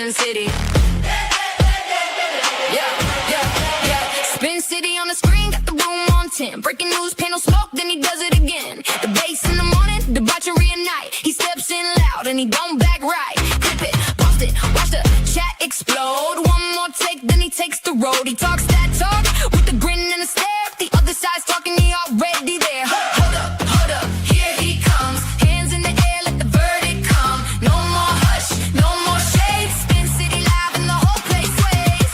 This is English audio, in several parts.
Spin City. Spin City on the screen, got the room on 10. Breaking news, panel smoke, then he does it again. The bass in the morning, debauchery at night. He steps in loud and he don't back right. Clip it, post it, watch the chat explode. One more take, then he takes the road. He talks that talk with a grin and a stare. The other side's talking, he already there. Hold up, here he comes. Hands in the air, let the verdict come. No more hush, no more shade. Spin City live and the whole place sways.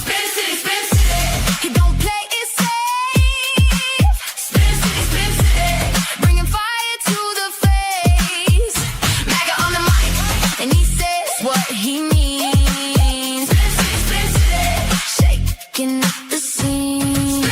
Spin City, Spin City. He don't play it safe. Spin City, bringing fire to the face. MAGA on the mic, and he says what he means. Spin City, shaking up the scene.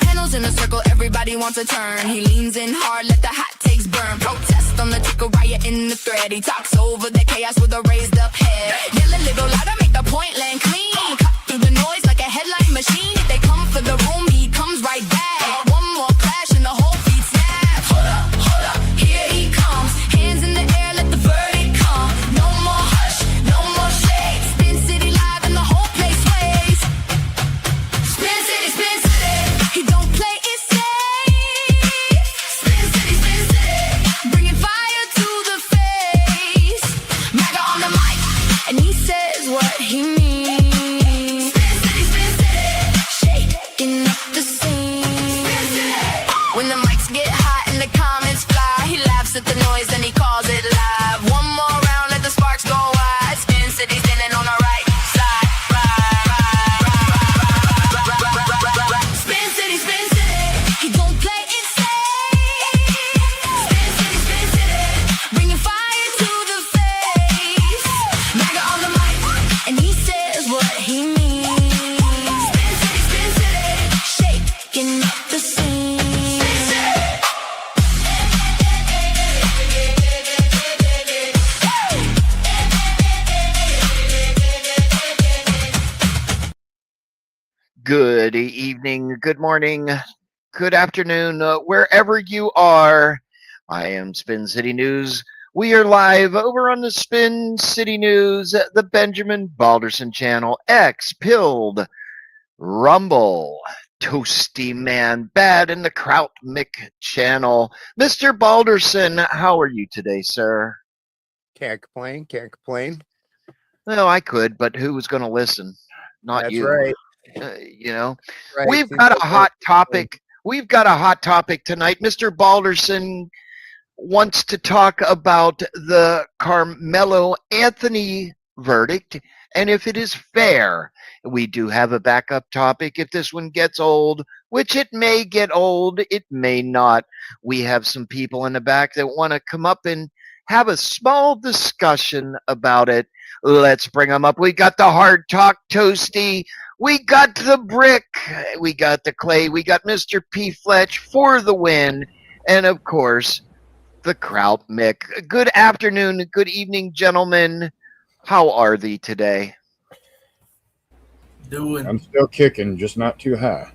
Panels in a circle, everybody wants a turn. He leans in hard, let the hot takes burn. Protest on the ticker, riot in the thread. He talks over the chaos with a raised up head. Yell a little louder, make the point land clean. Cut through the noise like a headline machine. If they come for the room, he comes right back. One more clash and the whole beat snaps. Hold up, here he comes. Hands in the air, let the verdict come. No more hush, no more shade. Spin City live and the whole place sways. Spin City, Spin City. He don't play it safe. Spin City, bringing fire to the face. MAGA on the mic, and he says what he means. Spin City, shaking up the scene. When the mics get hot and the comments fly, he laughs at the noise and he calls it live. One more round, let the sparks go wide. Spin City standing on the right side. Spin City, Spin City. He don't play it safe. Spin City, bringing fire to the face. MAGA on the mic, and he says what he means. Spin City, shaking up the scene. Good evening, good morning, good afternoon, wherever you are. I am Spin City News. We are live over on the Spin City News, the Benjamin Balderson channel, X, Pilled, Rumble, ToastyManBad, and the Kraut Mick channel. Mr. Balderson, how are you today, sir? Can't complain. Well, I could, but who was going to listen? Not That's you. right. You know, Right. we've got a hot topic. We've got a hot topic tonight. Mr. Balderson wants to talk about the Carmelo Anthony verdict and if it is fair. We do have a backup topic if this one gets old, which it may get old, it may not. We have some people in the back that want to come up and have a small discussion about it. Let's bring them up. We got the hard talk Toasty. We got the brick. We got the clay. We got Mr. P. Fletch for the win. And of course, the Kraut Mick. Good afternoon. Good evening, gentlemen. How are thee today? I'm still kicking, just not too high.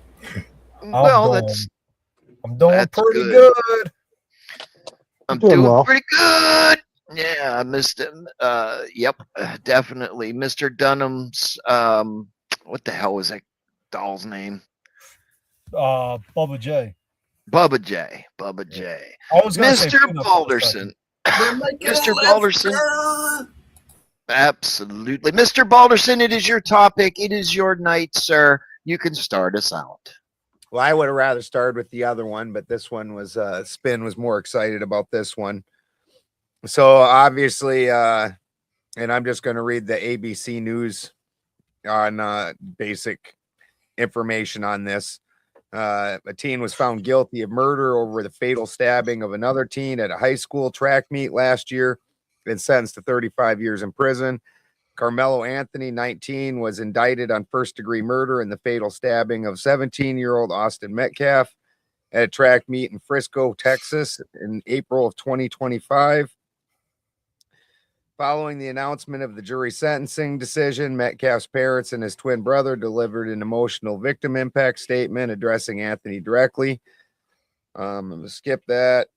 Well, I'm doing that's pretty good. good. I'm Doing doing well. pretty good. Yeah, Mr. Yep, definitely. Mr. Dunham's, what the hell was that doll's name? Bubba J. Bubba J. Bubba J. I was gonna say Mr. peanut for a Balderson. second. Mr. Balderson. Absolutely. Mr. Balderson, it is your topic. It is your night, sir. You can start us out. Well, I would have rather started with the other one, but this one was Spin was more excited about this one. So obviously, and I'm just going to read the ABC News on basic information on this. A teen was found guilty of murder over the fatal stabbing of another teen at a high school track meet last year and sentenced to 35 years in prison. Carmelo Anthony, 19, was indicted on first-degree murder in the fatal stabbing of 17-year-old Austin Metcalf at a track meet in Frisco, Texas in April of 2025. Following the announcement of the jury sentencing decision, Metcalf's parents and his twin brother delivered an emotional victim impact statement addressing Anthony directly. I'm going to skip that.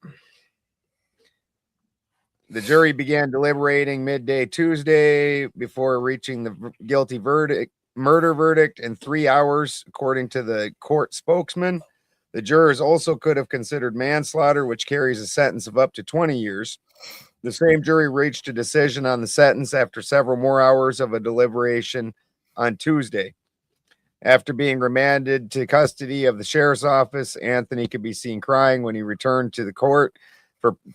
The jury began deliberating midday Tuesday before reaching the guilty murder verdict in 3 hours, according to the court spokesman. The jurors also could have considered manslaughter, which carries a sentence of up to 20 years. The same jury reached a decision on the sentence after several more hours of a deliberation on Tuesday. After being remanded to custody of the sheriff's office, Anthony could be seen crying when he returned to the court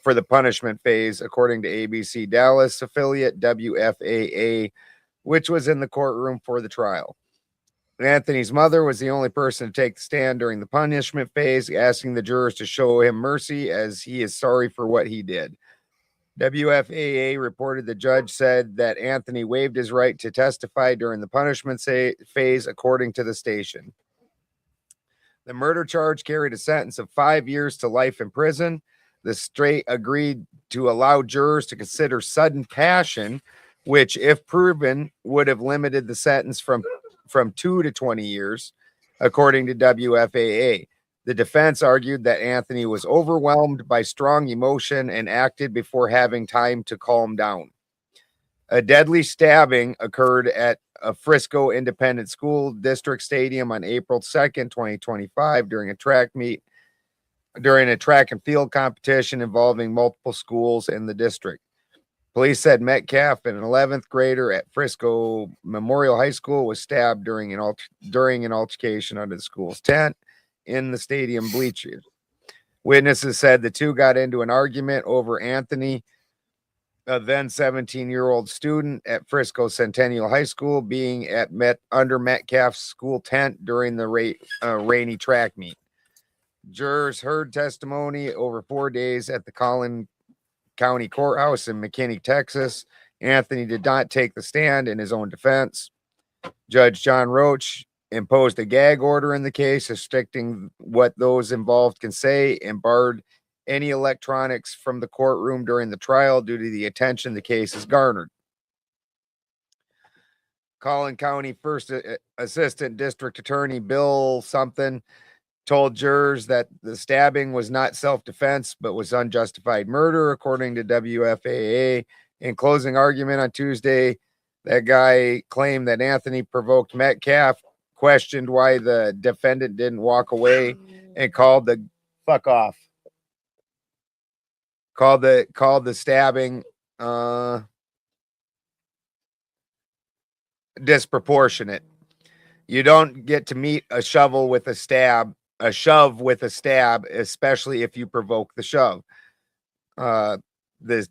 for the punishment phase, according to ABC Dallas affiliate WFAA, which was in the courtroom for the trial. Anthony's mother was the only person to take the stand during the punishment phase, asking the jurors to show him mercy as he is sorry for what he did. WFAA reported the judge said that Anthony waived his right to testify during the punishment phase, according to the station. The murder charge carried a sentence of 5 years to life in prison. The state agreed to allow jurors to consider sudden passion, which, if proven, would have limited the sentence from 2 to 20 years, according to WFAA. The defense argued that Anthony was overwhelmed by strong emotion and acted before having time to calm down. A deadly stabbing occurred at a Frisco Independent School District Stadium on April 2nd, 2025, during a track and field competition involving multiple schools in the district. Police said Metcalf, an 11th grader at Frisco Memorial High School, was stabbed during an altercation under the school's tent in the stadium bleachers. Witnesses said the two got into an argument over Anthony, a then 17-year-old student at Frisco Centennial High School, being under Metcalf's school tent during the rainy track meet. Jurors heard testimony over 4 days at the Collin County Courthouse in McKinney, Texas. Anthony did not take the stand in his own defense. Judge John Roach imposed a gag order in the case, restricting what those involved can say, and barred any electronics from the courtroom during the trial due to the attention the case has garnered. Collin County First Assistant District Attorney Bill something told jurors that the stabbing was not self-defense but was unjustified murder, according to WFAA. In closing argument on Tuesday, that guy claimed that Anthony provoked Metcalf, questioned why the defendant didn't walk away, and called the stabbing disproportionate. You don't get to meet a shove with a stab, especially if you provoke the shove. The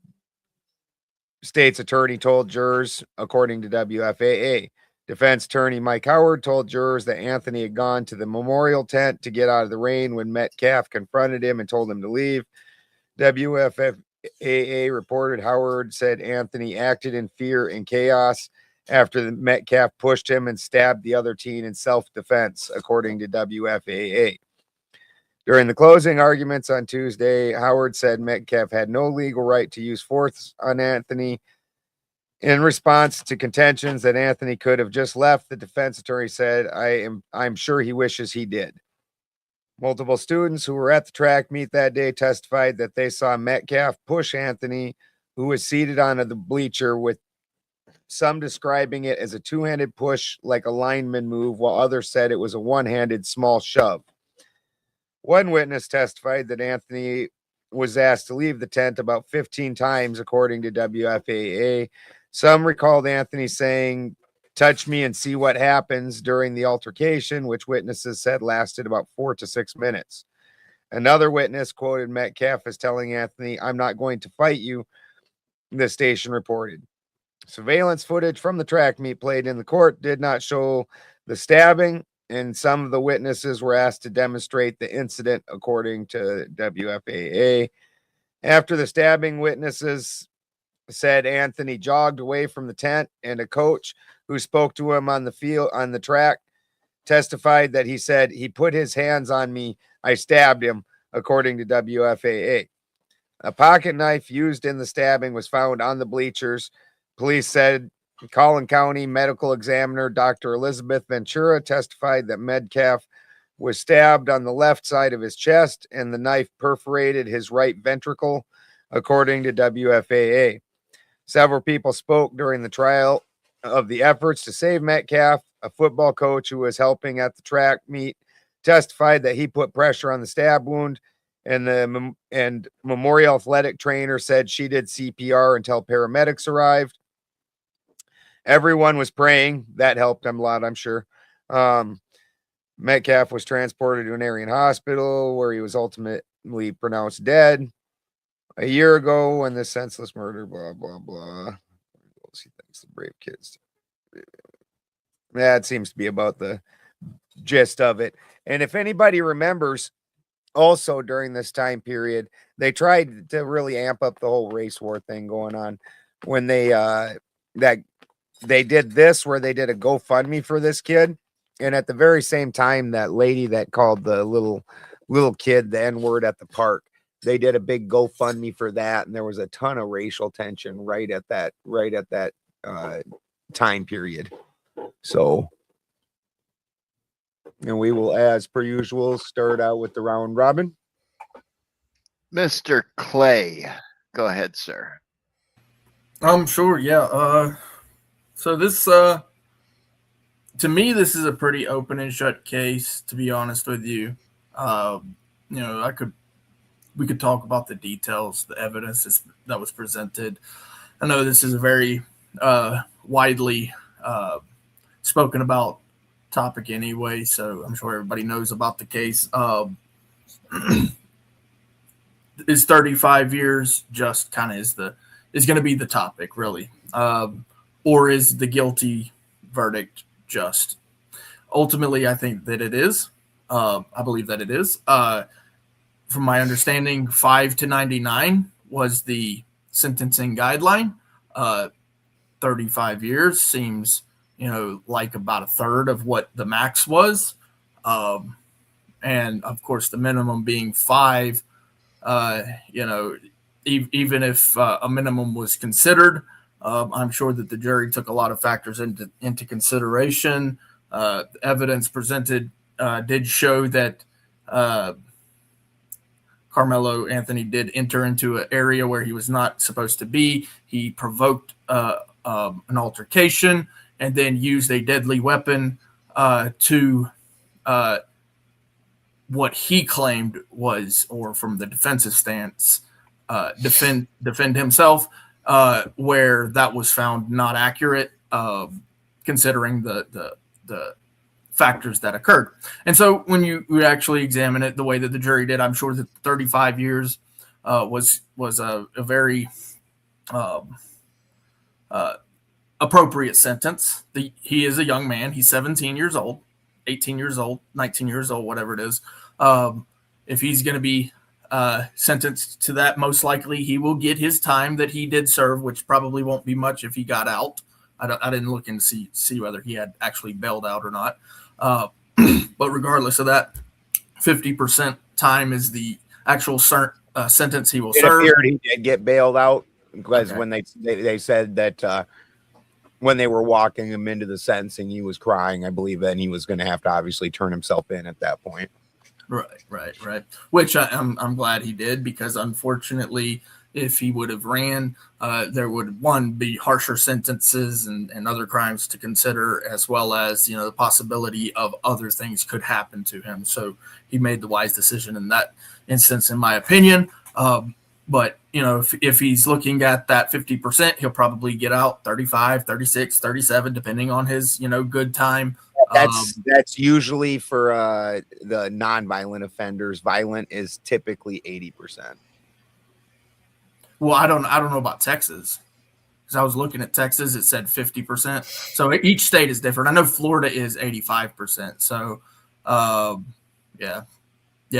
state's attorney told jurors, according to WFAA. Defense attorney Mike Howard told jurors that Anthony had gone to the memorial tent to get out of the rain when Metcalf confronted him and told him to leave. WFAA reported Howard said Anthony acted in fear and chaos after the Metcalf pushed him and stabbed the other teen in self-defense, according to WFAA. During the closing arguments on Tuesday, Howard said Metcalf had no legal right to use force on Anthony. In response to contentions that Anthony could have just left, the defense attorney said, I'm sure he wishes he did. Multiple students who were at the track meet that day testified that they saw Metcalf push Anthony, who was seated on the bleacher, with some describing it as a two-handed push like a lineman move, while others said it was a one-handed small shove. One witness testified that Anthony was asked to leave the tent about 15 times, according to WFAA. Some recalled Anthony saying, "Touch me and see what happens," during the altercation, which witnesses said lasted about 4 to 6 minutes. Another witness quoted Metcalf as telling Anthony, "I'm not going to fight you," the station reported. Surveillance footage from the track meet played in the court did not show the stabbing, and some of the witnesses were asked to demonstrate the incident, according to WFAA. After the stabbing, witnesses said Anthony jogged away from the tent, and a coach who spoke to him on the track testified that he said, "He put his hands on me. I stabbed him," according to WFAA. A pocket knife used in the stabbing was found on the bleachers. Police said Collin County medical examiner Dr. Elizabeth Ventura testified that Metcalf was stabbed on the left side of his chest and the knife perforated his right ventricle, according to WFAA. Several people spoke during the trial of the efforts to save Metcalf. A football coach who was helping at the track meet testified that he put pressure on the stab wound, and the Memorial Athletic trainer said she did CPR until paramedics arrived. Everyone was praying. That helped him a lot, I'm sure. Metcalf was transported to an area hospital where he was ultimately pronounced dead a year ago when the senseless murder, blah, blah, blah. He thinks the brave kids. That seems to be about the gist of it. And if anybody remembers, also during this time period, they tried to really amp up the whole race war thing going on when they did this, where they did a GoFundMe for this kid. And at the very same time, that lady that called the little kid the N-word at the park, they did a big GoFundMe for that. And there was a ton of racial tension right at that time period. So, and we will, as per usual, start out with the round robin. Mr. Clay, go ahead, sir. I'm sure, yeah. So this, to me, this is a pretty open and shut case, to be honest with you. We could talk about the details, the evidence that was presented. I know this is a very widely spoken about topic anyway, so I'm sure everybody knows about the case. Is 35 years just kind of is going to be the topic, really, or is the guilty verdict just? Ultimately, I think that it is. I believe that it is. From my understanding, 5 to 99 was the sentencing guideline. 35 years seems, like about a third of what the max was. And of course, the minimum being 5, even if a minimum was considered, I'm sure that the jury took a lot of factors into consideration. The evidence presented did show that Carmelo Anthony did enter into an area where he was not supposed to be. He provoked an altercation and then used a deadly weapon to what he claimed was, or from the defensive stance, defend himself, where that was found not accurate, considering the factors that occurred. And so when you actually examine it the way that the jury did, I'm sure that 35 years was a very appropriate sentence. He is a young man. He's 17 years old, 18 years old, 19 years old, whatever it is. If he's going to be sentenced to that, most likely he will get his time that he did serve, which probably won't be much if he got out. I didn't look and see whether he had actually bailed out or not. But regardless of that, 50% time is the actual sentence he will serve. It appeared he did get bailed out because when they said that when they were walking him into the sentencing, he was crying, I believe, and he was going to have to obviously turn himself in at that point. Right. Which I'm glad he did, because unfortunately, if he would have ran, there would be harsher sentences and other crimes to consider, as well as the possibility of other things could happen to him. So he made the wise decision in that instance, in my opinion. But if he's looking at that 50%, he'll probably get out 35, 36, 37, depending on his good time. That's usually for the non-violent offenders. Violent is typically 80%. Well, I don't know about Texas, because I was looking at Texas. It said 50%. So each state is different. I know Florida is 85%. So, yeah,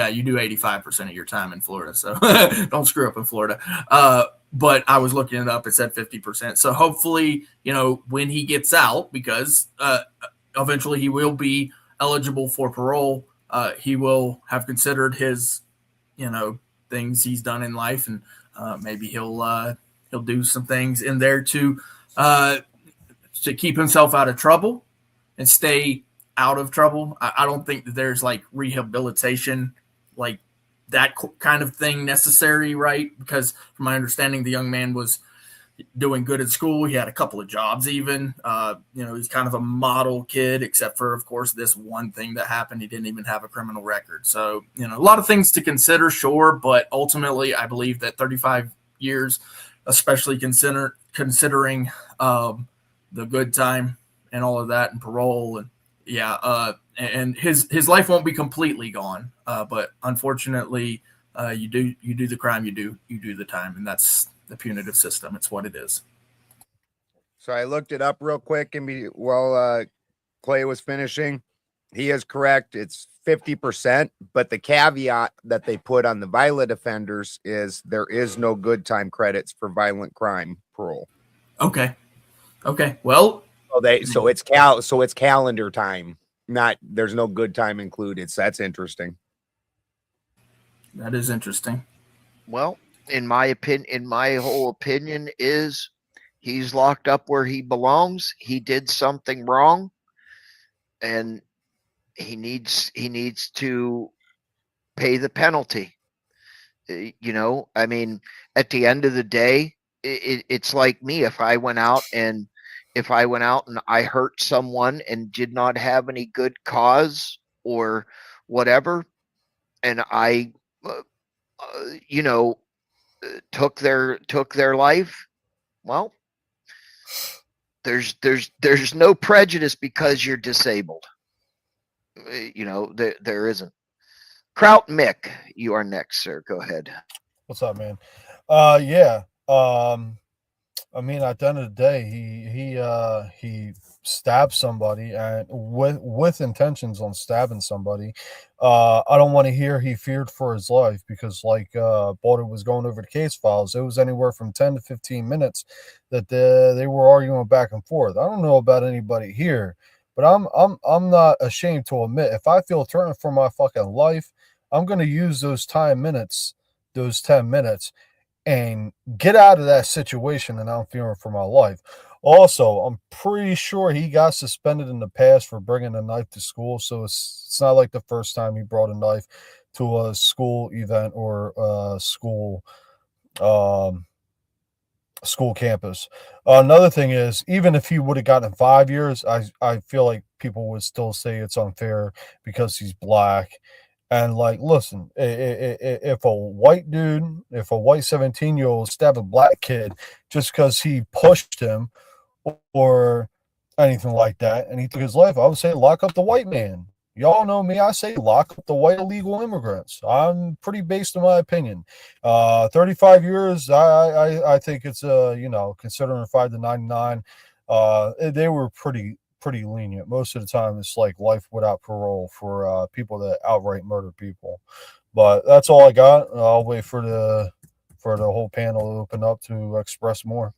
you do 85% of your time in Florida. So don't screw up in Florida. But I was looking it up. It said 50%. So hopefully, when he gets out, because eventually he will be eligible for parole, he will have considered his, things he's done in life, and maybe he'll do some things in there to keep himself out of trouble and stay out of trouble. I don't think that there's like rehabilitation, like that kind of thing necessary, right? Because from my understanding, the young man was doing good at school. He had a couple of jobs even. He's kind of a model kid, except for, of course, this one thing that happened. He didn't even have a criminal record. So, a lot of things to consider, sure. But ultimately, I believe that 35 years, especially considering the good time and all of that and parole and his life won't be completely gone. But unfortunately, you do the crime, you do the time, and that's the punitive system. It's what it is. So I looked it up real quick and while Clay was finishing, he is correct. It's 50%, but the caveat that they put on the violent offenders is there is no good time credits for violent crime parole. Okay. Well, so it's calendar time, not there's no good time included. So that's interesting. That is interesting. Well, in my whole opinion is he's locked up where he belongs. He did something wrong, and he needs to pay the penalty. I mean, at the end of the day, it's like me. If I went out and I hurt someone and did not have any good cause or whatever, and I, took their life, well, there's no prejudice because you're disabled. There isn't. Kraut Mick, you are next, sir. Go ahead. What's up, man? Yeah. I mean, at the end of the day, he stabbed somebody and with intentions on stabbing somebody. I don't want to hear he feared for his life because, like Balder was going over the case files, it was anywhere from 10 to 15 minutes that they were arguing back and forth. I don't know about anybody here, but I'm not ashamed to admit if I feel threatened for my fucking life, I'm going to use those 10 minutes, and get out of that situation, and I'm fearing for my life. Also, I'm pretty sure he got suspended in the past for bringing a knife to school, so it's not like the first time he brought a knife to a school event or school campus. Another thing is, even if he would have gotten 5 years, I feel like people would still say it's unfair because he's black. And like, listen, if a white 17-year-old stabbed a black kid just because he pushed him or anything like that, and he took his life, I would say lock up the white man. Y'all know me. I say lock up the white illegal immigrants. I'm pretty based in my opinion. 35 years, I think it's considering 5 to 99, they were pretty lenient. Most of the time it's like life without parole for people that outright murder people. But that's all I got. I'll wait for the whole panel to open up to express more.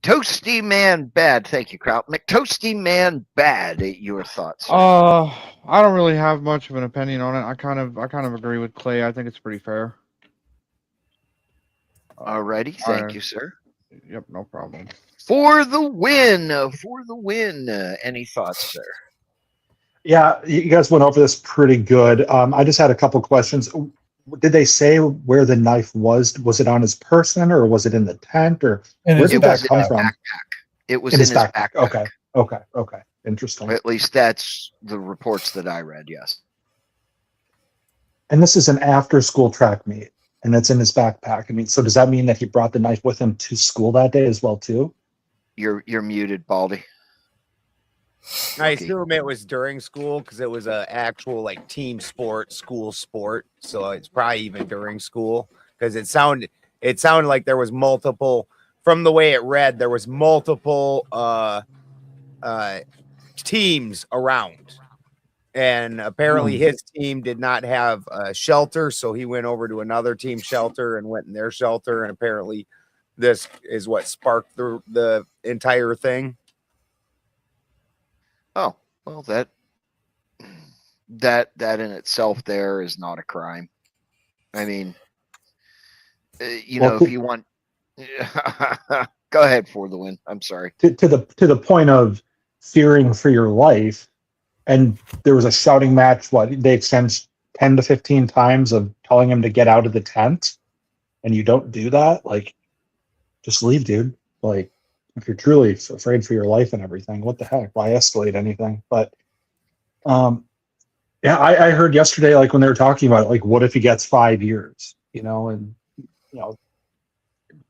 ToastyManBad. Thank you, Kraut. ToastyManBad, your thoughts? I don't really have much of an opinion on it. I kind of agree with Clay. I think it's pretty fair. Alrighty, thank you, sir. Yep, no problem. For the win. Any thoughts, sir? Yeah, you guys went over this pretty good. I just had a couple questions. Did they say where the knife was? Was it on his person or was it in the tent? Or where did that come from? It was in his backpack. Okay. Interesting. At least that's the reports that I read, yes. And this is an after-school track meet, and it's in his backpack. I mean, so does that mean that he brought the knife with him to school that day as well, too? You're muted, Baldy. I assume it was during school because it was a actual like team sport, school sport. So it's probably even during school because it sounded like there was multiple. From the way it read, there was multiple teams around, and apparently his team did not have a shelter, so he went over to another team shelter and went in their shelter, and apparently this is what sparked the entire thing. Oh, well, that in itself there is not a crime. I mean, if you want, go ahead for the win. I'm sorry. To the point of fearing for your life, and there was a shouting match. What they exchanged 10 to 15 times of telling him to get out of the tent and you don't do that, like, just leave, dude. Like, if you're truly afraid for your life and everything, what the heck? Why escalate anything? But yeah, I heard yesterday, like when they were talking about it, like, what if he gets 5 years? You know, and you know,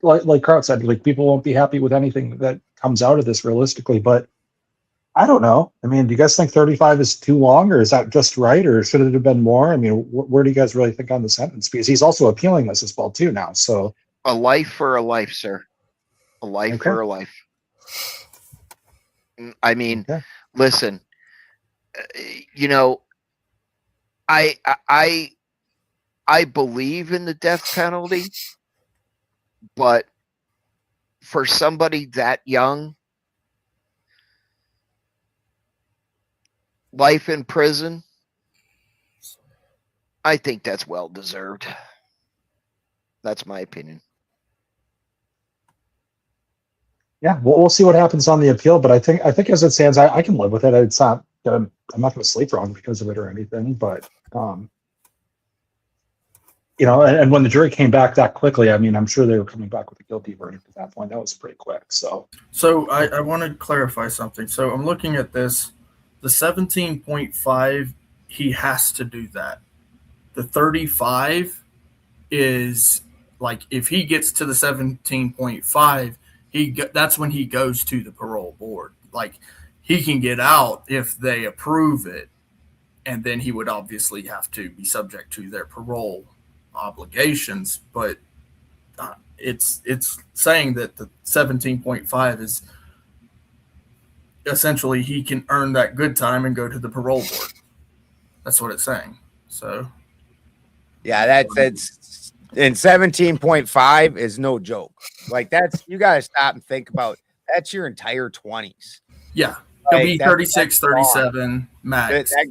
like Carl said, like people won't be happy with anything that comes out of this realistically. But I don't know. I mean, do you guys think 35 is too long, or is that just right, or should it have been more? I mean, where do you guys really think on the sentence? Because he's also appealing this as well too now. So A life for a life, sir. A life Okay. for a life. I mean, Okay. listen, you know, I believe in the death penalty, but for somebody that young, life in prison, I think that's well deserved. That's my opinion. yeah, we'll see what happens on the appeal. But I think as it stands, I can live with it. It's not I'm not going to sleep wrong because of it or anything. But you know, and when the jury came back that quickly, I mean, I'm sure they were coming back with a guilty verdict at that point. That was pretty quick. So I want to clarify something. So I'm looking at this. The 17.5, he has to do that. The 35 is like if he gets to the 17.5, that's when he goes to the parole board. Like he can get out if they approve it, and then he would obviously have to be subject to their parole obligations. But it's saying that the 17.5 is essentially he can earn that good time and go to the parole board. That's what it's saying. So Yeah, that's and 17.5 is no joke. Like that's you gotta stop and think about that's your entire 20s. yeah, he'll be Like, 36, 37 max. That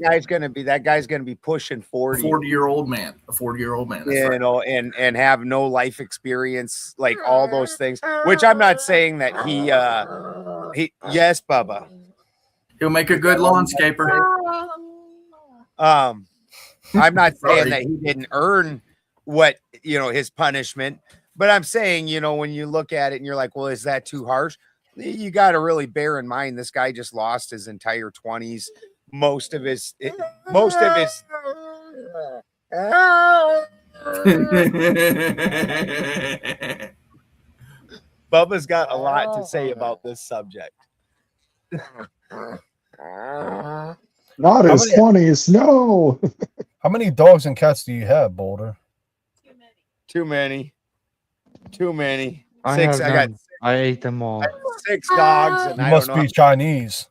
guy's gonna be pushing 40. 40-year-old man. A 40-year-old man. That's You right. know, and have no life experience, like all those things. Which I'm not saying that he yes, Bubba. He'll make a good lawnscaper. I'm not saying Sorry. that he didn't earn what his punishment, but I'm saying, when you look at it and you're like, well, is that too harsh? You got to really bear in mind this guy just lost his entire 20s, most of his Bubba's got a lot to say about this subject. not his 20s, no. How many dogs and cats do you have, Boulder? Too many. I Six. have I got none. I ate them all. 6 dogs, and You I must don't know. be Chinese.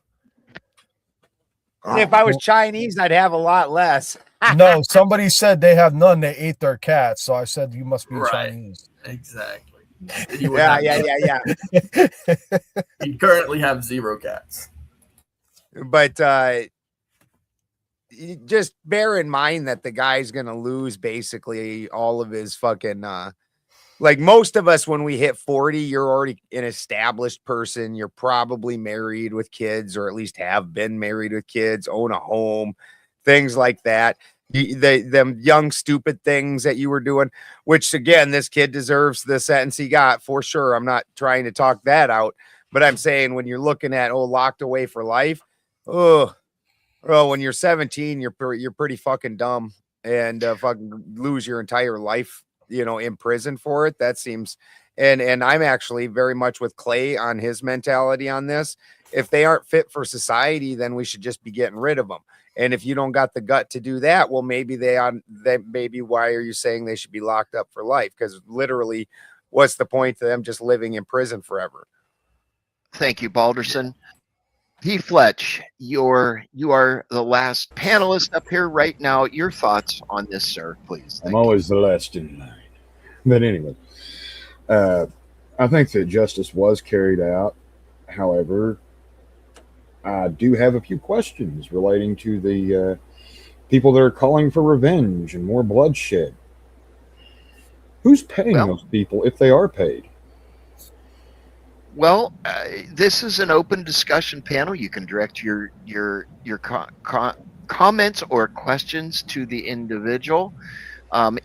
If I was Chinese, I'd have a lot less. No, somebody said they have none. They ate their cats, so I said you must be Right. Chinese. Exactly. He would Yeah. He currently have 0 cats. But you just bear in mind that the guy's gonna lose basically all of his fucking like most of us when we hit 40, you're already an established person. You're probably married with kids, or at least have been married with kids, own a home, things like that. Them young stupid things that you were doing, which again, this kid deserves the sentence he got for sure. I'm not trying to talk that out, but I'm saying when you're looking at locked away for life, when you're 17, you're pretty fucking dumb and fucking lose your entire life, in prison for it. That seems, and I'm actually very much with Clay on his mentality on this. If they aren't fit for society, then we should just be getting rid of them. And if you don't got the gut to do that, well, maybe maybe why are you saying they should be locked up for life? Because literally, what's the point of them just living in prison forever? Thank you, Balderson. Heath Fletch, you are the last panelist up here right now. Your thoughts on this, sir, please. I'm always the last in line. But anyway, I think that justice was carried out. However, I do have a few questions relating to the people that are calling for revenge and more bloodshed. Who's paying those people if they are paid? Well, this is an open discussion panel. You can direct your comments or questions to the individual.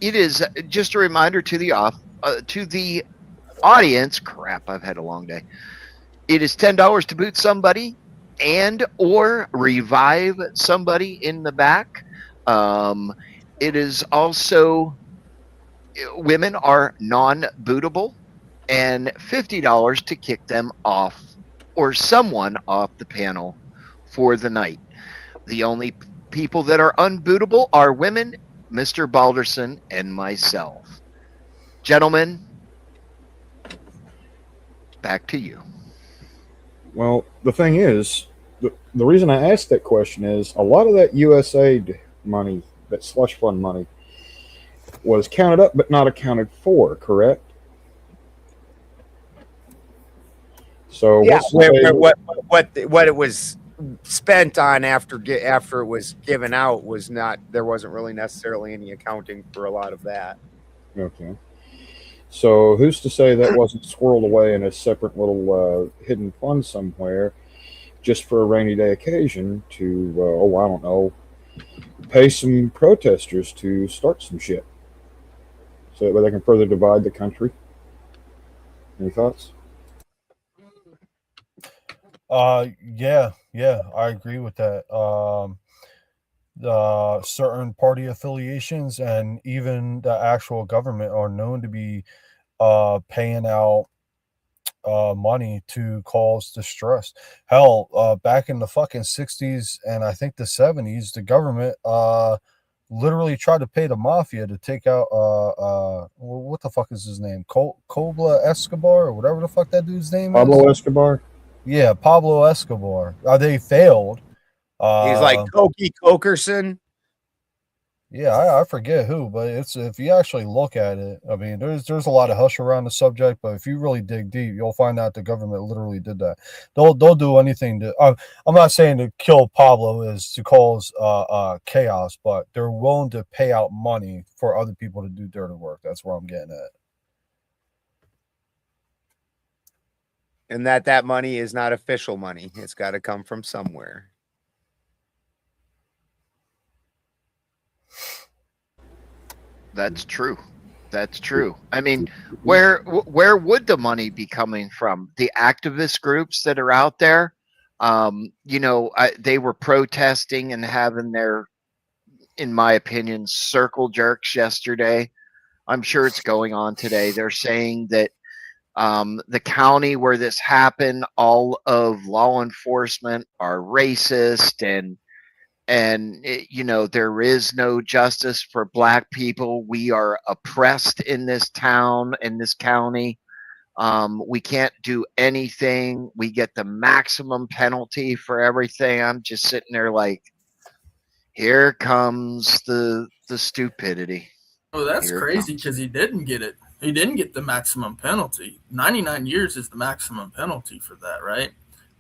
It is just a reminder to the audience. Crap, I've had a long day. It is $10 to boot somebody and or revive somebody in the back. It is also, women are non-bootable, and $50 to kick them off or someone off the panel for the night. The only people that are unbootable are women, Mr. Balderson, and myself. Gentlemen, back to you. Well, the thing is, the reason I asked that question is a lot of that USAID money, that slush fund money, was counted up but not accounted for, correct? So Yeah, what it was spent on after it was given out was not, there wasn't really necessarily any accounting for a lot of that. Okay. So who's to say that wasn't swirled away in a separate little hidden fund somewhere just for a rainy day occasion to, I don't know, pay some protesters to start some shit so that way they can further divide the country? Any thoughts? Yeah, I agree with that. The certain party affiliations and even the actual government are known to be paying out money to cause distress. Hell, back in the fucking 60s and I think the 70s, the government literally tried to pay the mafia to take out what the fuck is his name? Cobla Escobar or whatever the fuck that dude's name is. Pablo Escobar? Yeah, Pablo Escobar. They failed. He's like Cokie Cokerson. Yeah, I forget who, but it's, if you actually look at it, I mean, there's a lot of hush around the subject, but if you really dig deep, you'll find out the government literally did that. They'll do anything to. I'm not saying to kill Pablo is to cause chaos, but they're willing to pay out money for other people to do dirty work. That's where I'm getting at. And that money is not official money. It's got to come from somewhere. That's true. That's true. I mean, where would the money be coming from? The activist groups that are out there, they were protesting and having their, in my opinion, circle jerks yesterday. I'm sure it's going on today. They're saying that the county where this happened, all of law enforcement are racist, and there is no justice for black people. We are oppressed in this town, in this county. We can't do anything. We get the maximum penalty for everything. I'm just sitting there like, here comes the stupidity. Oh, that's crazy, because he didn't get it. He didn't get the maximum penalty. 99 years is the maximum penalty for that, right?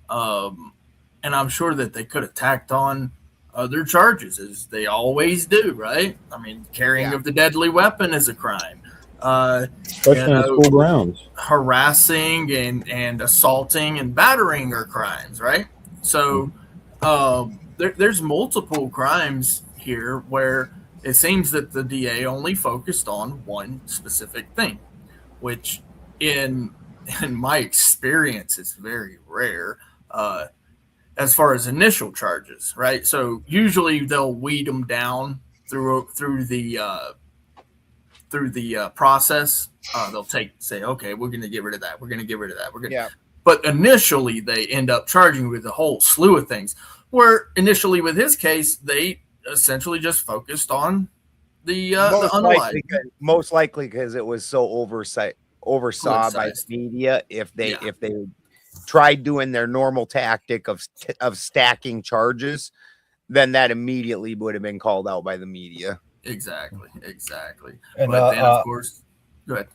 And I'm sure that they could have tacked on other charges, as they always do, right? I mean, carrying of the deadly weapon is a crime. Especially on school grounds. Harassing and assaulting and battering are crimes, right? So there's multiple crimes here where it seems that the DA only focused on one specific thing, which in my experience is very rare. As far as initial charges, right? So usually they'll weed them down through the process. They'll say, okay, we're going to get rid of that. We're going to get rid of that. But initially they end up charging with a whole slew of things. Where initially with his case, they essentially just focused on the underlying. Most likely because it was so oversaw by the media. If they tried doing their normal tactic of stacking charges, then that immediately would have been called out by the media. Exactly. And but then, of course, go ahead.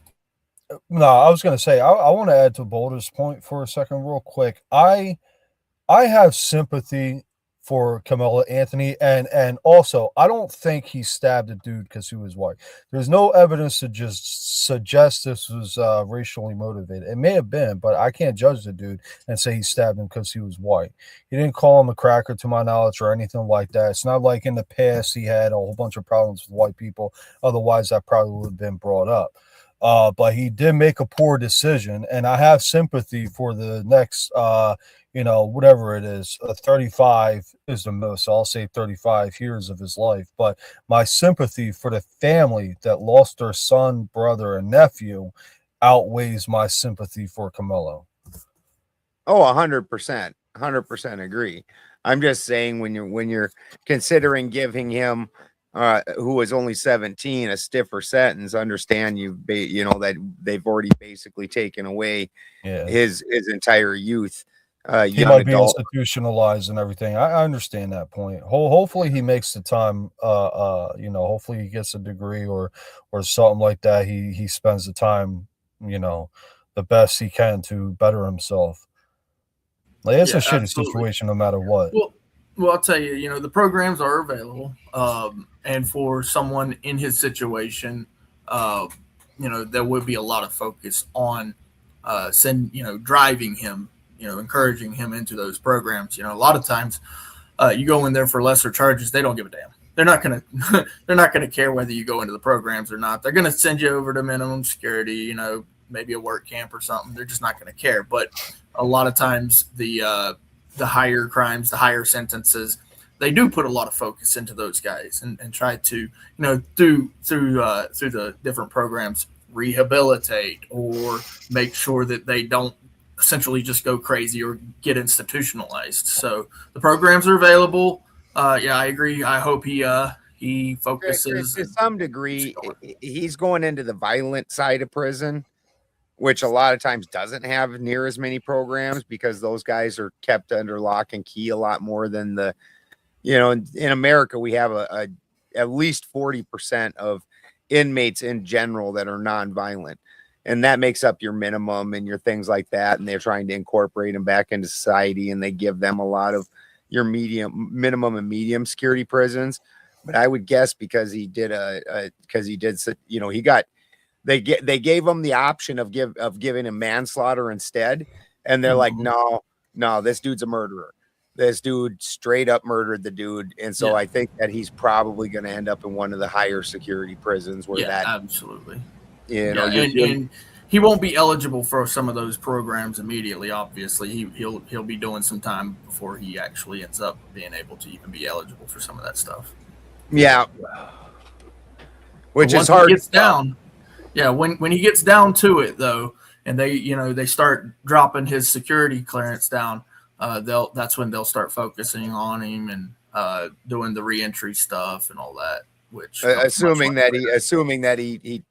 No, I was going to say, I want to add to Boulder's point for a second real quick. I have sympathy for Carmelo Anthony. And also, I don't think he stabbed a dude because he was white. There's no evidence to just suggest this was racially motivated. It may have been, but I can't judge the dude and say he stabbed him because he was white. He didn't call him a cracker, to my knowledge, or anything like that. It's not like in the past he had a whole bunch of problems with white people. Otherwise, that probably would have been brought up. But he did make a poor decision, and I have sympathy for the next, whatever it is. 35 is the most. So I'll say 35 years of his life. But my sympathy for the family that lost their son, brother, and nephew outweighs my sympathy for Carmelo. Oh, 100% agree. I'm just saying when you're considering giving him who was only 17 a stiffer sentence, understand that they've already basically taken away his entire youth. He might be institutionalized and everything. I understand that point. Hopefully he makes the time. Hopefully he gets a degree or something like that. He spends the time, the best he can to better himself. Like, it's a shitty situation no matter what. Well, I'll tell you, the programs are available. And for someone in his situation, there would be a lot of focus on driving him, encouraging him into those programs. A lot of times you go in there for lesser charges, they don't give a damn. They're not gonna care whether you go into the programs or not. They're gonna send you over to minimum security, maybe a work camp or something. They're just not gonna care. But a lot of times the higher crimes, the higher sentences, they do put a lot of focus into those guys and try to, through the different programs, rehabilitate or make sure that they don't essentially just go crazy or get institutionalized. So the programs are available. I agree. I hope he focuses to some degree. He's going into the violent side of prison, which a lot of times doesn't have near as many programs because those guys are kept under lock and key a lot more than in America, we have at least 40% of inmates in general that are nonviolent, and that makes up your minimum and your things like that. And they're trying to incorporate them back into society, and they give them a lot of your minimum and medium security prisons. But I would guess because he did they gave him the option of giving him manslaughter instead, and they're like, no, this dude's a murderer. This dude straight up murdered the dude, and so I think that he's probably going to end up in one of the higher security prisons where that absolutely, and he won't be eligible for some of those programs immediately. Obviously, he'll be doing some time before he actually ends up being able to even be eligible for some of that stuff. Yeah, which is hard. He gets down, when he gets down to it though, and they start dropping his security clearance down. That's when they'll start focusing on him and doing the reentry stuff and all that. Which assuming that he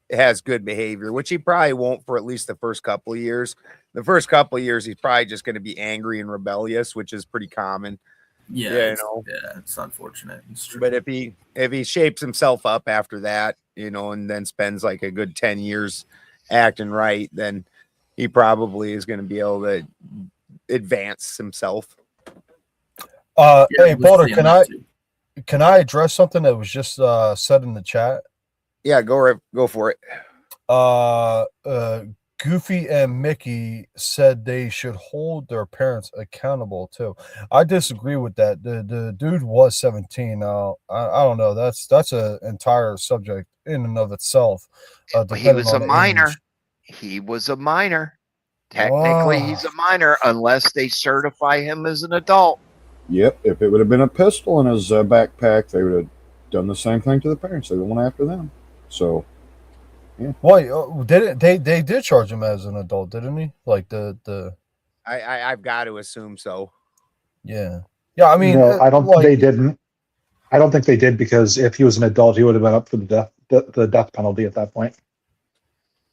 has good behavior, which he probably won't for at least the first couple of years. The first couple of years, he's probably just going to be angry and rebellious, which is pretty common. It's unfortunate. It's true. But if he shapes himself up after that, and then spends like a good 10 years acting right, then he probably is going to be able to advance himself. Hey, Balder, can I address something that was just said in the chat? Yeah, go for it. Goofy and Mickey said they should hold their parents accountable too. I disagree with that. The dude was 17. Now I don't know. That's an entire subject in and of itself. He was a minor. He was a minor. Technically, he's a minor unless they certify him as an adult. Yep. If it would have been a pistol in his backpack, they would have done the same thing to the parents. They went after them. So, yeah. Well, they did charge him as an adult, didn't he? Like I've got to assume so. Yeah. I mean, no, I don't think they didn't. I don't think they did because if he was an adult, he would have been up for the death penalty at that point.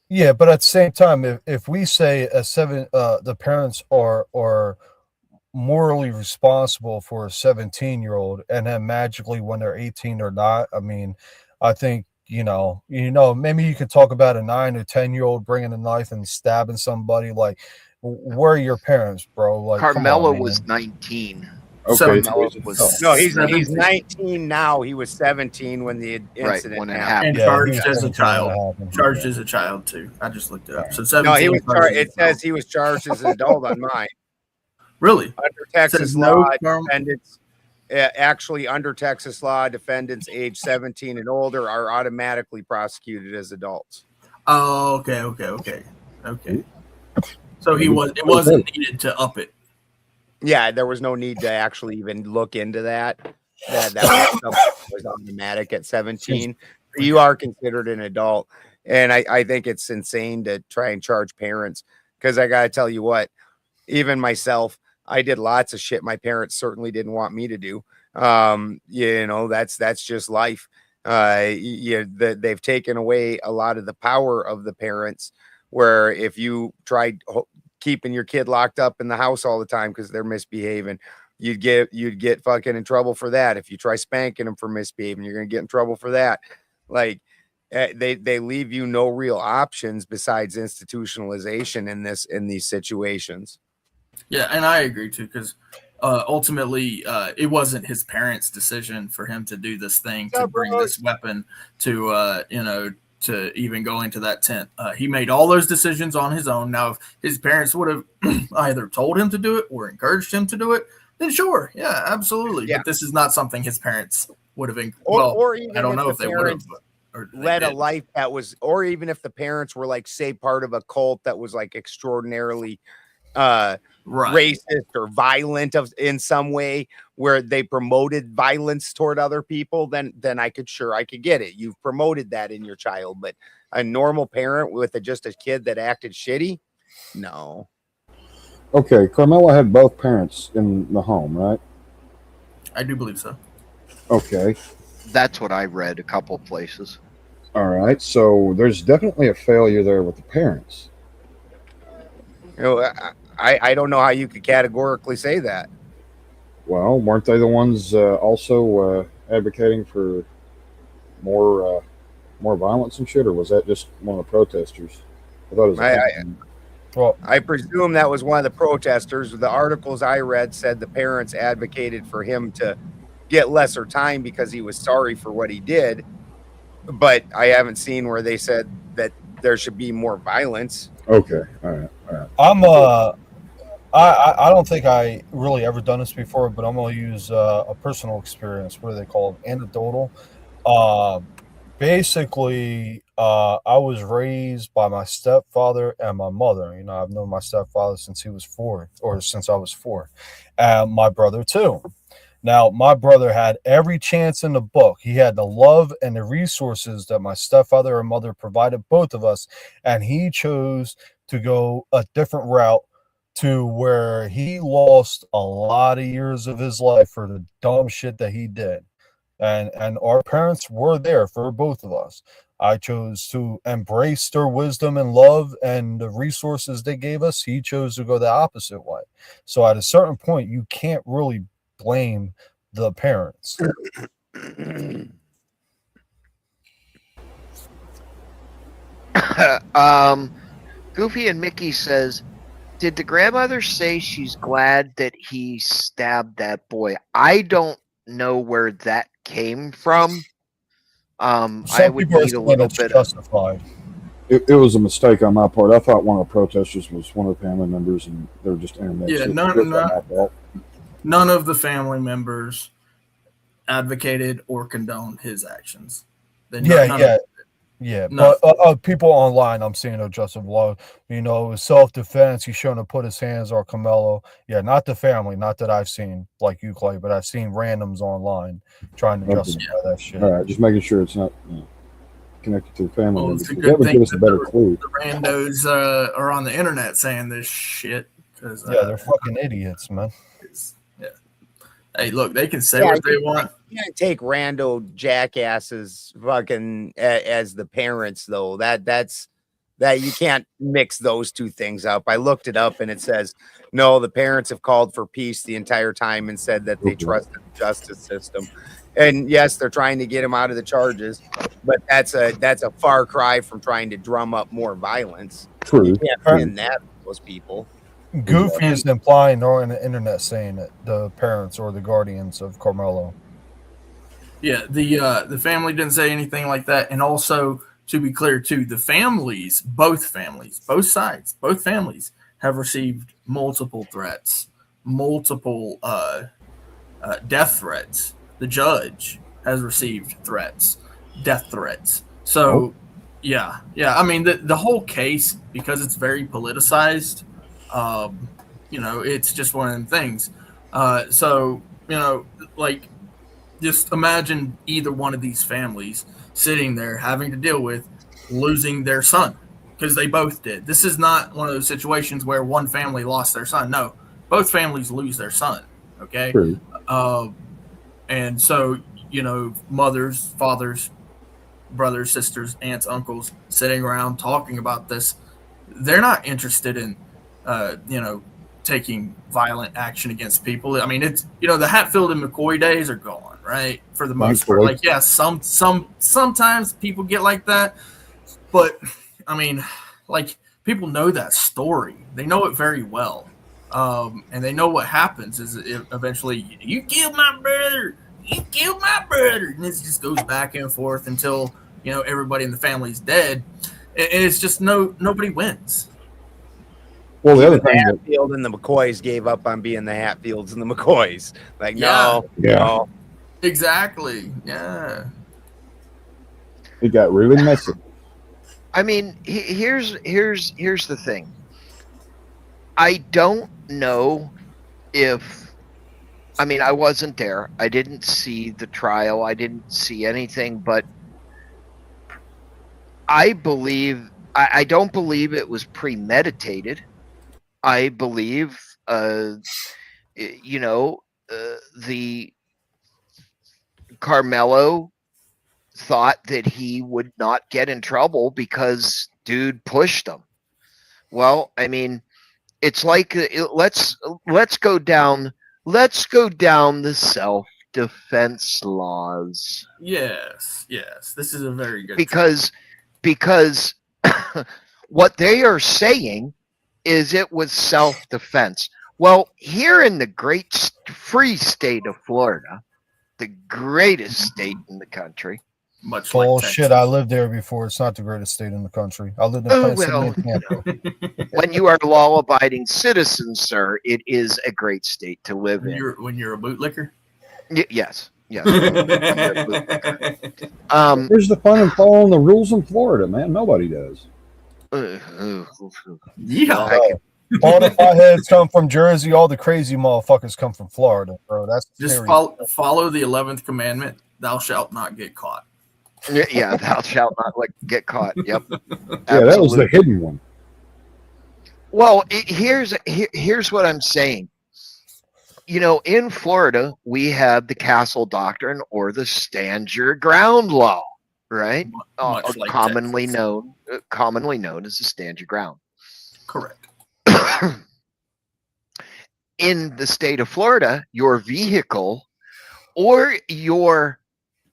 Yeah, but at the same time, if we say the parents are morally responsible for a 17-year-old, and then magically when they're 18 or not, I mean, I think maybe you could talk about a 9 or 10-year-old bringing a knife and stabbing somebody. Like, where are your parents, bro? Like, Carmelo was 19. Okay. Carmelo was No, he's 17. 19 now. He was 17 when the right incident when it happened. and happened. Yeah, charged he was as a 17 when it child. happened. Charged as a child too. I just looked it up. So No, 17. he was charged as it a child. says he was charged as an adult on mine. Really? Under Texas Says law, no harm- defendants actually under Texas law, defendants age 17 and older are automatically prosecuted as adults. Oh, okay. So he was. It wasn't needed to up it. Yeah, there was no need to actually even look into that. That was automatic at 17. You are considered an adult, and I think it's insane to try and charge parents, because I gotta tell you what, even myself, I did lots of shit my parents certainly didn't want me to do. That's just life. They've taken away a lot of the power of the parents, where if you tried keeping your kid locked up in the house all the time because they're misbehaving, you'd get fucking in trouble for that. If you try spanking them for misbehaving, you're gonna get in trouble for that. Like, they leave you no real options besides institutionalization in these situations. Yeah, and I agree too, because ultimately it wasn't his parents' decision for him to do this thing, to bring this weapon to even go into that tent. He made all those decisions on his own. Now, if his parents would have either told him to do it or encouraged him to do it, then sure, yeah, absolutely. Yeah. But this is not something his parents would have. Or even I don't know if they would have led a life that was, or even if the parents were like, say, part of a cult that was like extraordinarily racist or violent in some way, where they promoted violence toward other people, then I could get it. You've promoted that in your child. But a normal parent with just a kid that acted shitty, no. Okay, Carmelo had both parents in the home, right? I do believe so. Okay. That's what I read a couple places. All right, so there's definitely a failure there with the parents. I don't know how you could categorically say that. Well, weren't they the ones also advocating for more violence and shit, or was that just one of the protesters? I thought it was. I presume that was one of the protesters. The articles I read said the parents advocated for him to get lesser time because he was sorry for what he did, but I haven't seen where they said that there should be more violence. Okay, all right. I don't think I really ever done this before, but I'm going to use a personal experience. What do they call it? Anecdotal. Basically, I was raised by my stepfather and my mother. I've known my stepfather since he was 4, or since I was 4, and my brother too. Now, my brother had every chance in the book. He had the love and the resources that my stepfather and mother provided both of us, and he chose to go a different route, to where he lost a lot of years of his life for the dumb shit that he did. And our parents were there for both of us. I chose to embrace their wisdom and love and the resources they gave us. He chose to go the opposite way. So at a certain point, you can't really blame the parents. Goofy and Mickey says, did the grandmother say she's glad that he stabbed that boy? I don't know where that came from. I would need a little bit justified. It was a mistake on my part. I thought one of the protesters was one of the family members, and they were just intermixed. Yeah, none of the family members advocated or condoned his actions. Yeah, but people online I'm seeing are just of love. It was self-defense. He shouldn't have put his hands on Carmelo. Yeah, not the family, not that I've seen like you, Clay, but I've seen randoms online trying to justify that shit. All right, just making sure it's not connected to the family. Well, it's a that good would thing give us a better clue. The randos are on the internet saying this shit. They're fucking idiots, man. Yeah. Hey, look, they can say what they want. You can't take rando jackasses fucking as the parents, though. That's you can't mix those two things up. I looked it up, and it says no. The parents have called for peace the entire time and said that they trust the justice system. And yes, they're trying to get him out of the charges, but that's a far cry from trying to drum up more violence. True. You can't win that with those people. Goofy And- is implying or on the internet saying it, the parents or the guardians of Carmelo. Yeah, the family didn't say anything like that, and also to be clear too, the families, both sides, both families have received multiple threats, multiple death threats. The judge has received threats, death threats. So, yeah. I mean, the whole case, because it's very politicized, it's just one of them things. So, like, just imagine either one of these families sitting there having to deal with losing their son, because they both did. This is not one of those situations where one family lost their son. No, both families lose their son. Okay. True. And so, mothers, fathers, brothers, sisters, aunts, uncles sitting around talking about this. They're not interested in, taking violent action against people. I mean, it's, the Hatfield and McCoy days are gone, right? For the most part. Like, yeah, sometimes people get like that, but I mean, like, people know that story. They know it very well. And they know what happens is eventually, you killed my brother, and it just goes back and forth until, everybody in the family's dead. And it's just nobody wins. Well, the other The thing that Hatfield and the McCoys gave up on being the Hatfields and the McCoys. Like, Yeah. no. Exactly. Yeah. it got really messy. I mean, here's the thing. I don't know if, I mean, I wasn't there. I didn't see the trial. I didn't see anything, but I don't believe it was premeditated. I believe, the Carmelo thought that he would not get in trouble because dude pushed him. Well, I mean, it's like, let's go down the self-defense laws. Yes. This is a very good Because what they are saying is it was self-defense. Well, here in the great free state of Florida, the greatest state in the country. much like Bullshit. Texas. I lived there before. It's not the greatest state in the country. I lived in Plant City and Tampa. When you are a law-abiding citizen, sir, it is a great state to live when in. you're a bootlicker. Yes. There's the fun in following the rules in Florida, man. Nobody does. Yeah. Bonafide heads come from Jersey. All the crazy motherfuckers come from Florida, bro. That's Just serious. follow the 11th commandment. Thou shalt not get caught. Yeah, thou shalt not get caught. Yep. Yeah, that was the hidden one. Well, here's what I'm saying. In Florida, we have the castle doctrine or the stand your ground law, right? Much like commonly Texas. known as the stand your ground. Correct. In the state of Florida, your vehicle or your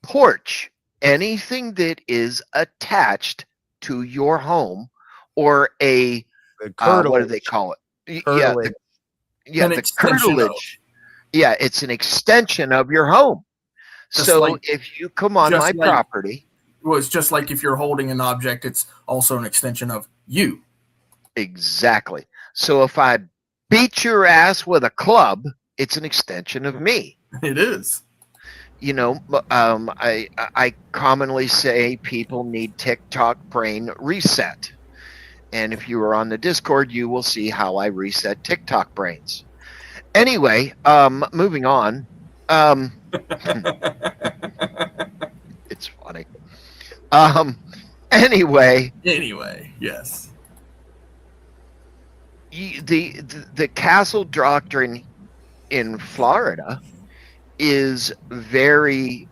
porch, anything that is attached to your home, or a what do they call it? Curtilage. Yeah, An the extension curtilage. Yeah, it's an extension of your home. Just So like- if you come on just my like- property, Well, it's just like if you're holding an object, it's also an extension of you. exactly. So if I beat your ass with a club, it's an extension of me. It is. I commonly say people need TikTok brain reset. And if you are on the Discord, you will see how I reset TikTok brains. Anyway, moving on. It's funny. Anyway, Yes. the castle doctrine in Florida is very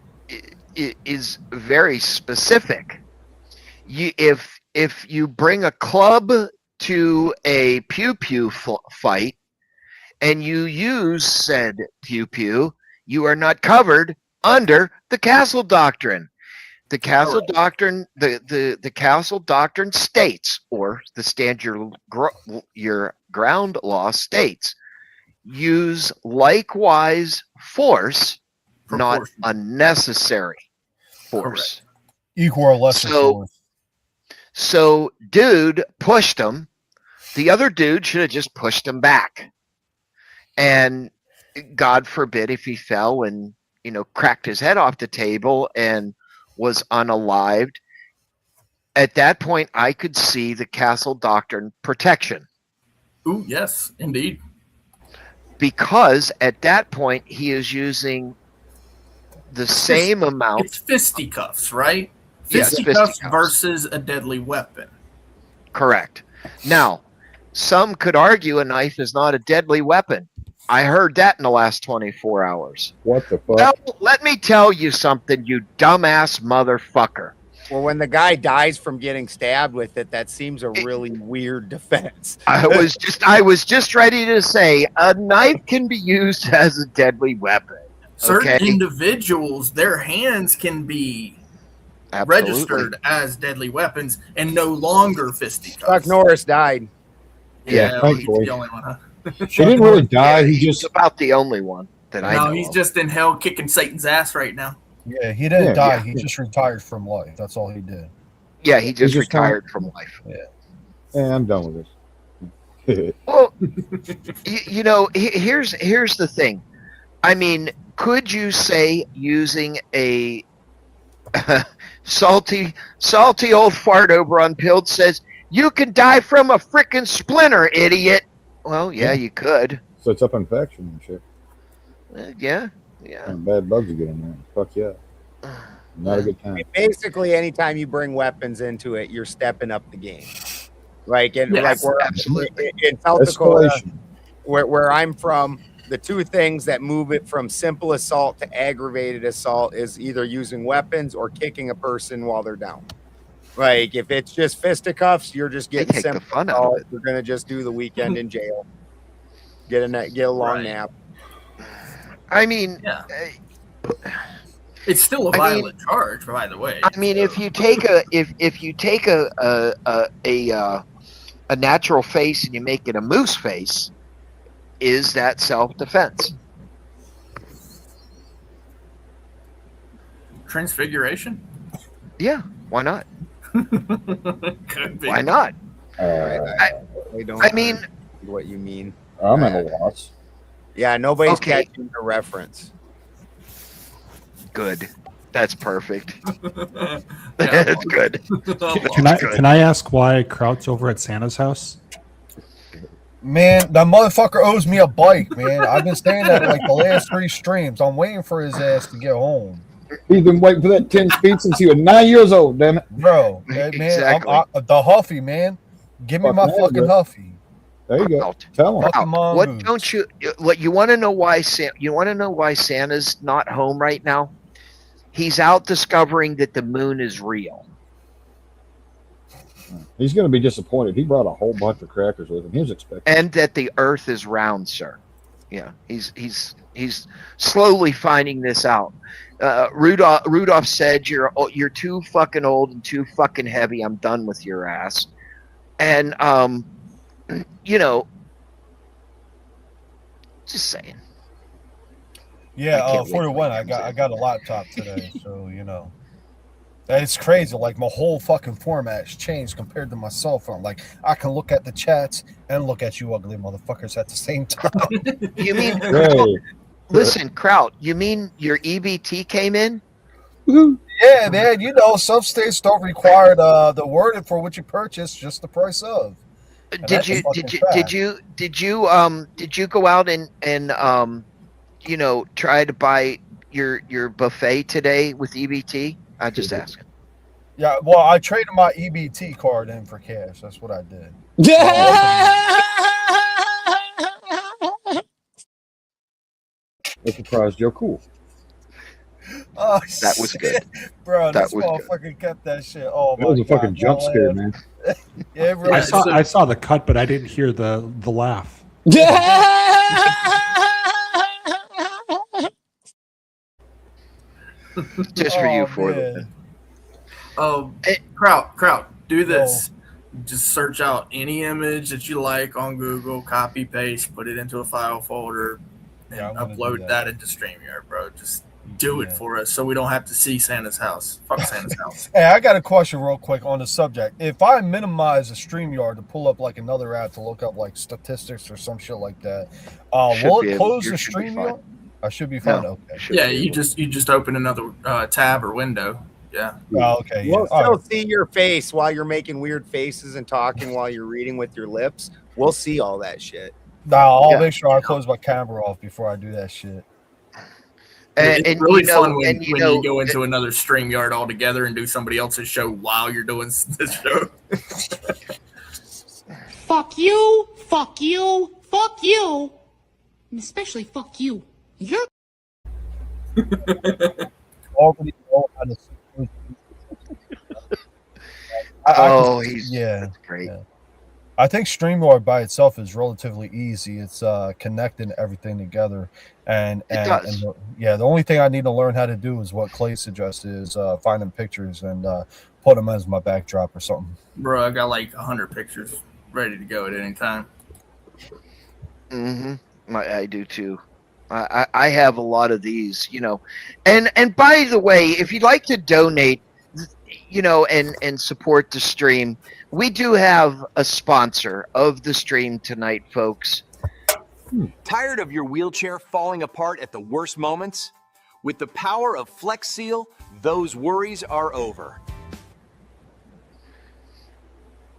specific. If you bring a club to a pew fight and you use said pew, you are not covered under the castle doctrine. The Castle Doctrine, the Castle Doctrine states, or the stand your ground law states, use likewise force, not Proportion. unnecessary force. Correct. Equal or lesser force. So dude pushed him. The other dude should have just pushed him back. And God forbid if he fell and, cracked his head off the table and was unalived. At that point, I could see the Castle Doctrine protection. Ooh, yes, indeed. Because at that point, he is using the same amount. It's fisticuffs, right? Yes, Fisticuffs fisticuffs. versus a deadly weapon. Correct. Now, some could argue a knife is not a deadly weapon. I heard that in the last 24 hours. What the fuck? Well, let me tell you something, you dumbass motherfucker. Well, when the guy dies from getting stabbed with it, that seems a really weird defense. I was just ready to say a knife can be used as a deadly weapon. Certain individuals, their hands can be registered as deadly weapons and no longer fisticuffs. Chuck Norris died. Yeah, he's thankfully. the only one, huh? He didn't really die. He He's just about the only one that I know. No, he's of. just in hell kicking Satan's ass right now. Yeah, he didn't Yeah, die. yeah. He just retired from life. That's all he did. Yeah, he just just retired from life. yeah, I'm done with this. Well, here's the thing. I mean, could you say using a salty old fart over on Pilled says you can die from a frickin' splinter, idiot? Well, yeah, you could. So it's up infection and shit. Yeah. And bad bugs will get in there. Fuck yeah. Not a good I time. mean, basically, anytime you bring weapons into it, you're stepping up the game. Like in Yes, absolutely. in South Dakota, Escalation. where I'm from, the two things that move it from simple assault to aggravated assault is either using weapons or kicking a person while they're down. Like if it's just fisticuffs, you're just getting take the simple fun out of assault. it. You're gonna just do the weekend in jail. Get a long Right. nap. I mean, Yeah. It's still a violent charge, by the way. I mean, if you take a natural face and you make it a moose face, is that self-defense? Transfiguration? Yeah, why not? Could be. Why not? I don't. I mean, what you mean? I'm at a loss. Yeah, nobody's Okay. catching the reference. good. That's perfect. Yeah. That's good. Can I ask why Kraut's over at Santa's house? Man, that motherfucker owes me a bike, man. I've been staying there like the last 3 streams. I'm waiting for his ass to get home. He's been waiting for that 10 speed since he was 9 years old, damn it. Bro, man, Exactly. the Huffy, man. Give me Fuck my man, fucking bro. Huffy. There you go. Out. Tell him. Fucking What mongoose. don't you? What you want to know why? You want to know why Santa's not home right now? He's out discovering that the moon is real. He's going to be disappointed. He brought a whole bunch of crackers with him. He was expecting. And that the earth is round, sir. Yeah, he's slowly finding this out. Rudolph said, "You're too fucking old and too fucking heavy. I'm done with your ass." And just saying. Yeah, I can't wait for the till win, he I comes got a laptop today, so it's crazy. Like my whole fucking format's changed compared to my cell phone. Like I can look at the chats and look at you ugly motherfuckers at the same time. You mean? Hey, Listen, Kraut. You mean your EBT came in? Yeah, man. Some states don't require the wording for what you purchase, just the price of. And Did that's you a fucking did you fact. did you go out and try to buy your buffet today with EBT? I just asking. Yeah, well, I traded my EBT card in for cash. That's what I did. I'm surprised you're cool. Oh, That was shit. good. Bro, That this was good. motherfucker kept that shit. Oh, That was a fucking jump scare, man. Yeah, bro. I saw the cut, but I didn't hear the laugh. Just for you, Oh, for man. Kraut, do this. Just search out any image that you like on Google, copy, paste, put it into a file folder, and upload that into StreamYard, bro. Just do it for us so we don't have to see Santa's house. Fuck Santa's house. Hey, I got a question real quick on the subject. If I minimize a StreamYard to pull up like another app to look up like statistics or some shit like that, will it close the StreamYard? I should be fine. No, okay. Yeah, you just open another tab or window. Yeah. Oh, okay. We'll still see your face while you're making weird faces and talking while you're reading with your lips. We'll see all that shit. No, I'll make sure I close my camera off before I do that shit. It's really fun when you go into another StreamYard altogether and do somebody else's show while you're doing this show. Fuck you, fuck you, fuck you, and especially fuck you. You're already know how to. That's great. Yeah. I think StreamYard by itself is relatively easy. It's connecting everything together, and the only thing I need to learn how to do is what Clay suggested is finding pictures and put them as my backdrop or something. Bro, I got like 100 pictures ready to go at any time. I do too. I have a lot of these, and by the way, if you'd like to donate, and support the stream, we do have a sponsor of the stream tonight, folks. Tired of your wheelchair falling apart at the worst moments? With the power of Flex Seal, those worries are over.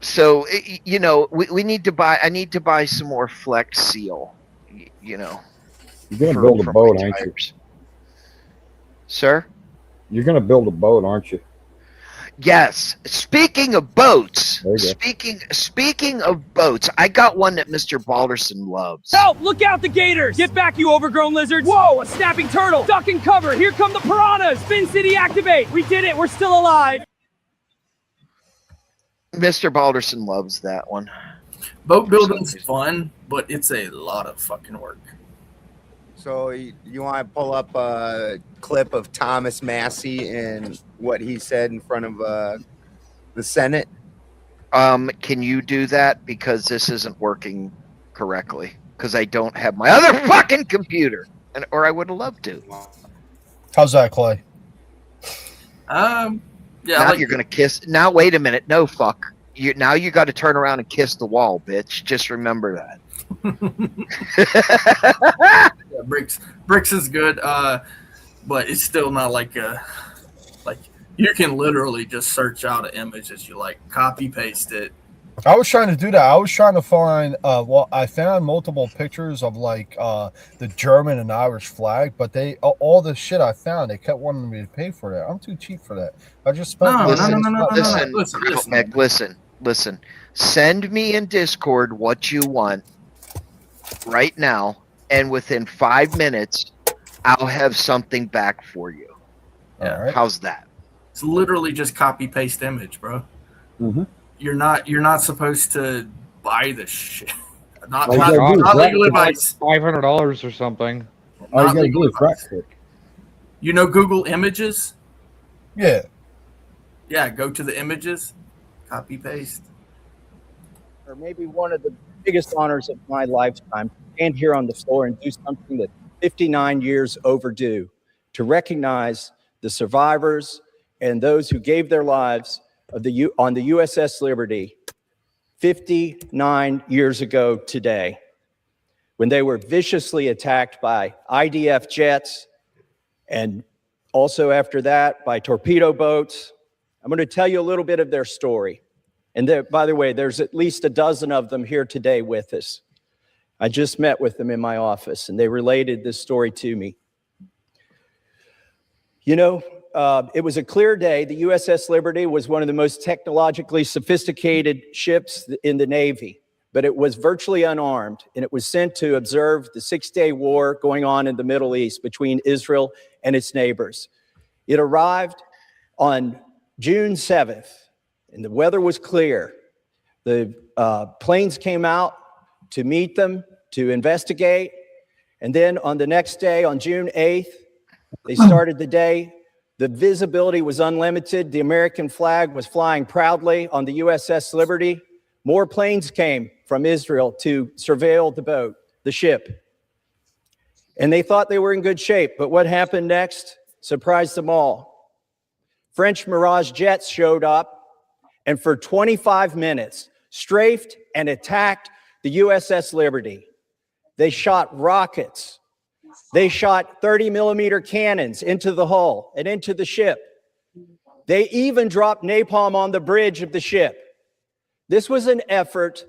So, we need to buy. I need to buy some more Flex Seal. You're gonna build a boat, ain't you, sir? You're gonna build a boat, aren't you? Yes. Speaking of boats, speaking of boats, I got one that Mr. Balderson loves. Help! Look out, the gators! Get back, you overgrown lizards! Whoa, a snapping turtle! Duck and cover! Here come the piranhas! Spin City activate! We did it! We're still alive! Mr. Balderson loves that one. Boat building's fun, but it's a lot of fucking work. So you want to pull up a clip of Thomas Massey and what he said in front of the Senate? Can you do that? Because this isn't working correctly. Because I don't have my other fucking computer. Or I would have loved to. How's that, Clay? Yeah. Now you're gonna kiss. Now wait a minute. No, fuck. Now you got to turn around and kiss the wall, bitch. Just remember that. Yeah, bricks is good, but it's still not like you can literally just search out an image that you like, copy paste it. I was trying to do that. I was trying to find I found multiple pictures of like the German and Irish flag, but all the shit I found, they kept wanting me to pay for that. I'm too cheap for that. I just spent Listen. Send me in Discord what you want right now, and within 5 minutes, I'll have something back for you. Yeah. All right. How's that? It's literally just copy paste image, bro. Mm-hmm. You're not supposed to buy this shit. Not Like legal advice. $500 or something. All you gotta do is right click. You know Google Images? Yeah. Yeah, go to the images, copy paste. Or maybe one of the biggest honors of my lifetime, stand here on the floor and do something that's 59 years overdue, to recognize the survivors and those who gave their lives on the USS Liberty 59 years ago today, when they were viciously attacked by IDF jets, and also after that by torpedo boats. I'm going to tell you a little bit of their story. And there, by the way, there's at least a dozen of them here today with us. I just met with them in my office, and they related this story to me. You know, it was a clear day. The USS Liberty was one of the most technologically sophisticated ships in the Navy, but it was virtually unarmed, and it was sent to observe the six-day war going on in the Middle East between Israel and its neighbors. It arrived on June 7th, and the weather was clear. The planes came out to meet them, to investigate, and then on the next day, on June 8th, they started the day The visibility was unlimited. The American flag was flying proudly on the USS Liberty. More planes came from Israel to surveil the boat, the ship. And they thought they were in good shape. But what happened next surprised them all. French Mirage jets showed up and for 25 minutes strafed and attacked the USS Liberty. They shot rockets. They shot 30-millimeter cannons into the hull and into the ship. They even dropped napalm on the bridge of the ship. This was an effort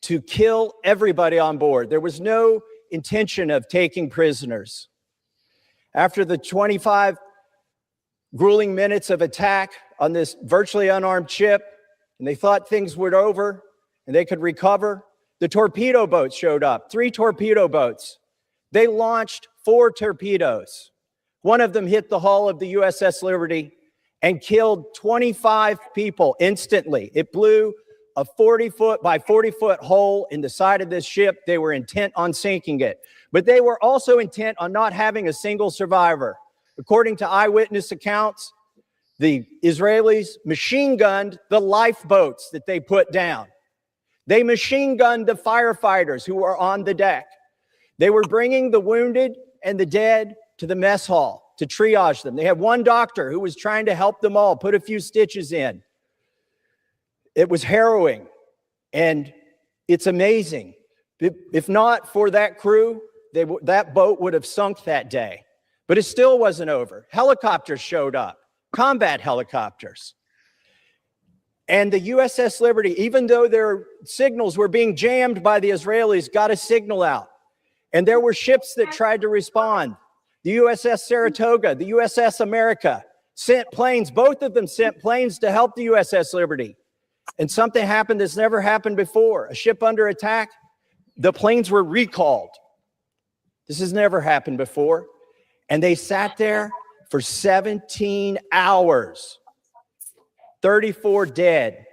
to kill everybody on board. There was no intention of taking prisoners. After the 25 grueling minutes of attack on this virtually unarmed ship, and they thought things were over and they could recover, the torpedo boats showed up, 3 torpedo boats. They launched 4 torpedoes. One of them hit the hull of the USS Liberty and killed 25 people instantly. It blew a 40-foot by 40-foot hole in the side of this ship. They were intent on sinking it, but they were also intent on not having a single survivor. According to eyewitness accounts, the Israelis machine gunned the lifeboats that they put down. They machine gunned the firefighters who were on the deck. They were bringing the wounded and the dead to the mess hall to triage them. They had one doctor who was trying to help them all, put a few stitches in. It was harrowing, and it's amazing. If not for that crew, that boat would have sunk that day. But it still wasn't over. Helicopters showed up, combat helicopters. And the USS Liberty, even though their signals were being jammed by the Israelis, got a signal out. And there were ships that tried to respond. The USS Saratoga, the USS America sent planes. Both of them sent planes to help the USS Liberty. And something happened that's never happened before. A ship under attack, the planes were recalled. This has never happened before. And they sat there for 17 hours. 34 dead,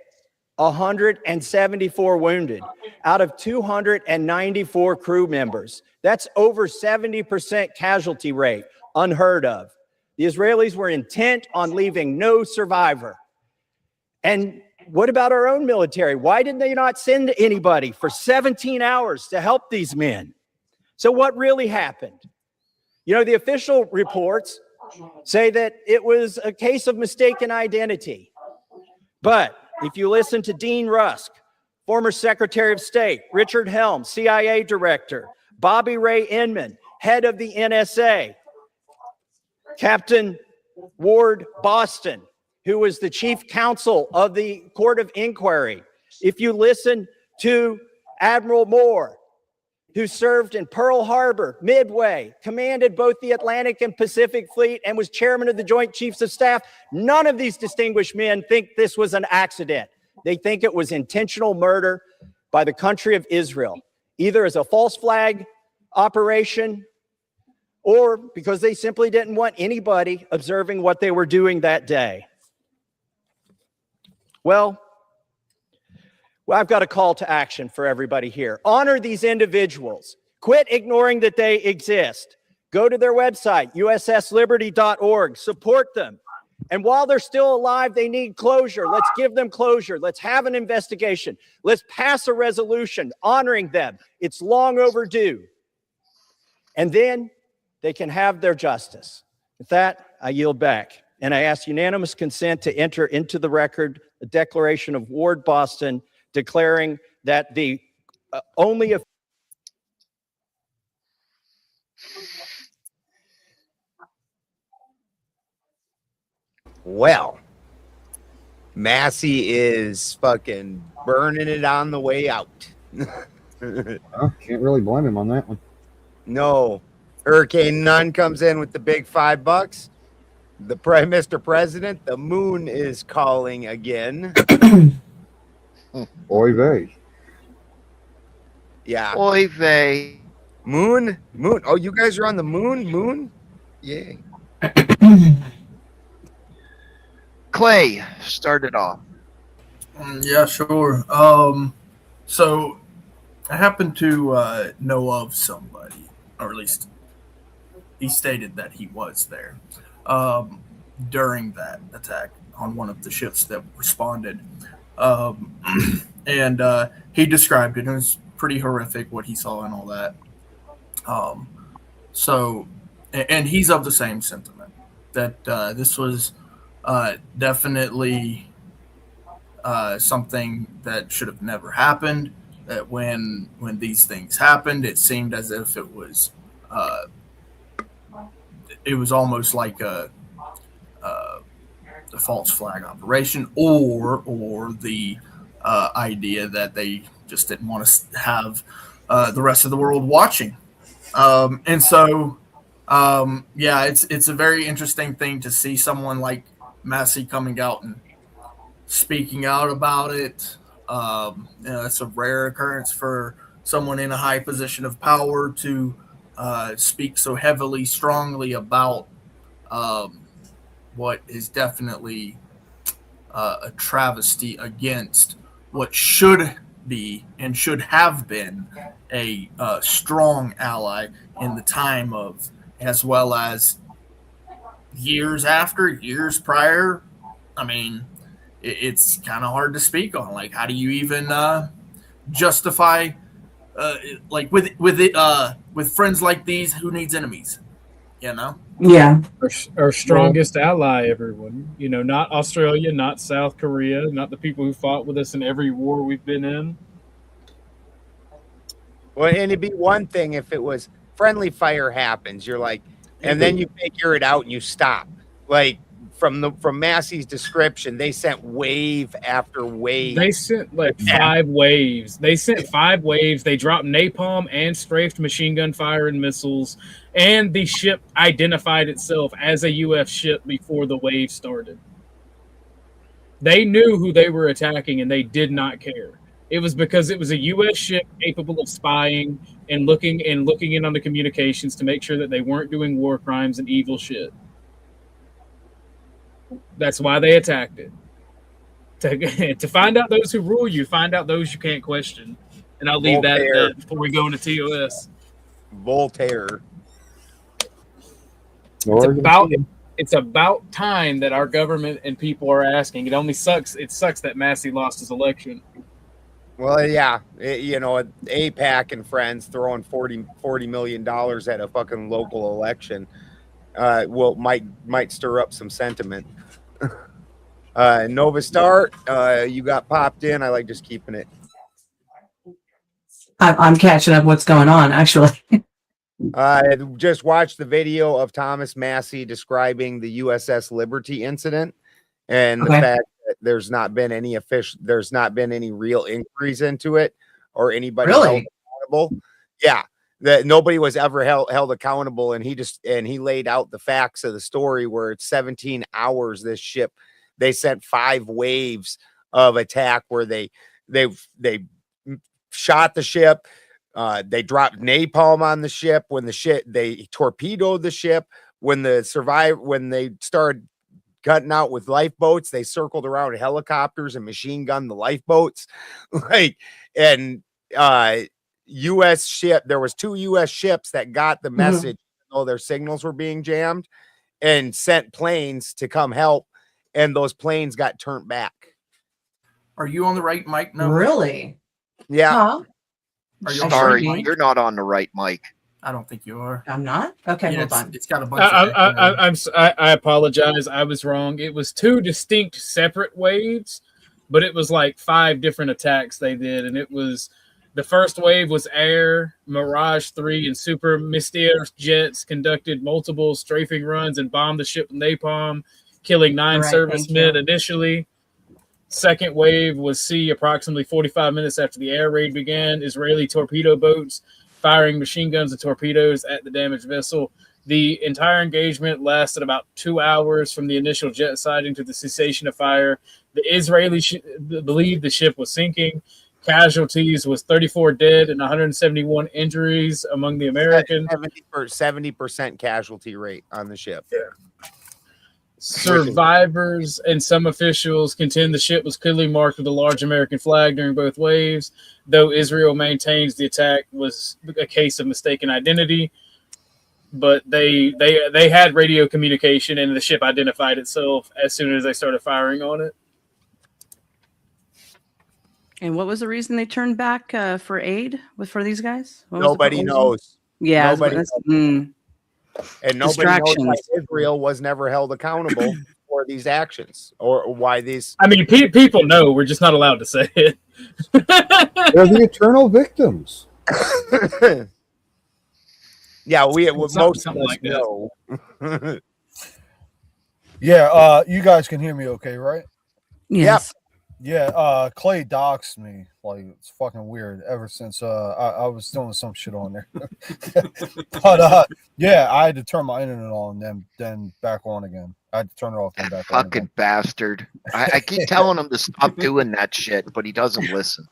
174 wounded out of 294 crew members. That's over 70% casualty rate, unheard of. The Israelis were intent on leaving no survivor. And what about our own military? Why did they not send anybody for 17 hours to help these men? So what really happened? You know, the official reports say that it was a case of mistaken identity. But if you listen to Dean Rusk, former Secretary of State, Richard Helms, CIA Director, Bobby Ray Inman, head of the NSA, Captain Ward Boston, who was the chief counsel of the Court of Inquiry. If you listen to Admiral Moore, who served in Pearl Harbor, Midway, commanded both the Atlantic and Pacific Fleet, and was chairman of the Joint Chiefs of Staff. None of these distinguished men think this was an accident. They think it was intentional murder by the country of Israel, either as a false flag operation or because they simply didn't want anybody observing what they were doing that day. Well, I've got a call to action for everybody here. Honor these individuals. Quit ignoring that they exist. Go to their website, ussliberty.org. Support them. And while they're still alive, they need closure. Let's give them closure. Let's have an investigation. Let's pass a resolution honoring them. It's long overdue. And then they can have their justice. With that, I yield back. And I ask unanimous consent to enter into the record the declaration of Ward Boston declaring that the only... Well, Massey is fucking burning it on the way out. Well, can't really blame him on that one. No. Hurricane None comes in with the big $5. The Mr. President, the moon is calling again. Oy vey. Yeah. Oy vey. Moon? Oh, you guys are on the moon? Yay. Clay, start it off. Yeah, sure. So I happen to know of somebody, or at least he stated that he was there. during that attack on one of the ships that responded. And he described it. It was pretty horrific what he saw and all that. And he's of the same sentiment that this was definitely something that should have never happened. That when these things happened, it seemed as if it was almost like a false flag operation, or the idea that they just didn't want to have the rest of the world watching. It's a very interesting thing to see someone like Massey coming out and speaking out about it. It's a rare occurrence for someone in a high position of power to speak so heavily, strongly about what is definitely a travesty against what should be and should have been a strong ally in the time of, as well as years prior. I mean, it's kind of hard to speak on. Like, how do you even justify with friends like these? Who needs enemies? Yeah. Our strongest ally, everyone. Not Australia, not South Korea, not the people who fought with us in every war we've been in. Well, and it'd be one thing if it was friendly fire happens, you're like, and then you figure it out and you stop. Like from Massey's description, they sent wave after wave. They sent 5 waves. They sent 5 waves. They dropped napalm and strafed machine gun fire and missiles. And the ship identified itself as a U.S. ship before the wave started. They knew who they were attacking, and they did not care. It was because it was a U.S. ship capable of spying and looking in on the communications to make sure that they weren't doing war crimes and evil shit. That's why they attacked it. To find out those who rule you, find out those you can't question. And I'll leave that at that before we go into TOS. Voltaire. It's about time that our government and people are asking. It sucks that Massey lost his election. Well, yeah, APAC and friends throwing $40 million at a fucking local election might stir up some sentiment. Nova Star, you got popped in. I like just keeping it. I'm catching up what's going on, actually. I just watched the video of Thomas Massey describing the USS Liberty incident and the fact that there's not been any real inquiries into it or anybody held accountable. Yeah, that nobody was ever held accountable, and he laid out the facts of the story where it's 17 hours. This ship, they sent 5 waves of attack where they shot the ship. They dropped napalm on the ship. They torpedoed the ship. When they started cutting out with lifeboats, they circled around helicopters and machine gunned the lifeboats. U.S. ship. There was 2 U.S. ships that got the message, though their signals were being jammed, and sent planes to come help, and those planes got turned back. Are you on the right mic now? Really? Yeah. Huh? Sorry, you're not on the right mic. I don't think you are. I'm not? Okay, hold on. It's got a bunch I apologize. I was wrong. It was 2 distinct separate waves, but it was like 5 different attacks they did. And it was, the first wave was air, Mirage 3 and Super Mystère jets conducted multiple strafing runs and bombed the ship with napalm, killing 9 servicemen initially. Second wave was C, approximately 45 minutes after the air raid began. Israeli torpedo boats firing machine guns and torpedoes at the damaged vessel. The entire engagement lasted about 2 hours from the initial jet sighting to the cessation of fire. The Israelis believed the ship was sinking. Casualties was 34 dead and 171 injuries among the American. 70% casualty rate on the ship. Yeah. Survivors and some officials contend the ship was clearly marked with a large American flag during both waves, though Israel maintains the attack was a case of mistaken identity. but they had radio communication, and the ship identified itself as soon as they started firing on it. And what was the reason they turned back for aid for these guys? Nobody knows. Yeah, nobody knows. And nobody knows why Israel was never held accountable for these actions, or why these. I mean, people know. We're just not allowed to say it. They're the eternal victims. Yeah, most of us like know. Yeah, you guys can hear me okay, right? Yes. Yeah, Clay doxed me. Like, it's fucking weird ever since I was doing some shit on there. But yeah, I had to turn my internet on and then back on again. I had to turn it off and back on. Fucking bastard. I keep telling him to stop doing that shit, but he doesn't listen.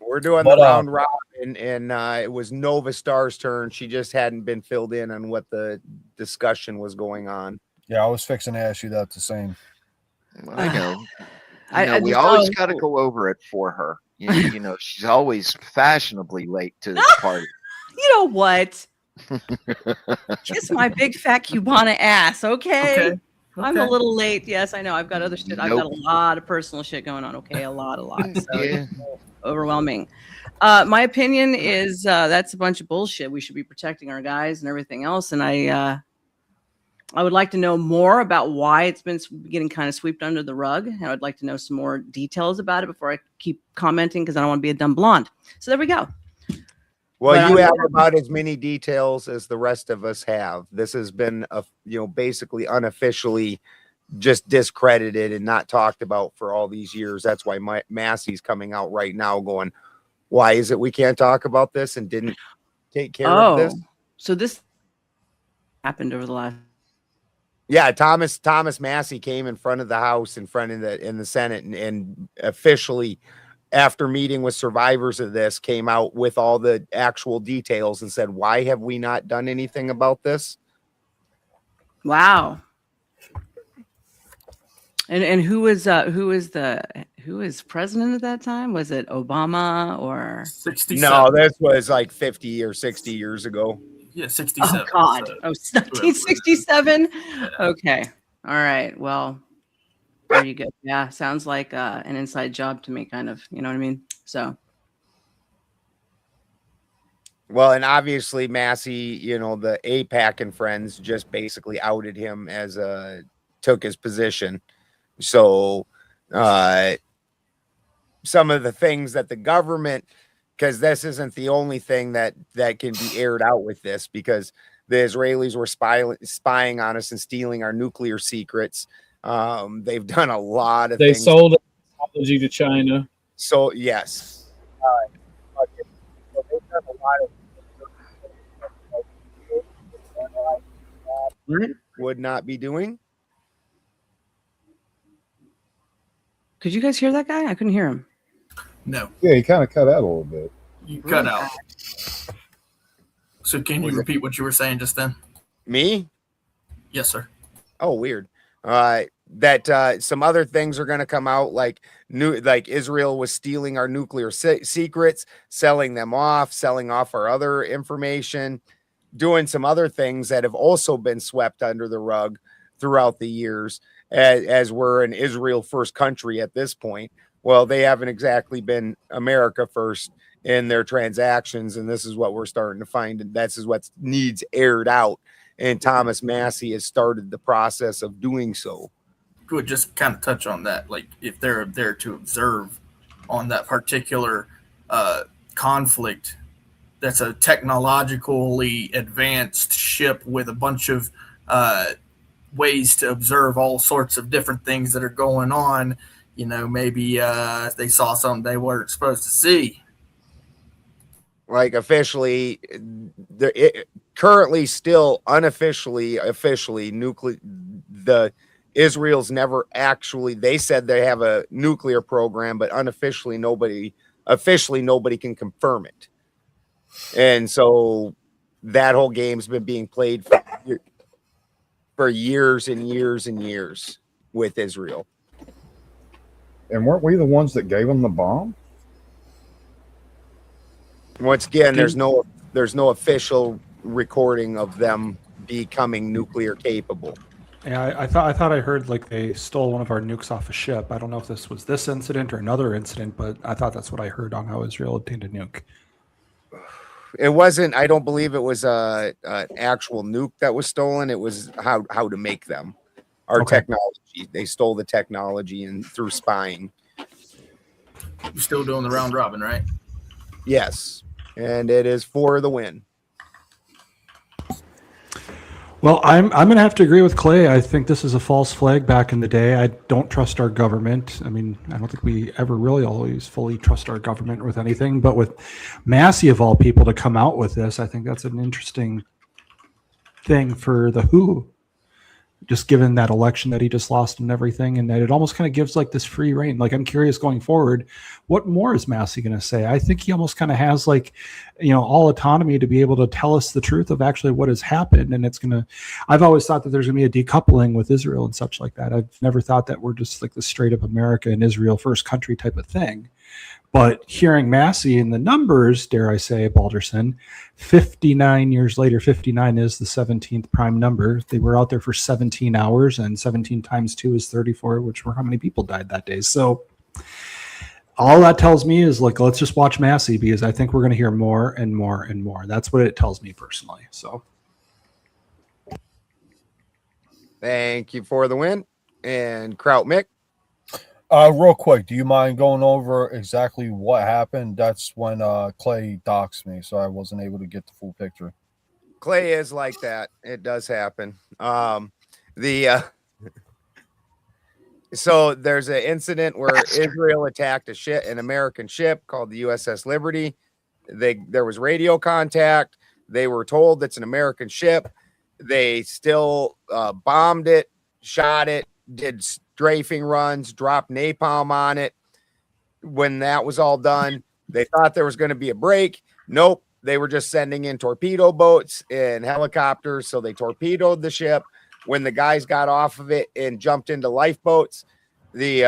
We're doing the round robin, and it was Nova Star's turn. She just hadn't been filled in on what the discussion was going on. Yeah, I was fixing to ask you that the same. I know. We always got to go over it for her. You know, she's always fashionably late to the party. You know what? Kiss my big fat Cubana ass, okay? I'm a little late. Yes, I know. I've got other shit. I've got a lot of personal shit going on. Okay, a lot. So Yeah. overwhelming. My opinion is that's a bunch of bullshit. We should be protecting our guys and everything else. And I would like to know more about why it's been getting kind of swept under the rug. And I'd like to know some more details about it before I keep commenting, because I don't want to be a dumb blonde. So there we go. Well, you have about as many details as the rest of us have. This has been, basically unofficially just discredited and not talked about for all these years. That's why Massey's coming out right now going, why is it we can't talk about this and didn't take care of this? So this happened over the last. Yeah, Thomas Massey came in front of the House, in the Senate, and officially, after meeting with survivors of this, came out with all the actual details and said, why have we not done anything about this? Wow. And who was president at that time? Was it Obama or 67? No, this was like 50 or 60 years ago. Yeah, 67. Oh God. So, 1967. Okay. All right. Well, there you go. Yeah, sounds like an inside job to me, kind of. You know what I mean? So. Well, and obviously Massey, the AIPAC and friends just basically outed him as took his position. So some of the things that the government, because this isn't the only thing that can be aired out with this, because the Israelis were spying on us and stealing our nuclear secrets. They've done a lot of things. They sold technology to China. So, yes. So they've done a lot of would not be doing. Could you guys hear that guy? I couldn't hear him. No. Yeah, he kind of cut out a little bit. You cut out. So can you repeat what you were saying just then? Me? Yes, sir. Oh, weird. That some other things are going to come out, like Israel was stealing our nuclear secrets, selling off our other information, doing some other things that have also been swept under the rug throughout the years, as we're an Israel first country at this point. Well, they haven't exactly been America first in their transactions, and this is what we're starting to find, and this is what needs aired out. And Thomas Massey has started the process of doing so. Good, just kind of touch on that. Like, if they're there to observe on that particular conflict, that's a technologically advanced ship with a bunch of ways to observe all sorts of different things that are going on. Maybe they saw something they weren't supposed to see. Like officially, currently still officially, the Israel's never actually, they said they have a nuclear program, but unofficially nobody can confirm it. And so that whole game's been being played for years and years and years with Israel. And weren't we the ones that gave them the bomb? Once again, there's no official recording of them becoming nuclear capable. Yeah, I thought I heard like they stole one of our nukes off a ship. I don't know if this was this incident or another incident, but I thought that's what I heard on how Israel obtained a nuke. It wasn't. I don't believe it was an actual nuke that was stolen. It was how to make them. Our technology. They stole the technology and through spying. You're still doing the round robin, right? Yes, and it is for the win. Well, I'm going to have to agree with Clay. I think this is a false flag back in the day. I don't trust our government. I mean, I don't think we ever really always fully trust our government with anything. But with Massey, of all people, to come out with this, I think that's an interesting thing for the WHO. Just given that election that he just lost and everything, and that it almost kind of gives like this free reign. Like, I'm curious going forward, what more is Massey going to say? I think he almost kind of has like, all autonomy to be able to tell us the truth of actually what has happened. And it's going to, I've always thought that there's going to be a decoupling with Israel and such like that. I've never thought that we're just like the straight up America and Israel first country type of thing. But hearing Massey and the numbers, dare I say, Balderson, 59 years later, 59 is the 17th prime number. They were out there for 17 hours, and 17 times 2 is 34, which were how many people died that day. So all that tells me is, like, let's just watch Massey, because I think we're going to hear more and more and more. That's what it tells me personally. So thank you for the win. And Kraut Mick. Real quick, do you mind going over exactly what happened? That's when Clay doxed me, so I wasn't able to get the full picture. Clay is like that. It does happen. So there's an incident where Israel attacked an American ship called the USS Liberty. There was radio contact. They were told it's an American ship. They still bombed it, shot it, did strafing runs, dropped napalm on it. When that was all done, they thought there was going to be a break. Nope. They were just sending in torpedo boats and helicopters. So they torpedoed the ship. When the guys got off of it and jumped into lifeboats, they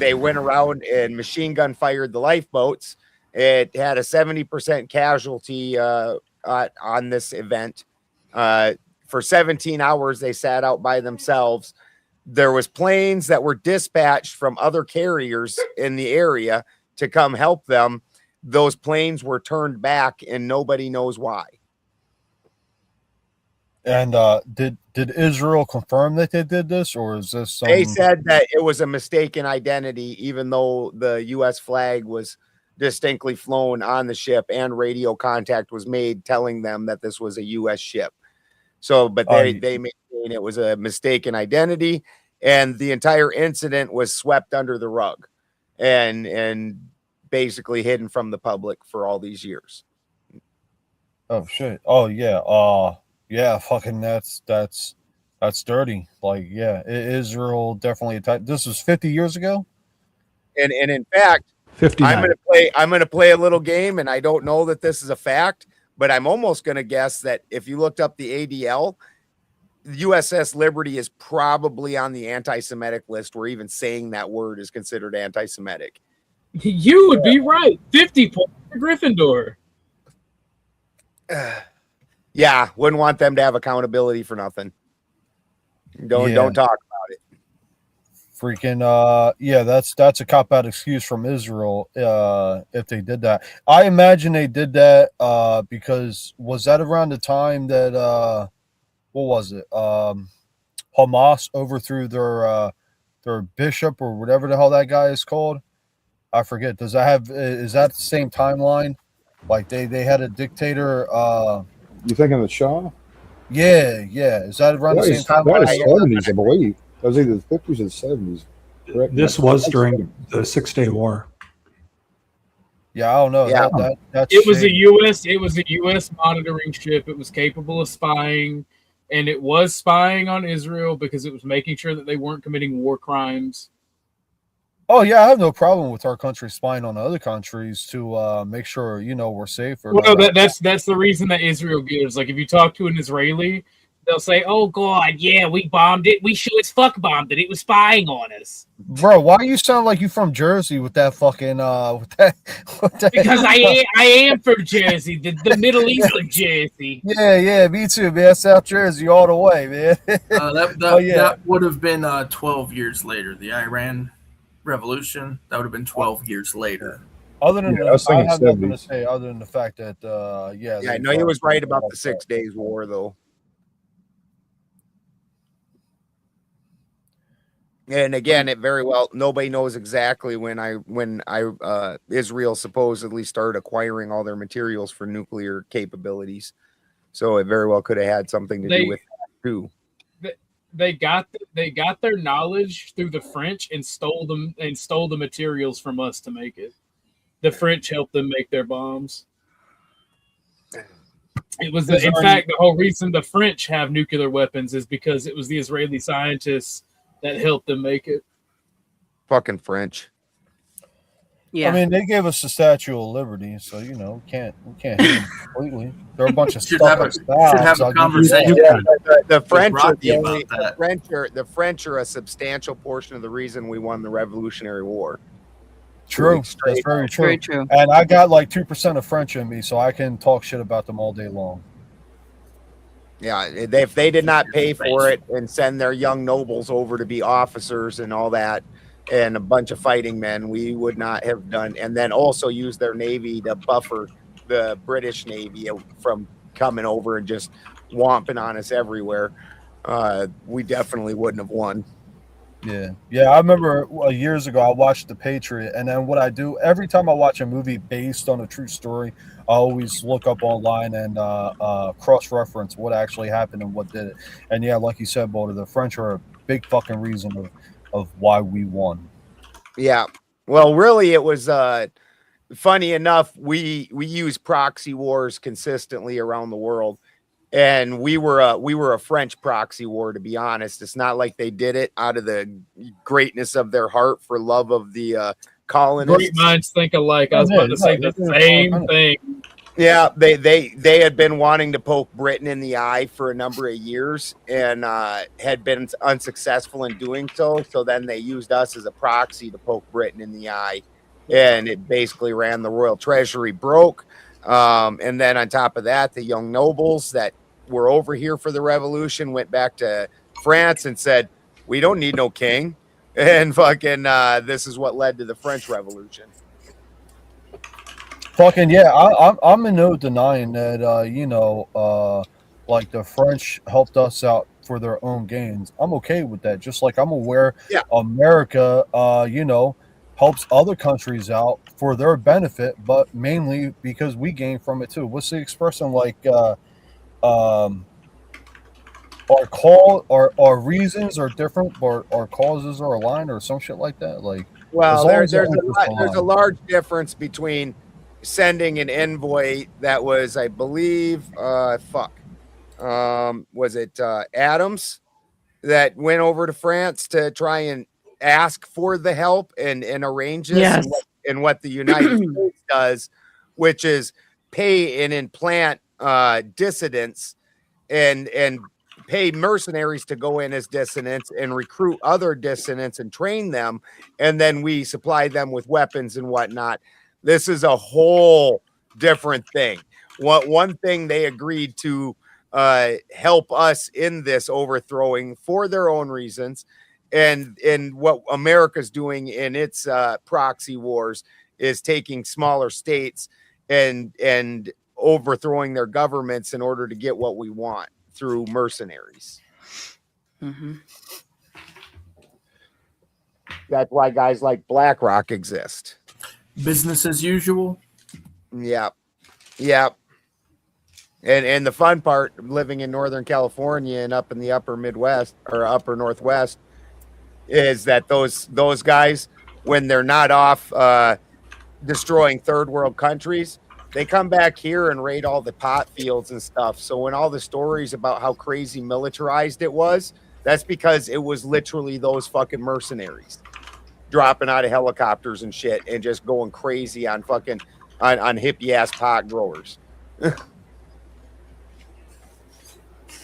went around and machine gun fired the lifeboats. It had a 70% casualty on this event. For 17 hours, they sat out by themselves. There was planes that were dispatched from other carriers in the area to come help them. Those planes were turned back, and nobody knows why. And did Israel confirm that they did this, or is this some... They said that it was a mistaken identity, even though the U.S. flag was distinctly flown on the ship and radio contact was made telling them that this was a U.S. ship. So, but they maintain it was a mistaken identity, and the entire incident was swept under the rug and basically hidden from the public for all these years. Oh shit! Oh yeah. Yeah. Fucking that's dirty. Like, yeah, Israel definitely attacked. This was 50 years ago. And in fact, 59. I'm gonna play a little game, and I don't know that this is a fact, but I'm almost gonna guess that if you looked up the ADL, USS Liberty is probably on the anti-Semitic list, where even saying that word is considered anti-Semitic. You would be right. 50 points for Gryffindor. Yeah, wouldn't want them to have accountability for nothing. Don't talk about it. Freaking yeah, that's a cop-out excuse from Israel if they did that. I imagine they did that because was that around the time that what was it? Hamas overthrew their bishop or whatever the hell that guy is called. I forget. Does that have is that the same timeline? Like they had a dictator. You thinking of Shah? Yeah. Is that around the same time? That was 70s, I believe. That was either the 50s or the 70s. Correct? This was during the 6-Day War. Yeah, I don't know. Yeah. That's It was a U.S. monitoring ship. It was capable of spying, and it was spying on Israel because it was making sure that they weren't committing war crimes. Oh yeah, I have no problem with our country spying on other countries to make sure we're safe. Well, no, that's the reason that Israel gives. Like, if you talk to an Israeli, they'll say, "Oh God, yeah, we bombed it. We sure as fuck bombed it. It was spying on us." Bro, why you sound like you from Jersey with that fucking with that Because I am from Jersey, the Middle East of Jersey. Yeah, me too, man. South Jersey all the way, man. That would have been 12 years later. The Iran Revolution, that would have been 12 years later. Other than I was I thinking have nothing to 70s. say other than the fact that I know he was right about the 6 Days War, though. And again, it very well, nobody knows exactly when Israel supposedly started acquiring all their materials for nuclear capabilities. So it very well could have had something to do with that too. They got their knowledge through the French and stole the materials from us to make it. The French helped them make their bombs. It was in fact the whole reason the French have nuclear weapons is because it was the Israeli scientists that helped them make it. Fucking French. Yeah. I mean, they gave us the Statue of Liberty, so we can't hate them completely. They're a bunch of Should stuck have a conversation. The French are Rocky about that. the French are a substantial portion of the reason we won the Revolutionary War. True. That's very true. Very true. And I got like 2% of French in me, so I can talk shit about them all day long. Yeah, if they did not pay for it and send their young nobles over to be officers and all that, and a bunch of fighting men, we would not have done. And then also use their navy to buffer the British Navy from coming over and just whomping on us everywhere. We definitely wouldn't have won. Yeah. I remember years ago I watched The Patriot, and then what I do every time I watch a movie based on a true story, I always look up online and cross-reference what actually happened and what did it. And yeah, like you said, Boulder, the French are a big fucking reason of why we won. Yeah. Well, really, it was funny enough. We use proxy wars consistently around the world. And we were a French proxy war, to be honest. It's not like they did it out of the greatness of their heart for love of the colonists. Great minds think alike. I was about to say the same thing. Yeah, they had been wanting to poke Britain in the eye for a number of years and had been unsuccessful in doing so. So then they used us as a proxy to poke Britain in the eye, and it basically ran the royal treasury broke. And then on top of that, the young nobles that were over here for the revolution went back to France and said, "We don't need no king." And fucking this is what led to the French Revolution. Fucking yeah, I'm in no denying that like the French helped us out for their own gains. I'm okay with that. Just like I'm aware America helps other countries out for their benefit, but mainly because we gain from it too. What's the expression like our reasons are different, but our causes are aligned or some shit like that? Like, well, there's a large difference between sending an envoy that was, I believe, was it Adams that went over to France to try and ask for the help and arrange this, Yes. and what the United States does, which is pay and implant dissidents and pay mercenaries to go in as dissidents and recruit other dissidents and train them, and then we supply them with weapons and whatnot. This is a whole different thing. One thing they agreed to help us in this overthrowing for their own reasons, and what America's doing in its proxy wars is taking smaller states and overthrowing their governments in order to get what we want through mercenaries. Mm-hmm. That's why guys like BlackRock exist. Business as usual. Yep. And the fun part, living in Northern California and up in the upper Midwest or upper Northwest, is that those guys, when they're not off destroying third world countries, they come back here and raid all the pot fields and stuff. So when all the stories about how crazy militarized it was, that's because it was literally those fucking mercenaries dropping out of helicopters and shit and just going crazy on fucking on hippie ass pot growers.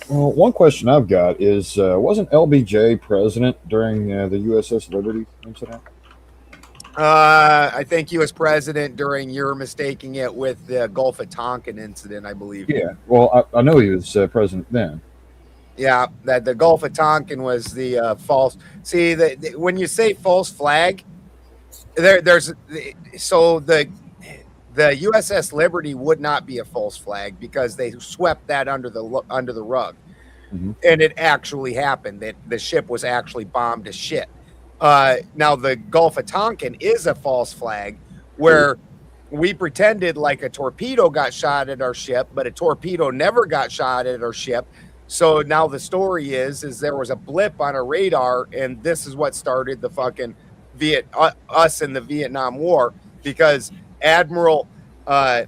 Well, one question I've got is, wasn't LBJ president during the USS Liberty incident? I think he was president during, you're mistaking it with the Gulf of Tonkin incident, I believe. Yeah. Well, I know he was president then. Yeah, that the Gulf of Tonkin was the false. See, when you say false flag, there's so the USS Liberty would not be a false flag because they swept that under the rug, and it actually happened. That the ship was actually bombed to shit. Now the Gulf of Tonkin is a false flag where we pretended like a torpedo got shot at our ship, but a torpedo never got shot at our ship. So now the story is there was a blip on our radar, and this is what started the fucking us in the Vietnam War, because Admiral, and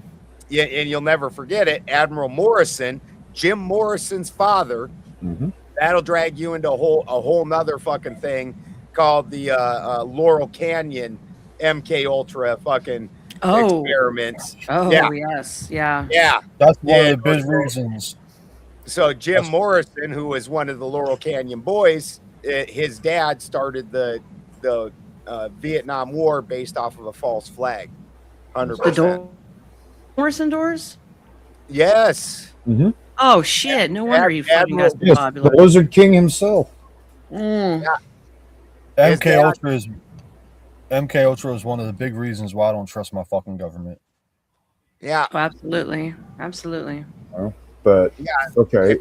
you'll never forget it, Admiral Morrison, Jim Morrison's father. That'll drag you into a whole nother fucking thing called the Laurel Canyon MK Ultra fucking experiments. Oh, yeah. yes. Yeah. Yeah. That's one of the big reasons. So Jim Morrison, who was one of the Laurel Canyon boys, his dad started the Vietnam War based off of a false flag. 100%. Morrison doors? Yes. Oh, shit. No wonder he fucking got so Yes, popular. the Lizard King himself. Mm. Yeah. MK Ultra is one of the big reasons why I don't trust my fucking government. Yeah. Oh, absolutely. Absolutely. But yeah, okay,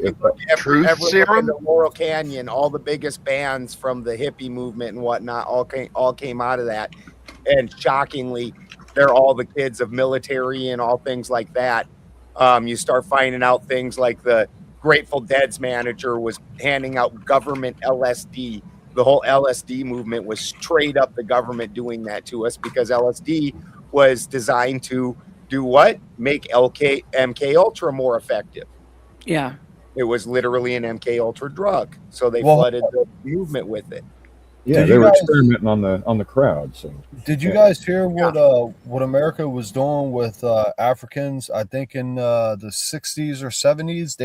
Truth Serum, the Laurel Canyon, all the biggest bands from the hippie movement and whatnot all came out of that, and shockingly, they're all the kids of military and all things like that. You start finding out things like the Grateful Dead's manager was handing out government LSD. The whole LSD movement was straight up the government doing that to us, because LSD was designed to do what? Make MK Ultra more effective. Yeah. It was literally an MK Ultra drug, so they flooded the movement with it. Yeah, they were experimenting on the crowd. So did you guys hear what America was doing with Africans? I think in the 60s or 70s,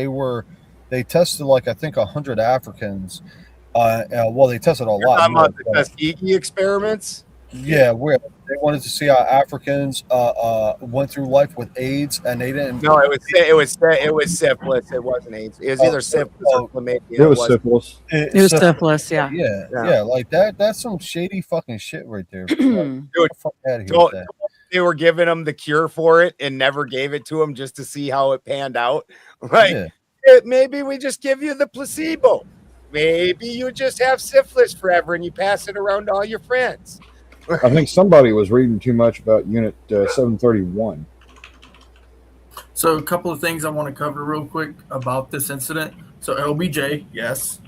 they tested like I think 100 Africans. Well, they tested a lot. Talking about the Tuskegee experiments? Yeah, where they wanted to see how Africans went through life with AIDS, and they didn't. No, it was syphilis. It wasn't AIDS. It was either syphilis or chlamydia. It was syphilis. It was syphilis. Yeah. Yeah, like that. That's some shady fucking shit right there. Dude, fuck out of here with that. they were giving them the cure for it and never gave it to them just to see how it panned out. Like, maybe we just give you the placebo. Maybe you just have syphilis forever and you pass it around to all your friends. I think somebody was reading too much about Unit 731. So a couple of things I want to cover real quick about this incident. So LBJ, yes.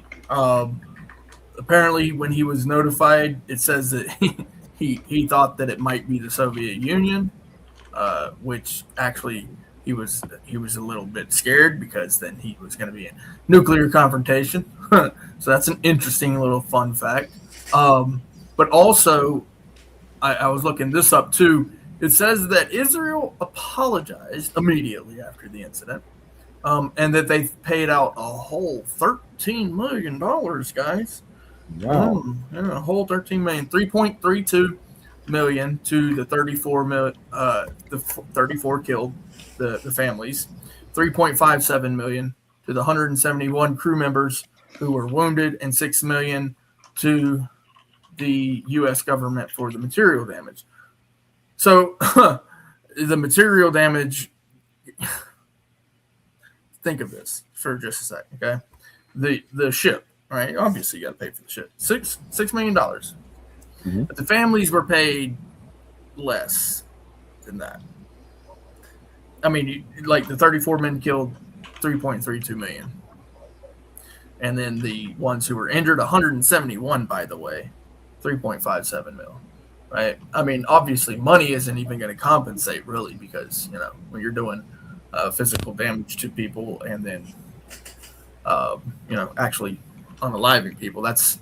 Apparently when he was notified, it says that he thought that it might be the Soviet Union, which actually he was a little bit scared, because then he was going to be in nuclear confrontation. So that's an interesting little fun fact. But also, I was looking this up too. It says that Israel apologized immediately after the incident, and that they paid out a whole $13 million, guys. Wow. A whole $13 million, $3.32 million to the 34 killed, the families, $3.57 million to the 171 crew members who were wounded, and $6 million to the U.S. government for the material damage. So the material damage, think of this for just a second, okay? The ship, right? Obviously you got to pay for the ship. $6 million. But the families were paid less than that. I mean, like the 34 men killed, $3.32 million. And then the ones who were injured, 171, by the way, $3.57 million. Right? I mean, obviously, money isn't even going to compensate, really, because, when you're doing physical damage to people and then, actually unaliving people, that's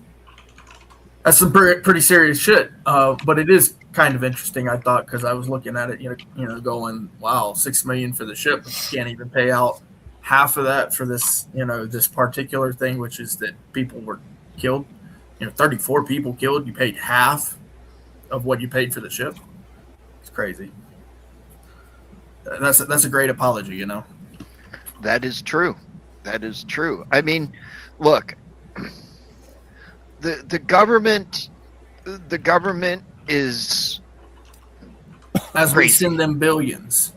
some pretty serious shit. But it is kind of interesting, I thought, because I was looking at it, going, wow, $6 million for the ship, but you can't even pay out half of that for this, this particular thing, which is that people were killed. 34 people killed. You paid half of what you paid for the ship. It's crazy. That's a great apology, That is true. That is true. I mean, look, the government is as crazy. we send them billions.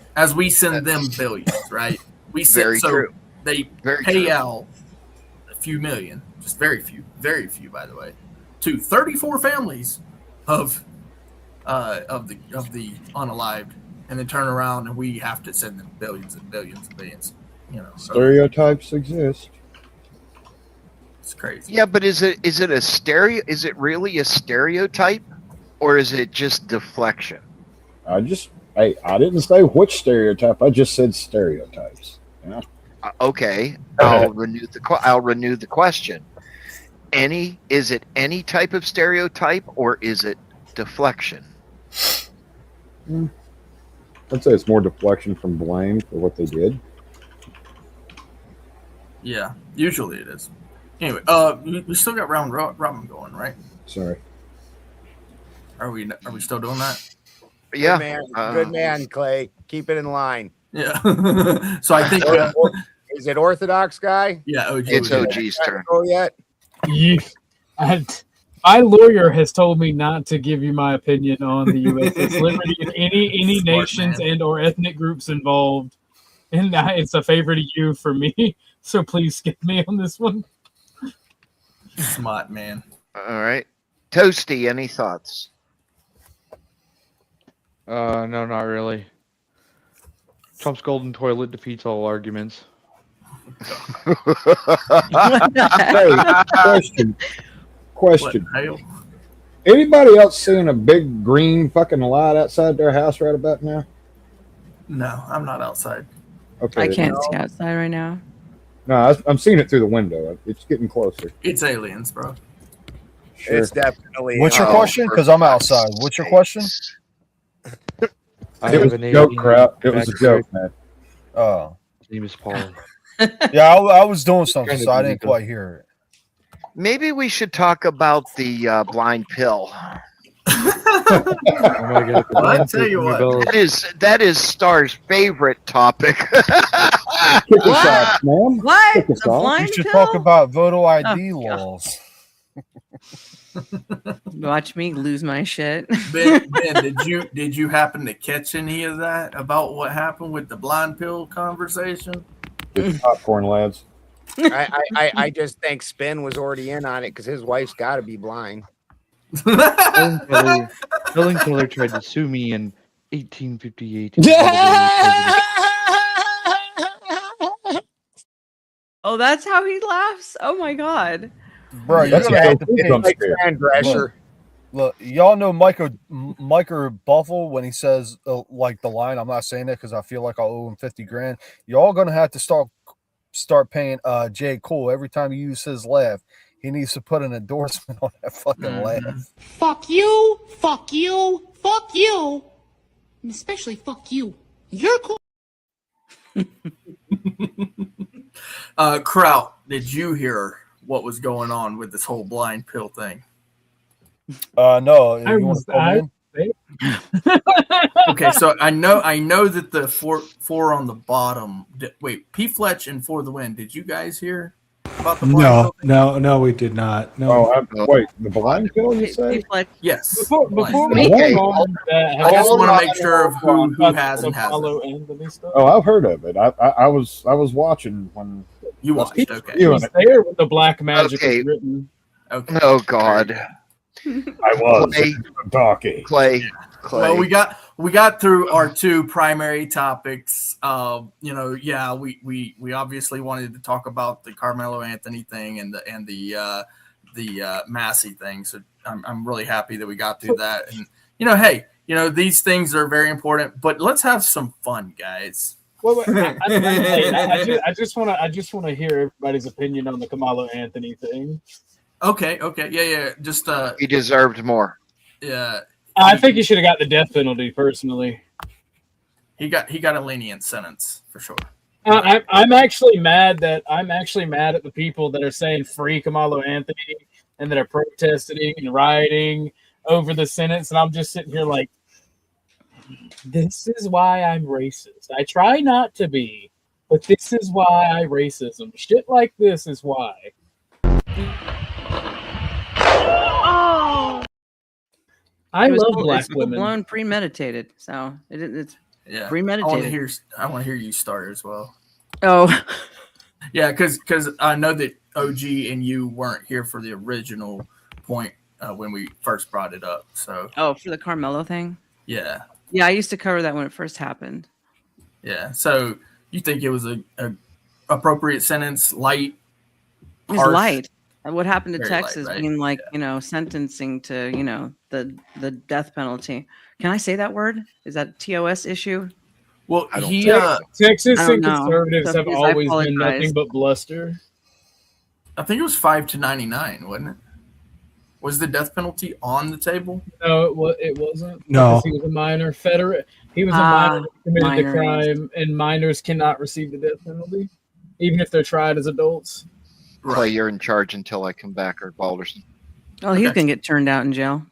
Right? We send, Very so true. They Very pay true. out a few million, just very few, by the way, to 34 families of the unalived, and then turn around and we have to send them billions and billions and billions. Stereotypes exist. It's crazy. Yeah, but is it a stereo? Is it really a stereotype, or is it just deflection? I didn't say which stereotype. I just said stereotypes. Yeah. Okay, I'll renew the question. Is it any type of stereotype, or is it deflection? I'd say it's more deflection from blame for what they did. Yeah, usually it is. Anyway, we still got round robin going, right? Sorry. Are we still doing that? Yeah. Good man, Clay. Keep it in line. Yeah. So I think is it Orthodox guy? Yeah, OG. It's OG's turn. Go yet? My lawyer has told me not to give you my opinion on the USS Liberty and any nations and or ethnic groups involved, and it's a favor to you for me. So please skip me on this one. Smart man. All right, Toasty. Any thoughts? No, not really. Trump's golden toilet defeats all arguments. Hey, question. Anybody else seeing a big green fucking light outside their house right about now? No, I'm not outside. Okay. I can't see outside right now. No, I'm seeing it through the window. It's getting closer. It's aliens, bro. Sure. It's definitely. What's your question? Because I'm outside. What's your question? I It was have a an joke, alien crap. It was a back joke, there. man. Oh. His name is Paul. Yeah, I was doing something, so I didn't quite hear it. Maybe we should talk about the blind pill. Oh my God! Well, I tell you what. That is Star's favorite topic. Kick us off, man. What? Kick us The off. blind We should pill? talk about voter ID Oh, laws. Watch me lose my shit. Ben, did you happen to catch any of that about what happened with the blind pill conversation? Get popcorn, lads. I just think Spin was already in on it because his wife's got to be blind. Helen Keller tried to sue me in 1858. Oh, that's how he laughs? Oh my God. Bro, That's you a gotta dope have jump to scare. Look, y'all know Micah Buffalo when he says like the line. I'm not saying that because I feel like I owe him 50 grand. Y'all gonna have to start paying J. Cole every time you use his laugh. He needs to put an endorsement on that fucking laugh. Fuck you, fuck you, fuck you. And especially fuck you. You're cool. Kraut, did you hear what was going on with this whole blind pill thing? No. You want to come in? Okay, so I know that the four on the bottom. Wait, P. Fletch and For the Win. Did you guys hear about the blind pill thing? No, we did not. No. Wait, the blind pill, you say? Yes. Before we Okay. move on to that, I just want to Hold make sure of who has and Apollo hasn't. Anthony stuff. Oh, I've heard of it. I was watching when You watched, okay. you He's and there with the black magic Okay. is written. Okay. Oh God, I was talking. Clay. Well, we got through our two primary topics. We obviously wanted to talk about the Carmelo Anthony thing and the Massey thing. So I'm really happy that we got through that. And these things are very important. But let's have some fun, guys. Well, I just want to hear everybody's opinion on the Kamala Anthony thing. Okay, yeah. Just He deserved more. yeah. I think he should have got the death penalty personally. He got a lenient sentence for sure. I'm actually mad at the people that are saying free Kamala Anthony and that are protesting and rioting over the sentence, and I'm just sitting here like, this is why I'm racist. I try not to be, but this is why I racism. Shit like this is why. I love black women. Blown premeditated, so it's Yeah, premeditated. I want to hear you start as well. Oh, yeah, because I know that OG and you weren't here for the original point when we first brought it up. So for the Carmelo thing. Yeah, I used to cover that when it first happened. Yeah, so you think it was a appropriate sentence, light? It was light. What happened to Very Texas light, right? being like, sentencing to, the death penalty. Can I say that word? Is that a TOS issue? Well, Texas I don't and know. conservatives So have please, I always been apologize. nothing but bluster. I think it was 5 to 99, wasn't it? Was the death penalty on the table? No, it wasn't. No. Because he was a minor He was a minor that committed the minors. crime, and minors cannot receive the death penalty, even if they're tried as adults. Clay, you're in charge until I come back, or Balderson. Oh, he's going to get turned out in jail.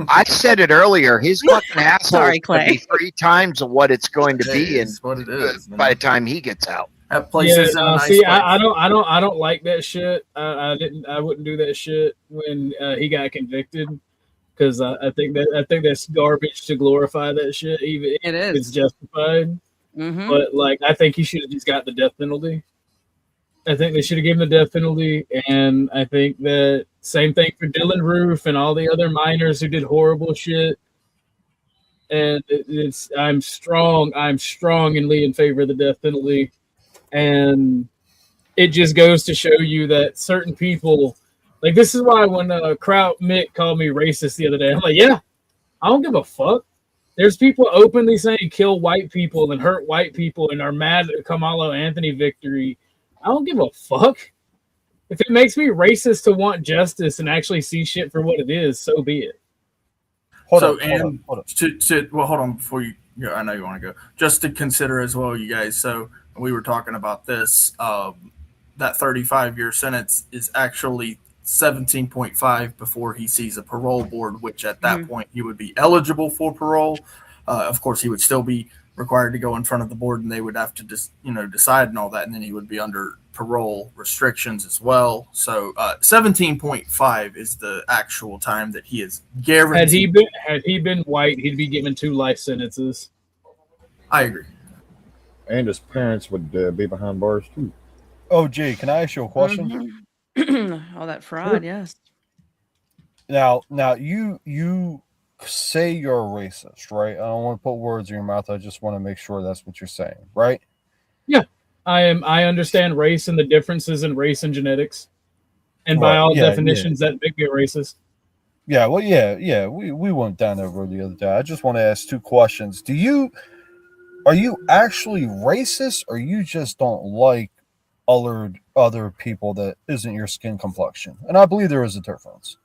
I said it earlier. His fucking asshole Sorry, is going to be Clay. 3 times of what it's going to be, and what it is, by the time he gets out. That place is in a nice see, place. I don't like that shit. I wouldn't do that shit when he got convicted, because I think that's garbage to glorify that shit, even if it's justified. Mm-hmm. But like, I think he should have just got the death penalty. I think they should have given the death penalty, and I think that same thing for Dylan Roof and all the other minors who did horrible shit. And I'm strongly in favor of the death penalty, and it just goes to show you that certain people, like, this is why when Kraut Mick called me racist the other day, I'm like, yeah, I don't give a fuck. There's people openly saying kill white people and hurt white people and are mad at Kamala Anthony victory. I don't give a fuck. If it makes me racist to want justice and actually see shit for what it is, so be it. Hold on before you go. I know you want to go. Just to consider as well, you guys. So we were talking about this. That 35-year sentence is actually 17.5 before he sees a parole board, which at that point he would be eligible for parole. Of course, he would still be required to go in front of the board, and they would have to decide and all that, and then he would be under parole restrictions as well. So 17.5 is the actual time that he is guaranteed. Had he been white, he'd be given 2 life sentences. I agree. And his parents would be behind bars too. Oh, gee, can I ask you a question? All that fraud, yes. Now, you say you're a racist, right? I don't want to put words in your mouth. I just want to make sure that's what you're saying, right? Yeah, I am. I understand race and the differences in race and genetics, and by all definitions, that make me a racist. Yeah, well, yeah. We went down that road the other day. I just want to ask 2 questions. Are you actually racist, or you just don't like other people that isn't your skin complexion? And I believe there is a difference.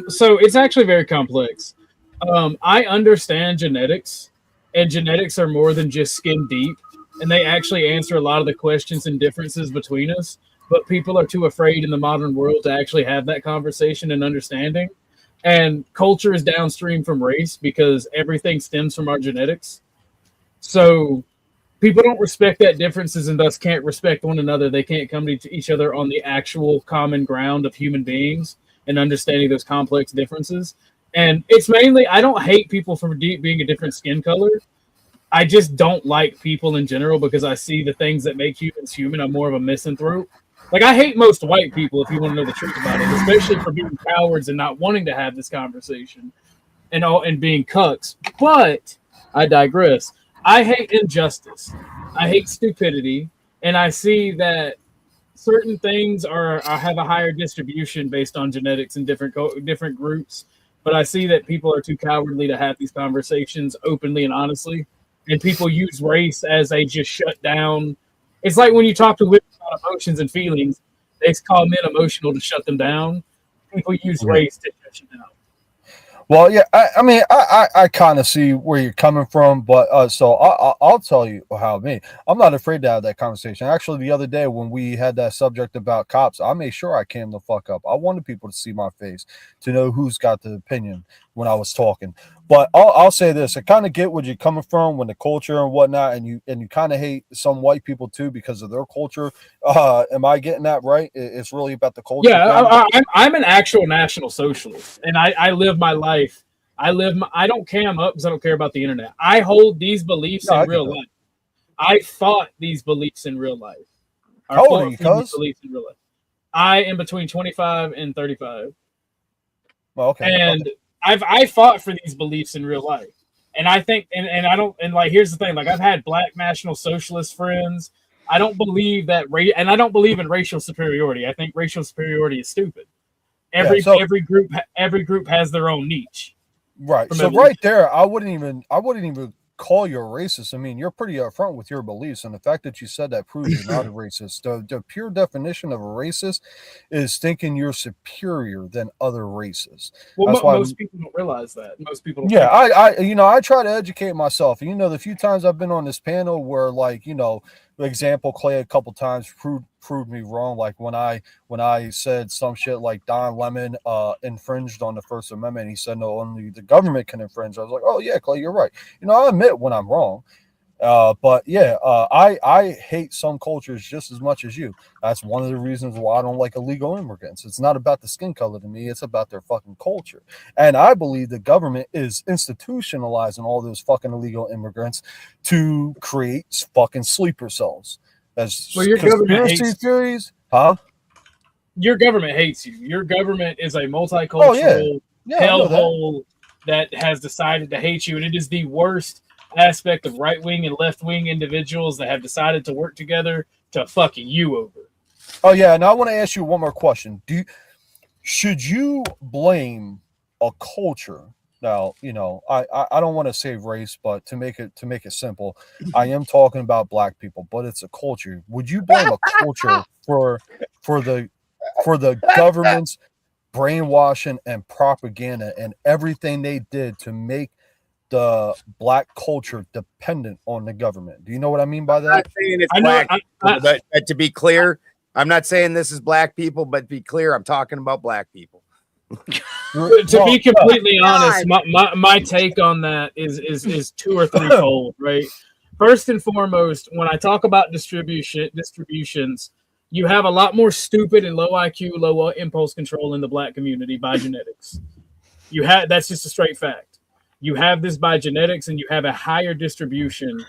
So it's actually very complex. I understand genetics, and genetics are more than just skin deep, and they actually answer a lot of the questions and differences between us. But people are too afraid in the modern world to actually have that conversation and understanding. And culture is downstream from race because everything stems from our genetics. So people don't respect that differences and thus can't respect one another. They can't come to each other on the actual common ground of human beings and understanding those complex differences. And it's mainly, I don't hate people for being a different skin color. I just don't like people in general because I see the things that make humans human. I'm more of a misanthrope. Like, I hate most white people, if you want to know the truth about it, especially for being cowards and not wanting to have this conversation and being cucks. But I digress. I hate injustice. I hate stupidity. And I see that certain things have a higher distribution based on genetics in different groups. But I see that people are too cowardly to have these conversations openly and honestly. And people use race as a just shut down. It's like when you talk to women about emotions and feelings, they call men emotional to shut them down. People use race to shut you down. Well, yeah, I mean, I kind of see where you're coming from, but so I'll tell you how I'm not afraid to have that conversation. Actually, the other day when we had that subject about cops, I made sure I came the fuck up. I wanted people to see my face, to know who's got the opinion when I was talking. But I'll say this: I kind of get where you're coming from when the culture and whatnot, and you kind of hate some white people too because of their culture. Am I getting that right? It's really about the culture. Yeah, I'm an actual national socialist, and I live my life. I don't cam up because I don't care about the internet. I hold these beliefs in real life. I fought these beliefs in real life. How old are you, cuz? Beliefs in real life. I am between 25 and 35. Well, okay. And I fought for these beliefs in real life. And I think, and I don't, and like, here's the thing, like, I've had Black National Socialist friends. I don't believe that and I don't believe in racial superiority. I think racial superiority is stupid. Every group has their own niche. Right. So right there, I wouldn't even call you a racist. I mean, you're pretty upfront with your beliefs, and the fact that you said that proves you're not a racist. The pure definition of a racist is thinking you're superior than other races. Well, most people don't realize that. Most people don't. Yeah, I try to educate myself. The few times I've been on this panel where, like, example, Clay a couple times proved me wrong. Like when I said some shit like Don Lemon infringed on the First Amendment, he said no, only the government can infringe. I was like, oh yeah, Clay, you're right. I admit when I'm wrong. But yeah, I hate some cultures just as much as you. That's one of the reasons why I don't like illegal immigrants. It's not about the skin color to me. It's about their fucking culture. And I believe the government is institutionalizing all those fucking illegal immigrants to create fucking sleeper cells. As well, your government hates theories, huh? Your government hates you. Your government is a multicultural hellhole that has decided to hate you, and it is the worst aspect of right-wing and left-wing individuals that have decided to work together to fuck you over. Oh yeah, and I want to ask you one more question. Should you blame a culture? Now, I don't want to say race, but to make it simple, I am talking about Black people, but it's a culture. Would you blame a culture for the government's brainwashing and propaganda and everything they did to make the Black culture dependent on the government? Do you know what I mean by that? I'm not saying it's Black people, but to be clear, I'm not saying this is Black people, but to be clear, I'm talking about Black people. To be completely honest, my take on that is two or threefold, right? First and foremost, when I talk about distributions, you have a lot more stupid and low IQ, low impulse control in the Black community by genetics. That's just a straight fact. You have this by genetics, and you have a higher distribution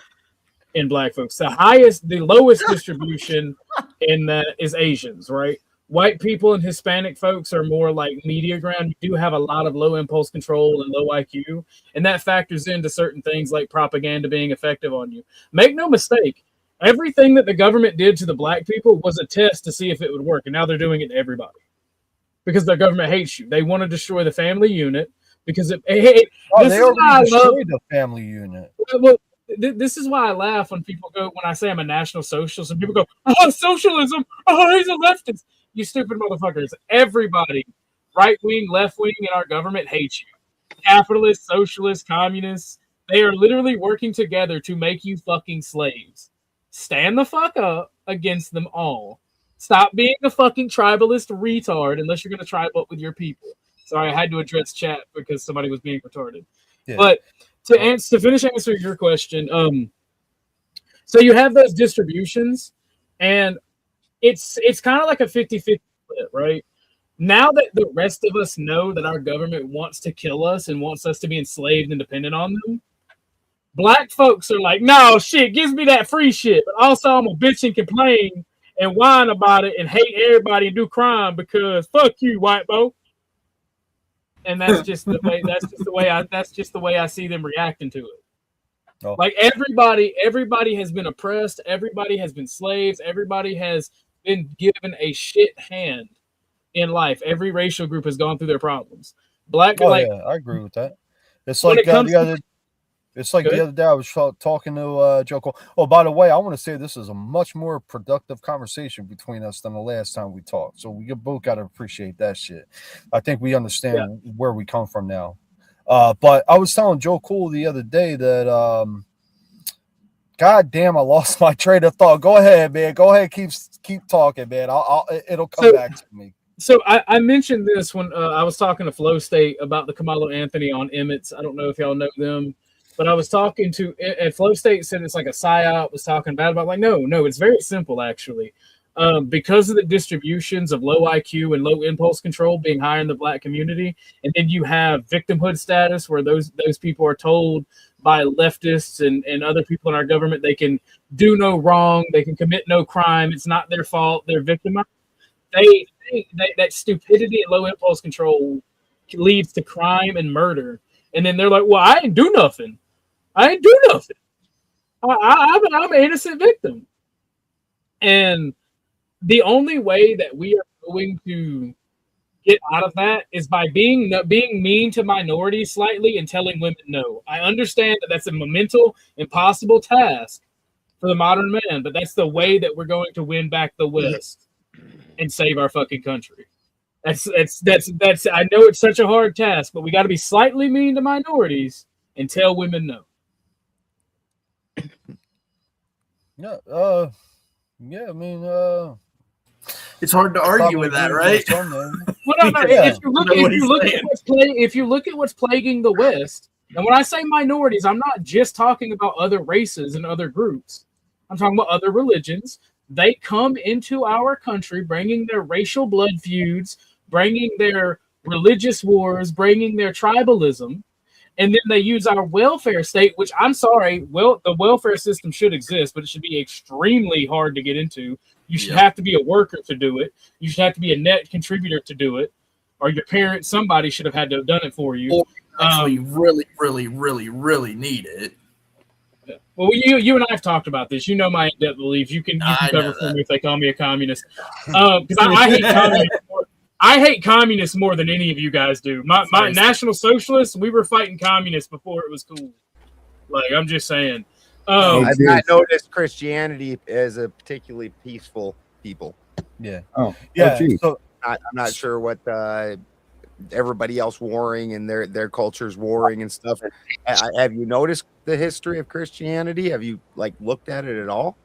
in Black folks. The lowest distribution in that is Asians, right? White people and Hispanic folks are more like media ground. You do have a lot of low impulse control and low IQ, and that factors into certain things like propaganda being effective on you. Make no mistake, everything that the government did to the Black people was a test to see if it would work, and now they're doing it to everybody because the government hates you. They want to destroy the family unit because they already destroyed the family unit. Well, this is why I laugh when I say I'm a national socialist, and people go, "Oh, socialism! Oh, he's a leftist." You stupid motherfuckers. Everybody, right wing, left wing in our government hates you. Capitalists, socialists, communists, they are literally working together to make you fucking slaves. Stand the fuck up against them all. Stop being a fucking tribalist retard unless you're going to tribe up with your people. Sorry, I had to address chat because somebody was being retarded. Yeah. But to finish answering your question, so you have those distributions, and it's kind of like a 50-50 split, right? Now that the rest of us know that our government wants to kill us and wants us to be enslaved and dependent on them, Black folks are like, no, shit, gives me that free shit. But also I'm a bitch and complain and whine about it and hate everybody and do crime because fuck you, white boy. And that's just the way I see them reacting to it. Oh. Like everybody has been oppressed, everybody has been slaves, everybody has been given a shit hand in life. Every racial group has gone through their problems. Black, yeah, I agree with that. It's like the other day I was talking to Joe Cole. Oh, by the way, I want to say this is a much more productive conversation between us than the last time we talked. So we both got to appreciate that shit. I think we understand where we come from now. But I was telling Joe Cool the other day that God damn, I lost my train of thought. Go ahead, man. Go ahead, keep talking, man. It'll come back to me. So I mentioned this when I was talking to Flow State about the Kamalo Anthony on Emmett's. I don't know if y'all know them, but I was talking to, and Flow State said it's like a psyop, was talking bad about, like, no, it's very simple, actually. Because of the distributions of low IQ and low impulse control being higher in the Black community, and then you have victimhood status where those people are told by leftists and other people in our government they can do no wrong, they can commit no crime, it's not their fault, they're victimized. They think that stupidity and low impulse control leads to crime and murder, and then they're like, "Well, I ain't do nothing. I ain't do nothing. I'm an innocent victim." And the only way that we are going to get out of that is by being mean to minorities slightly and telling women no. I understand that that's a mental impossible task for the modern man, but that's the way that we're going to win back the West and save our fucking country. That's I know it's such a hard task, but we got to be slightly mean to minorities and tell women no. Yeah, I mean, it's hard to argue with that, right? Well, no. If you look at what's plaguing the West, and when I say minorities, I'm not just talking about other races and other groups. I'm talking about other religions. They come into our country bringing their racial blood feuds, bringing their religious wars, bringing their tribalism, and then they use our welfare state, which, I'm sorry, the welfare system should exist, but it should be extremely hard to get into. You should have to be a worker to do it. You should have to be a net contributor to do it, or your parents, somebody should have had to have done it for you. Or actually really, really, really, really need it. Well, you and I have talked about this. You know my in-depth beliefs. You can cover for me if they call me a communist. Because I hate communists. I hate communists more than any of you guys do. My National Socialists, we were fighting communists before it was cool. Like, I'm just saying. I've not noticed Christianity as a particularly peaceful people. Yeah. Yeah. So I'm not sure what everybody else warring and their cultures warring and stuff. Have you noticed the history of Christianity? Have you looked at it at all?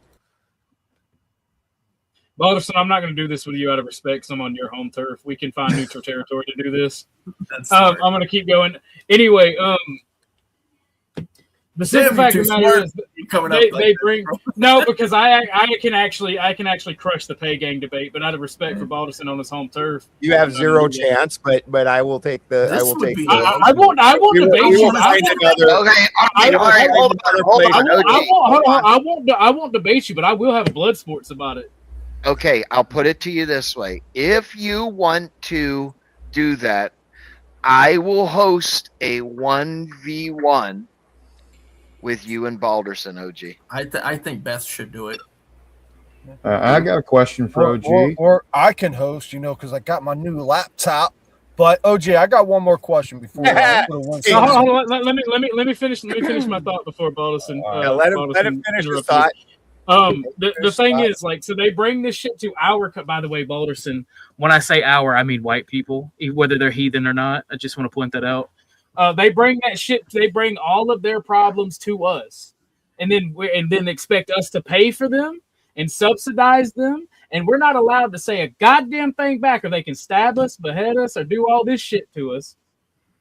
Balderson, I'm not going to do this with you out of respect because I'm on your home turf. We can find neutral territory to do this. I'm going to keep going. Anyway, the simple fact of the matter is they bring no, because I can actually crush the pay gang debate, but out of respect for Balderson on his home turf, you have zero chance. But I will take the. I will take. I won't debate you. I won't debate you, but I will have blood sports about it. Okay, I'll put it to you this way. If you want to do that, I will host a 1v1 with you and Balderson, OG. I think Beth should do it. I got a question for OG. Or I can host, because I got my new laptop. But OG, I got one more question before. Let me finish my thought before Balderson. Let him finish his thought. The thing is, so they bring this shit to our. By the way, Balderson, when I say our, I mean white people, whether they're heathen or not. I just want to point that out. They bring that shit. They bring all of their problems to us, and then expect us to pay for them and subsidize them, and we're not allowed to say a goddamn thing back, or they can stab us, behead us, or do all this shit to us.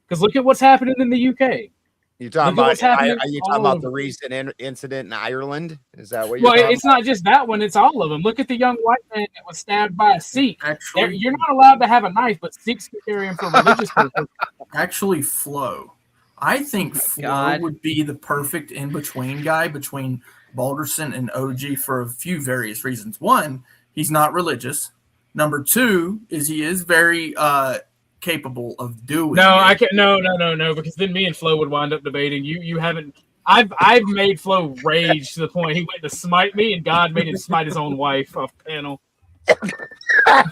Because look at what's happening in the UK. You're talking about? Are you talking about the recent incident in Ireland? Is that what you're? Well, it's not just that one; it's all of them. Look at the young white man that was stabbed by a Sikh. Actually, you're not allowed to have a knife, but Sikhs can carry them for religious purposes. Actually, Flo, I think Flo would be the perfect in-between guy between Balderson and OG for a few various reasons. One, he's not religious. Number two is he is very capable of doing. No, I can't. No, because then me and Flo would wind up debating. You haven't. I've made Flo rage to the point he went to smite me, and God made him smite his own wife off panel. I'm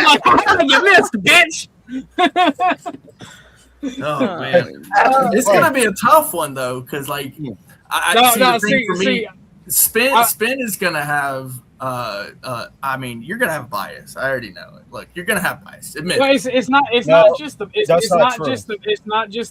like, you missed, bitch. Oh man, it's gonna be a tough one though, because Spin is gonna have I mean, you're gonna have bias. I already know it. Look, you're gonna have bias. Admit Well, it. it's not just the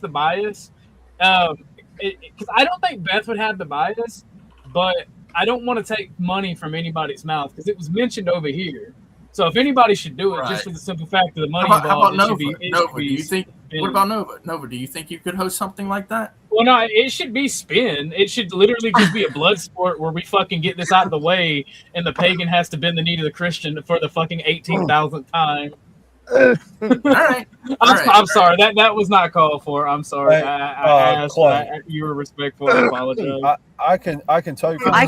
bias. Because I don't think Beth would have the bias, but I don't want to take money from anybody's mouth because it was mentioned over here. So if anybody should do it, just for the simple fact of the money How involved, about it Nova? Nova, do you think? What about Nova? Nova, do you think you could host something like that? Well, no, it should be spin. It should literally just be a blood sport where we fucking get this out of the way, and the pagan has to bend the knee to the Christian for the fucking 18,000th time. All right. I'm sorry. That was not called for. I'm sorry. I asked. You were respectful. I apologize. I can tell you. I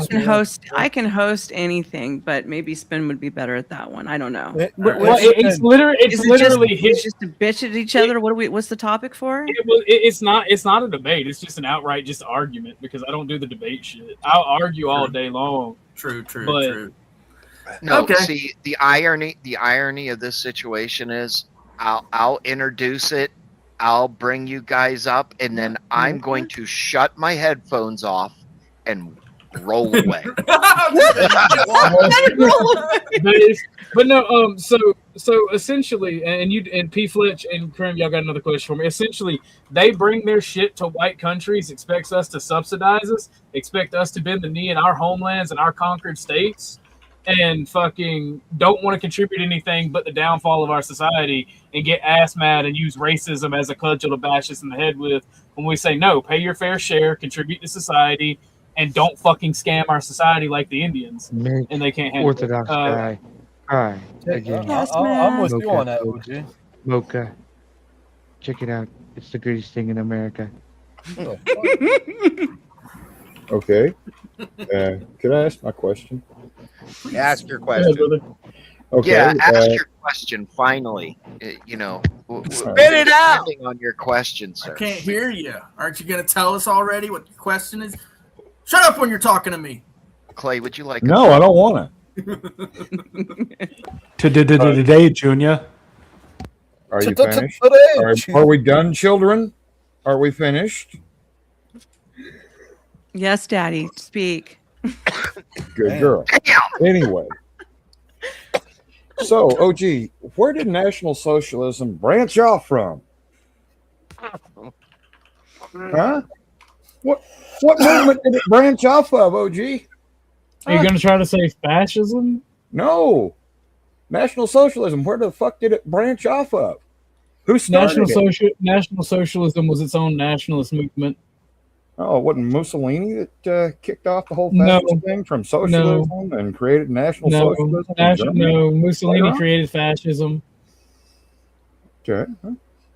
can host anything, but maybe spin would be better at that one. I don't know. It's literally just to bitch at each other. What's the topic for? It's not a debate. It's just an outright just argument because I don't do the debate shit. I'll argue all day long. True. No, Okay. see, the irony of this situation is I'll introduce it, I'll bring you guys up, and then I'm going to shut my headphones off and roll away. But no, so essentially, and P. Fletch and Krim, y'all got another question for me. Essentially, they bring their shit to white countries, expects us to subsidize us, expect us to bend the knee in our homelands and our conquered states, and fucking don't want to contribute anything but the downfall of our society and get ass mad and use racism as a cudgel to bash us in the head with when we say, no, pay your fair share, contribute to society, and don't fucking scam our society like the Indians. And they can't handle Orthodox guy. Hi. Again. I'm with you on that, OG. Mocha. Check it out. It's the greatest thing in America. Okay. Could I ask my question? Ask your question. Okay. Yeah, ask your question finally. You know, spit it out on your question, sir. I can't hear you. Aren't you going to tell us already what your question is? Shut up when you're talking to me. Clay, would you like? No, I don't want to. Today, Junior. Are you finished? Are we done, children? Are we finished? Yes, Daddy. Speak. Good girl. Anyway, so OG, where did National Socialism branch off from? Huh? What movement did it branch off of, OG? Are you going to try to say fascism? No. National Socialism. Where the fuck did it branch off of? Who started it? National Socialism was its own nationalist movement. Oh, it wasn't Mussolini that kicked off the whole fascist thing from socialism and created National Socialism? No, Mussolini created fascism. Okay.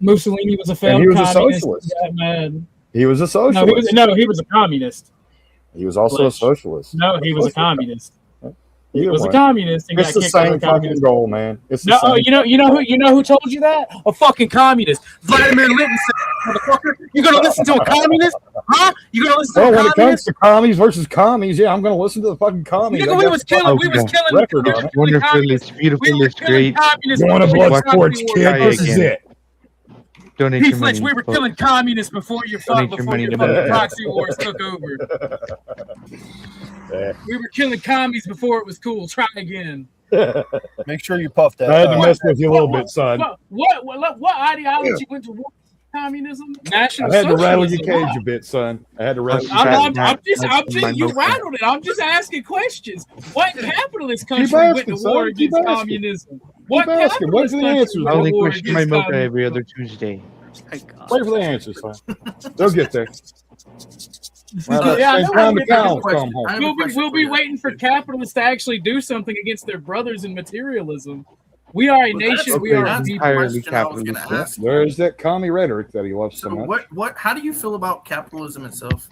Mussolini was a failed communist. He got mad. He was a socialist. No, he was a communist. He was also a socialist. No, he was a communist. He Either was way. a communist. And It's the same fucking goal, man. It's the same. You know who told you that? A fucking communist. Vladimir Lenin said, motherfucker, you gonna listen to a communist? Huh? You gonna listen to a communist? When it comes to commies versus commies, yeah, I'm gonna listen to the fucking commies. Nigga, we was killing wonderful, it's beautiful, it's great. You want a blood sports kid? This is it. Donate your money. We were killing communists before your fucking proxy wars took over. We were killing commies before it was cool. Try again. Make sure you puff that. I had to mess with you a little bit, son. What ideology went to war? Communism? National I had to rattle socialism. your cage a bit, son. I had to rattle you rattled it. I'm just asking questions. What capitalist country went to war against communism? What capitalist country I only question my mocha every other Tuesday. Wait for the answer, son. They'll get there. We'll be waiting for capitalists to actually do something against their brothers in materialism. We are a nation. We are entirely capitalist. There's that commie rhetoric that he loves so much. How do you feel about capitalism itself?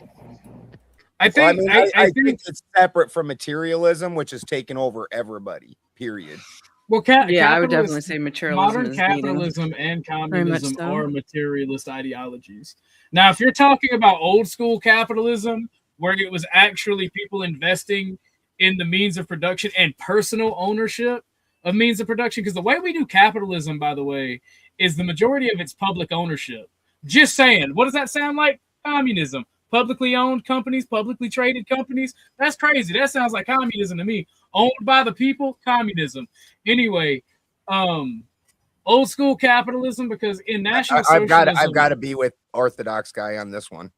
I think it's separate from materialism, which has taken over everybody. Period. Well, I would definitely say materialism. Modern capitalism and communism are materialist ideologies. Now, if you're talking about old school capitalism, where it was actually people investing in the means of production and personal ownership of means of production, because the way we do capitalism, by the way, is the majority of it's public ownership. Just saying, what does that sound like? Communism. publicly owned companies, publicly traded companies. That's crazy. That sounds like communism to me. Owned by the people, communism. Anyway, old school capitalism, because in National Socialism, I've got to be with Orthodox guy on this one.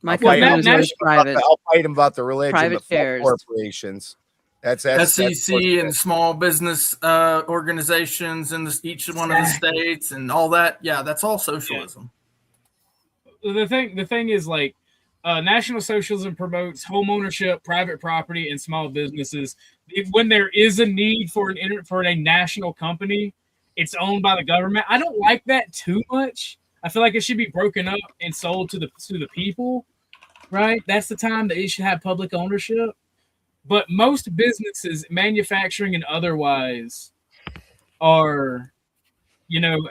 My company was always private. I'll fight him about the religion, Private but fuck shares. corporations. That's SEC and small business organizations in each one of the states and all that. Yeah, that's all socialism. The thing is, like, National Socialism promotes home ownership, private property, and small businesses. When there is a need for a national company, it's owned by the government. I don't like that too much. I feel like it should be broken up and sold to the people, right? That's the time that it should have public ownership. But most businesses, manufacturing and otherwise, are,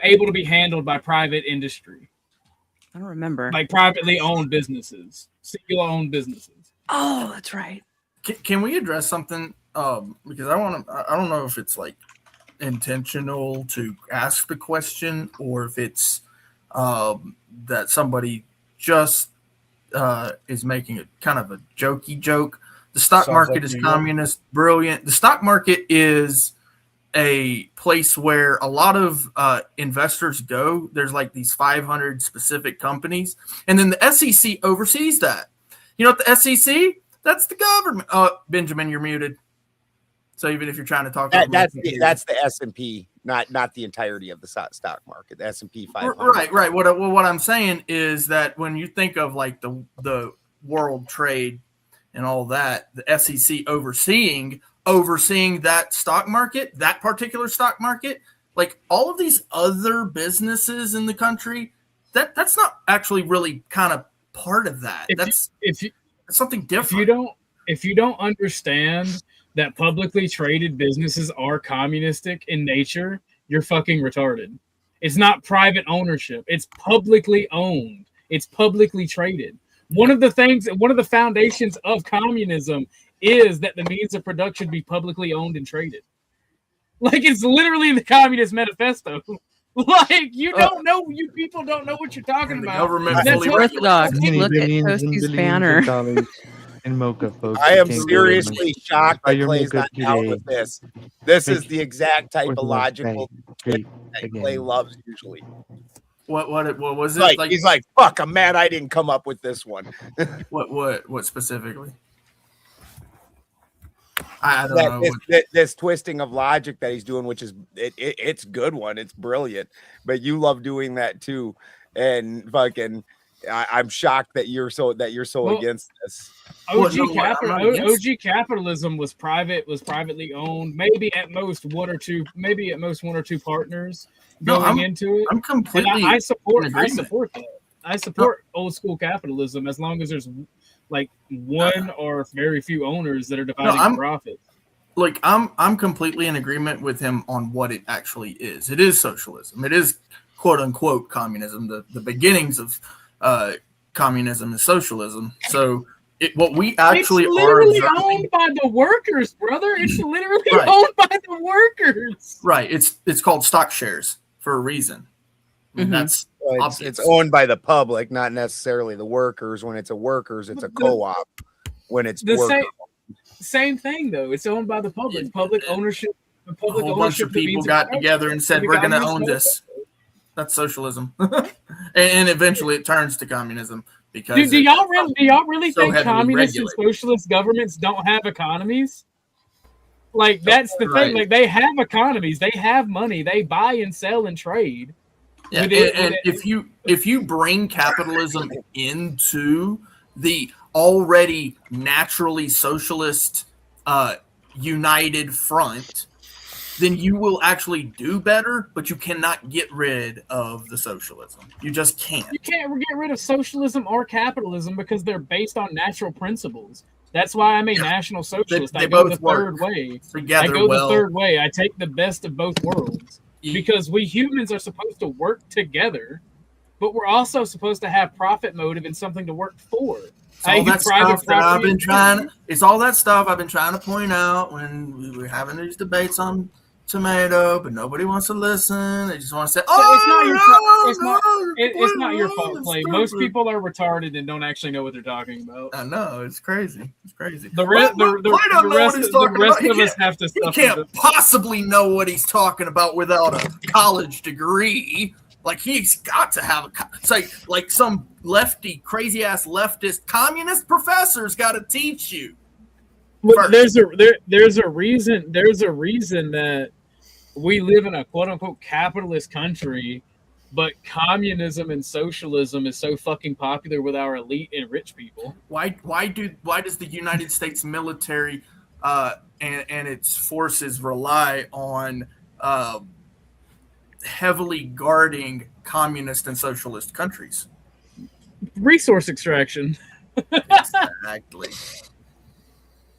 able to be handled by private industry. I don't remember. Like privately owned businesses, singular owned businesses. Oh, that's right. Can we address something? Because I don't know if it's like intentional to ask the question or if it's that somebody just is making a kind of a jokey joke. The stock market is communist, brilliant. The stock market is a place where a lot of investors go. There's like these 500 specific companies, and then the SEC oversees that. You know what the SEC? That's the government. Benjamin, you're muted. So even if you're trying to talk, that's the S&P, not the entirety of the stock market. The S&P 500. Right. What I'm saying is that when you think of like the world trade and all that, the SEC overseeing that stock market, that particular stock market, like all of these other businesses in the country, that's not actually really kind of part of that. That's something different. If you don't understand that publicly traded businesses are communistic in nature, you're fucking retarded. It's not private ownership. It's publicly owned. It's publicly traded. One of the foundations of communism is that the means of production be publicly owned and traded. Like, it's literally the Communist Manifesto. Like, you people don't know what you're talking about. That's Orthodox. Look at Toasty's banner. And mocha folks. I am seriously shocked that Clay's not down with this. This is the exact type of logical that Clay loves usually. What was it? Like, he's like, fuck, I'm mad I didn't come up with this one. What specifically? I don't know. This twisting of logic that he's doing, which is it's good one, it's brilliant. But you love doing that too. And fucking I'm shocked that you're so against this. OG capitalism was privately owned. Maybe at most one or two partners going into it. I'm completely. I support that. I support old school capitalism as long as there's like one or very few owners that are dividing profit. Like I'm completely in agreement with him on what it actually is. It is socialism. It is quote unquote communism. The beginnings of communism is socialism. So what we actually it's literally owned by the workers, brother. It's literally owned by the workers. Right. It's called stock shares for a reason. Mm-hmm. That's it's owned by the public, not necessarily the workers. When it's a workers, it's a co-op. When it's the same thing though. It's owned by the public. Public ownership. A whole bunch of people got together and said, "We're going to own this." That's socialism, and eventually it turns to communism. Because do y'all really think communist and socialist governments don't have economies? Like that's the thing. Like they have economies. They have money. They buy and sell and trade. Yeah, and if you bring capitalism into the already naturally socialist united front, then you will actually do better, but you cannot get rid of the socialism. You just can't. You can't get rid of socialism or capitalism because they're based on natural principles. That's why I'm a national socialist. I go the third way. The third way. I take the best of both worlds. Because we humans are supposed to work together, but we're also supposed to have profit motive and something to work for. It's all that stuff that I've been trying. It's all that stuff I've been trying to point out when we were having these debates on tomato, but nobody wants to listen. They just want to say, it's not your fault. no, It's not your fault, it's Clay. stupid." Most people are retarded and don't actually know what they're talking about. I know, it's crazy. It's crazy. The rest of us have to He suffer. can't possibly know what he's talking about without a college degree. Like, he's got to have it's like some lefty, crazy ass leftist communist professor's got to teach you. Well, there's a reason that we live in a quote unquote capitalist country, but communism and socialism is so fucking popular with our elite and rich people. Why does the United States military and its forces rely on heavily guarding communist and socialist countries? Resource extraction. Exactly.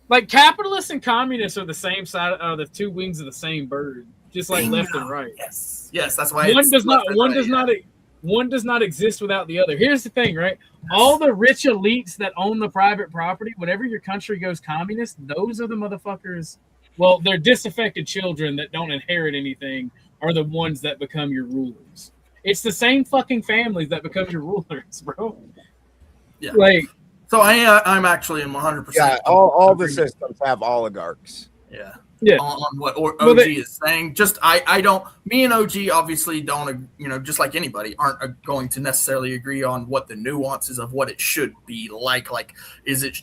Like, capitalists and communists are the same side, are the two wings of the same bird, just like left and right. Yes, that's why one does not exist without the other. Here's the thing, right? All the rich elites that own the private property, whenever your country goes communist, those are the motherfuckers. Well, they're disaffected children that don't inherit anything are the ones that become your rulers. It's the same fucking families that become your rulers, bro. Yeah. Like, so I'm actually in 100%. Yeah, all the systems have oligarchs. Yeah. Yeah. On what OG is saying. Just me and OG obviously don't, just like anybody, aren't going to necessarily agree on what the nuances of what it should be like. Like,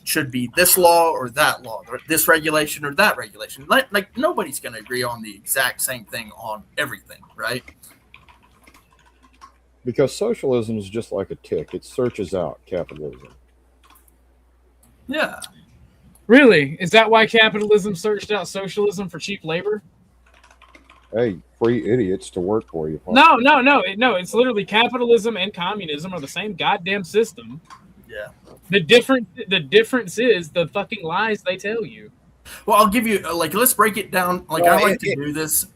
should be this law or that law, or this regulation or that regulation. Like nobody's going to agree on the exact same thing on everything, right? Because socialism is just like a tick. It searches out capitalism. Yeah. Really? Is that why capitalism searched out socialism for cheap labor? Hey, free idiots to work for you. No. It's literally capitalism and communism are the same goddamn system. Yeah. The difference is the fucking lies they tell you. Well, I'll give you let's break it down. I like to do this.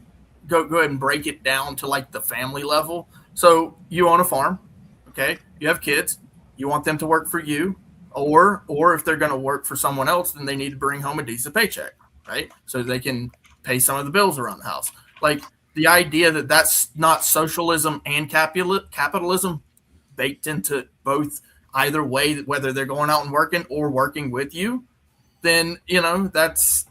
Go ahead and break it down to like the family level. So you own a farm, okay? You have kids. You want them to work for you. Or if they're going to work for someone else, then they need to bring home a decent paycheck, right? So they can pay some of the bills around the house. Like, the idea that that's not socialism and capitalism baked into both either way, whether they're going out and working or working with you, then, that's,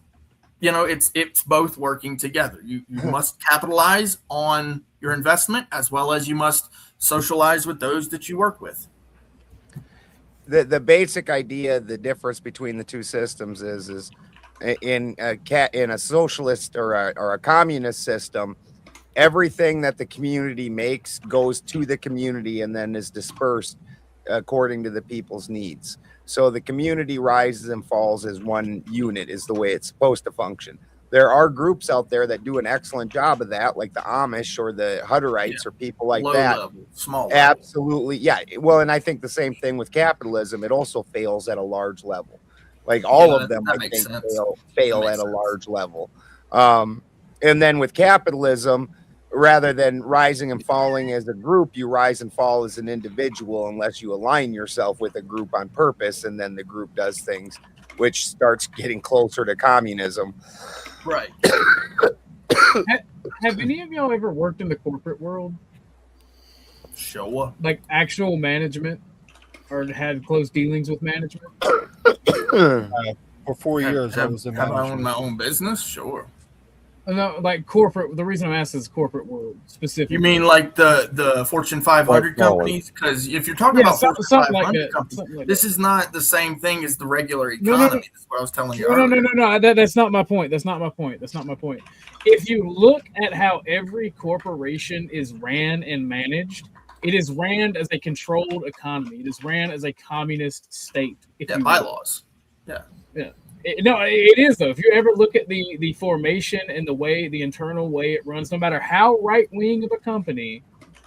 it's both working together. You must capitalize on your investment as well as you must socialize with those that you work with. The basic idea, the difference between the two systems is in a socialist or a communist system, everything that the community makes goes to the community and then is dispersed according to the people's needs. So the community rises and falls as one unit is the way it's supposed to function. There are groups out there that do an excellent job of that, like the Amish or the Hutterites or people like that. Level, small level. Absolutely. Yeah. Well, and I think the same thing with capitalism. It also fails at a large level. Like all of them, I think, fail at a large level. And then with capitalism, rather than rising and falling as a group, you rise and fall as an individual unless you align yourself with a group on purpose, and then the group does things, which starts getting closer to communism. Right. Have any of y'all ever worked in the corporate world? Sure. Like actual management, or had close dealings with management? For 4 years, I was in Have I management. owned my own business? Sure. No, like corporate. The reason I'm asking is corporate world specifically. You mean like the Fortune 500 companies? Because if you're talking about Fortune 500 companies, this is not the same thing as the regular economy. That's what I was telling you earlier. No. That's not my point. That's not my point. If you look at how every corporation is ran and managed, it is ran as a controlled economy. It is ran as a communist state. Bylaws. Yeah. It is though. If you ever look at the formation and the internal way it runs, no matter how right wing of a company,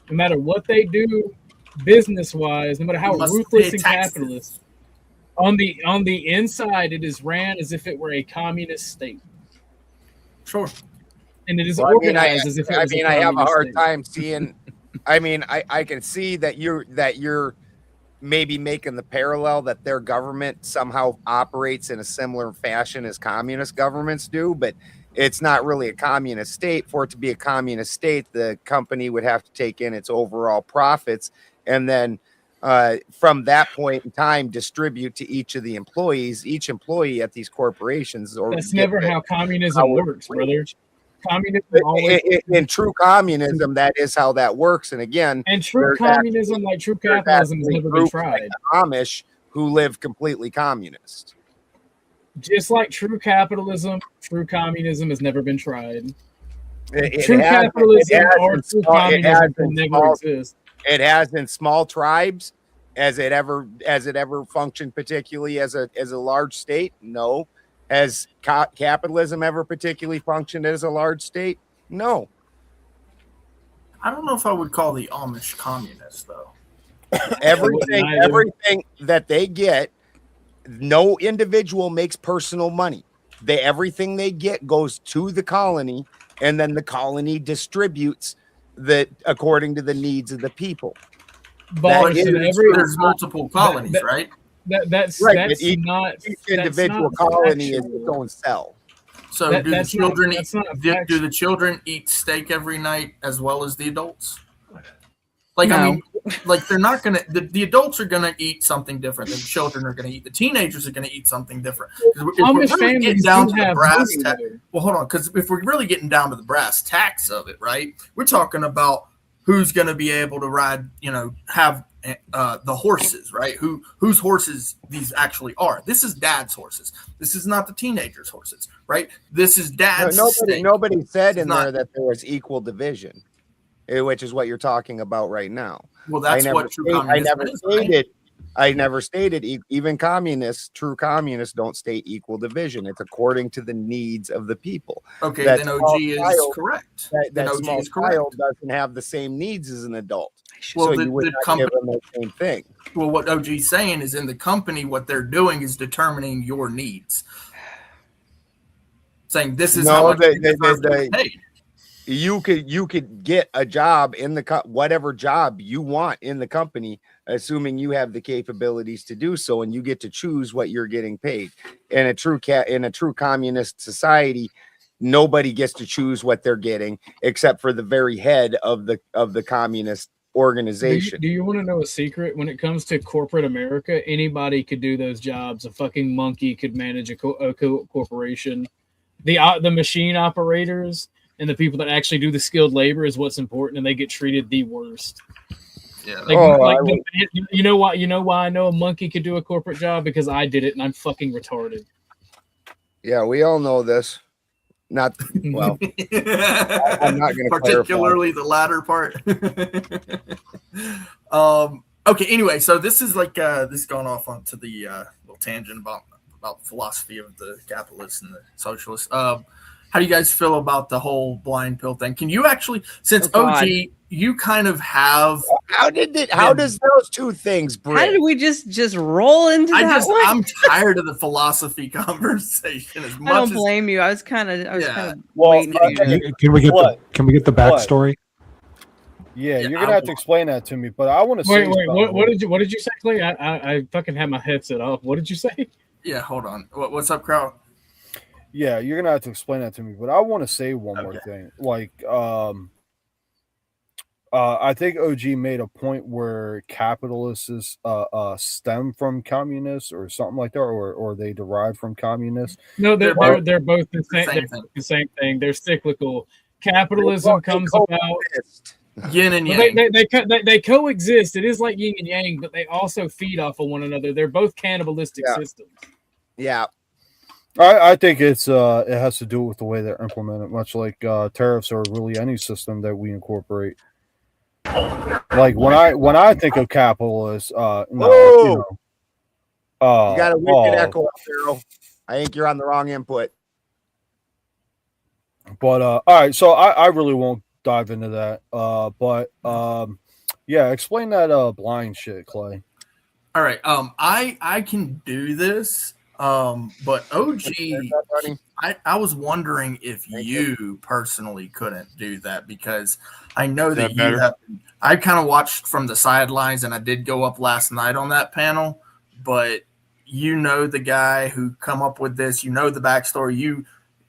no matter what they do business wise, no matter how ruthless and capitalist, on the inside it is ran as if it were a communist state. Sure. And it is organized as if it was I have a hard time seeing. I can see that you're maybe making the parallel that their government somehow operates in a similar fashion as communist governments do, but it's not really a communist state. For it to be a communist state, the company would have to take in its overall profits and then from that point in time distribute to each of the employees. Each employee at these corporations, or that's never how communism works, brother. Communism always in true communism, that is how that works. And again, and true communism, like true capitalism, has never been tried. Like the Amish who live completely communist. Just like true capitalism, true communism has never been tried. True capitalism or true communism can never exist. It has in small tribes. As it ever functioned, particularly as a large state? No. Has capitalism ever particularly functioned as a large state? No. I don't know if I would call the Amish communists, though. everything that they get, no individual makes personal money. Everything they get goes to the colony, and then the colony distributes that according to the needs of the people. But there's multiple colonies, right? That's right. That's each individual colony is its own cell. So do the children eat steak every night as well as the adults? Like, no. I mean, like they're not gonna. The adults are gonna eat something different. The children are gonna eat. The teenagers are gonna eat something different. If we're really getting down to the brass tacks, well, hold on, because if we're really getting down to the brass tacks of it, right? We're talking about who's going to be able to ride, have the horses, right? Whose horses these actually are. This is dad's horses. This is not the teenagers' horses, right? This is dad's. Nobody said in there that there was equal division, which is what you're talking about right now. Well, that's what true communism is. I never stated even true communists don't state equal division. It's according to the needs of the people. Okay, then OG is correct. That small child doesn't have the same needs as an adult. Well, so you would not give them the same thing. Well, what OG's saying is in the company, what they're doing is determining your needs. Saying this is how much you paid. You could get a job in whatever job you want in the company, assuming you have the capabilities to do so, and you get to choose what you're getting paid. In a true communist society, nobody gets to choose what they're getting except for the very head of the communist organization. Do you want to know a secret? When it comes to corporate America, anybody could do those jobs. A fucking monkey could manage a corporation. The machine operators and the people that actually do the skilled labor is what's important, and they get treated the worst. Yeah. You know why I know a monkey could do a corporate job? Because I did it, and I'm fucking retarded. Yeah, we all know this. Not well. I'm not going to particularly the latter part. Okay. Anyway, so this is like this is going off onto the little tangent about philosophy of the capitalists and the socialists. How do you guys feel about the whole blind pill thing? Can you actually, since OG, you kind of have? How does those two things bridge? How did we just roll into that one? I'm tired of the philosophy conversation. I don't blame you. I was kind of waiting for you to. Can we get the backstory? Yeah, you're gonna have to explain that to me. But I want to wait. What did you say, Clay? I fucking had my headset off. What did you say? Yeah, hold on. What's up, crowd? Yeah, you're gonna have to explain that to me. But I want to say one more thing. Like, I think OG made a point where capitalists stem from communists or something like that, or they derive from communists. No, they're both the same thing. They're cyclical. Capitalism comes about yin and yang. They coexist. It is like yin and yang, but they also feed off of one another. They're both cannibalistic systems. Yeah. I think it has to do with the way they're implemented, much like tariffs or really any system that we incorporate. Like when I think of capitalists, you got a wicked echo up there. I think you're on the wrong input. But all right, so I really won't dive into that. But yeah, explain that blind shit, Clay. All right, I can do this. But OG, I was wondering if you personally couldn't do that, because I know that you have. I kind of watched from the sidelines, and I did go up last night on that panel. But you know the guy who come up with this. You know the backstory.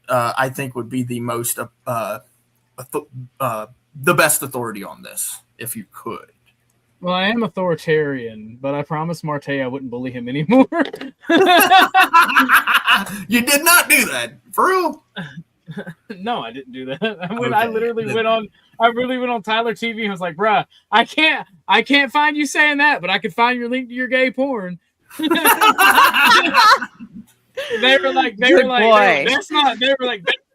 I think would be the most the best authority on this, if you could. Well, I am authoritarian, but I promised Marte I wouldn't bully him anymore. You did not do that, for real? No, I didn't do that. I literally went on Tyler TV and was like, bruh, I can't find you saying that, but I could find your link to your gay porn. They were like,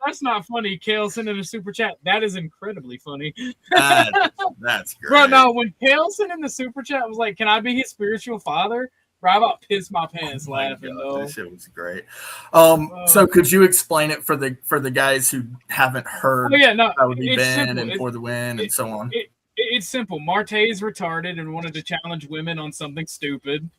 that's not funny. Kale sent in a super chat. That is incredibly funny. That's great. Bro, no, when Kale sent in the super chat was like, can I be his spiritual father? Bro, I about pissed my pants laughing though. That shit was great. So could you explain it for the guys who haven't heard? Oh yeah, no, that would be it's Ben simple. and For the Win and so on. It's simple. Marte is retarded and wanted to challenge women on something stupid.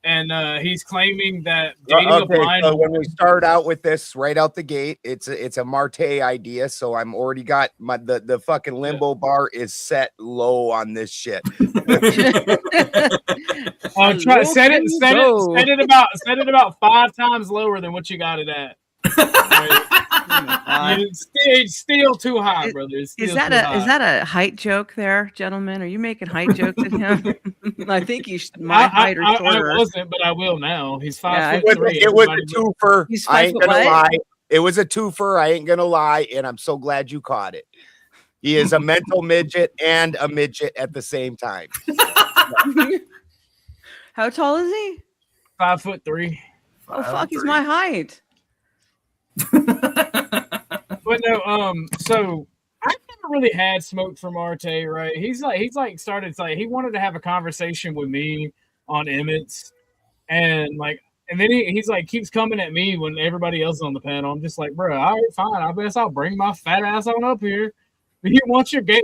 And he's claiming that dating a blind. So when we start out with this right out the gate, it's a Marte idea. So I'm already got the fucking limbo bar is set low on this shit. Set it about 5 times lower than what you got it at. It's still too high, brother. Is that a height joke there, gentlemen? Are you making height jokes at him? I think you should. My height or shorter. I wasn't, but I will now. He's 5'3". It was a twofer. I ain't gonna lie. It was a twofer. I ain't gonna lie, and I'm so glad you caught it. He is a mental midget and a midget at the same time. How tall is he? 5'3". Oh fuck, he's my height. But no, so I never really had smoke for Marte, right? He's like started like he wanted to have a conversation with me on Emmett's, and then he's like keeps coming at me when everybody else is on the panel. I'm just like, bro, all right, fine. I guess I'll bring my fat ass on up here. Do you want your gay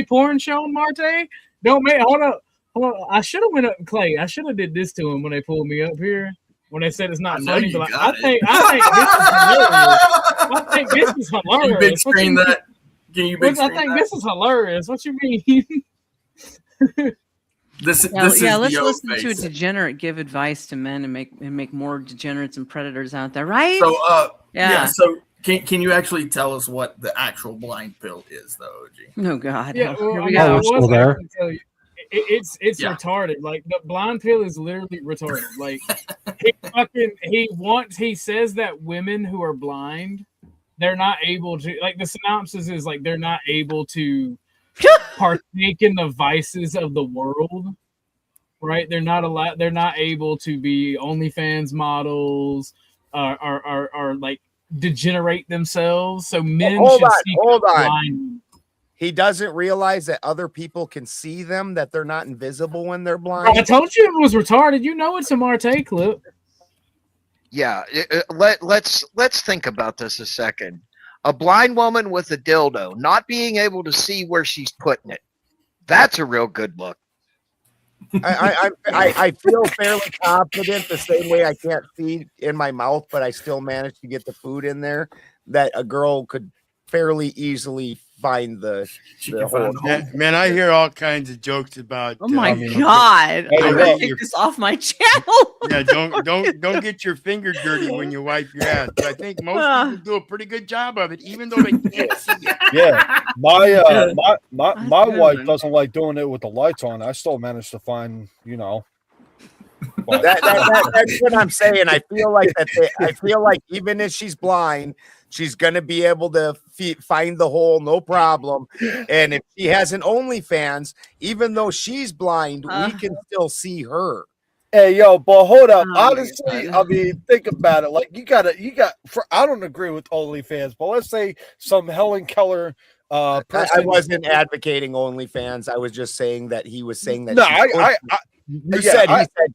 porn shown, Marte? Don't make hold up. I should have went up and Clay. I should have did this to him when they pulled me up here. When they said it's not funny, but I think this is hilarious. Can you big screen that? I think this is hilarious. What you mean? Let's listen to a degenerate give advice to men and make more degenerates and predators out there, right? So So can you actually tell us what the actual blind pill is, though, OG? Oh God. Yeah, here we go. Still there. It's retarded. Like the blind pill is literally retarded. Like he says that women who are blind, they're not able to, like, the synopsis is like they're not able to partake in the vices of the world. Right? They're not able to be OnlyFans models or like degenerate themselves. So men hold on. Blind. He doesn't realize that other people can see them, that they're not invisible when they're blind. I told you it was retarded. You know it's a Marte clip. Yeah, let's think about this a second. A blind woman with a dildo not being able to see where she's putting it. That's a real good look. I feel fairly confident the same way I can't feed in my mouth, but I still managed to get the food in there, that a girl could fairly easily find the hole. Man, I hear all kinds of jokes about. Oh my God! I'm gonna take this off my channel. Yeah, don't get your finger dirty when you wipe your ass. But I think most people do a pretty good job of it, even though they can't see it. Yeah, my wife doesn't like doing it with the lights on. I still manage to find, That's what I'm saying. I feel like even if she's blind, she's gonna be able to find the hole, no problem. And if she has an OnlyFans, even though she's blind, we can still see her. Hey, yo, but hold up. Honestly, I mean, think about it. Like, you got. I don't agree with OnlyFans, but let's say some Helen Keller. I wasn't advocating OnlyFans. I was just saying that he was saying that. No, he said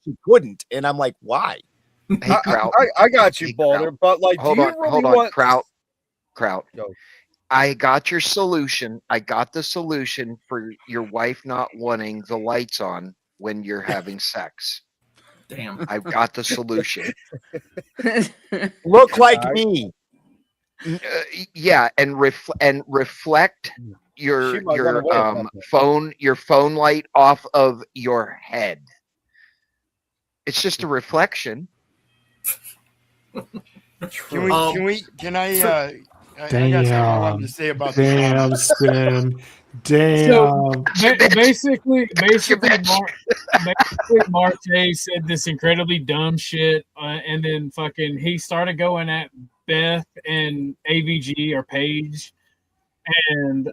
she couldn't, and I'm like, why? Hey, Kraut. I got you, Balder, but like, hold on, Kraut. Yo. I got your solution. I got the solution for your wife not wanting the lights on when you're having sex. Damn. I've got the solution. Look like me. Yeah, and reflect your phone light off of your head. It's just a reflection. Can I Damn. I got something I wanted to say about Damn, the Spin. So Damn. basically, Marte said this incredibly dumb shit, and then fucking he started going at Beth and AVG or Paige, and